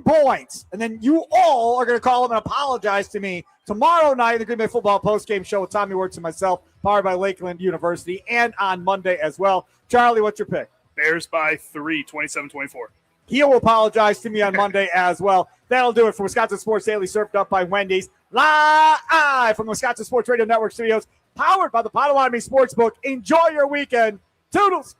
points. And then you all are going to call them and apologize to me tomorrow night in the Green Bay Football Postgame Show with Tommy Wirtz and myself, powered by Lakeland University, and on Monday as well. Charlie, what's your pick? Bears by 3, 27-24. He will apologize to me on Monday as well. That'll do it for Wisconsin Sports Daily, served up by Wendy's, live from the Wisconsin Sports Radio Network studios, powered by the Potawatomi Sportsbook. Enjoy your weekend. Toodles.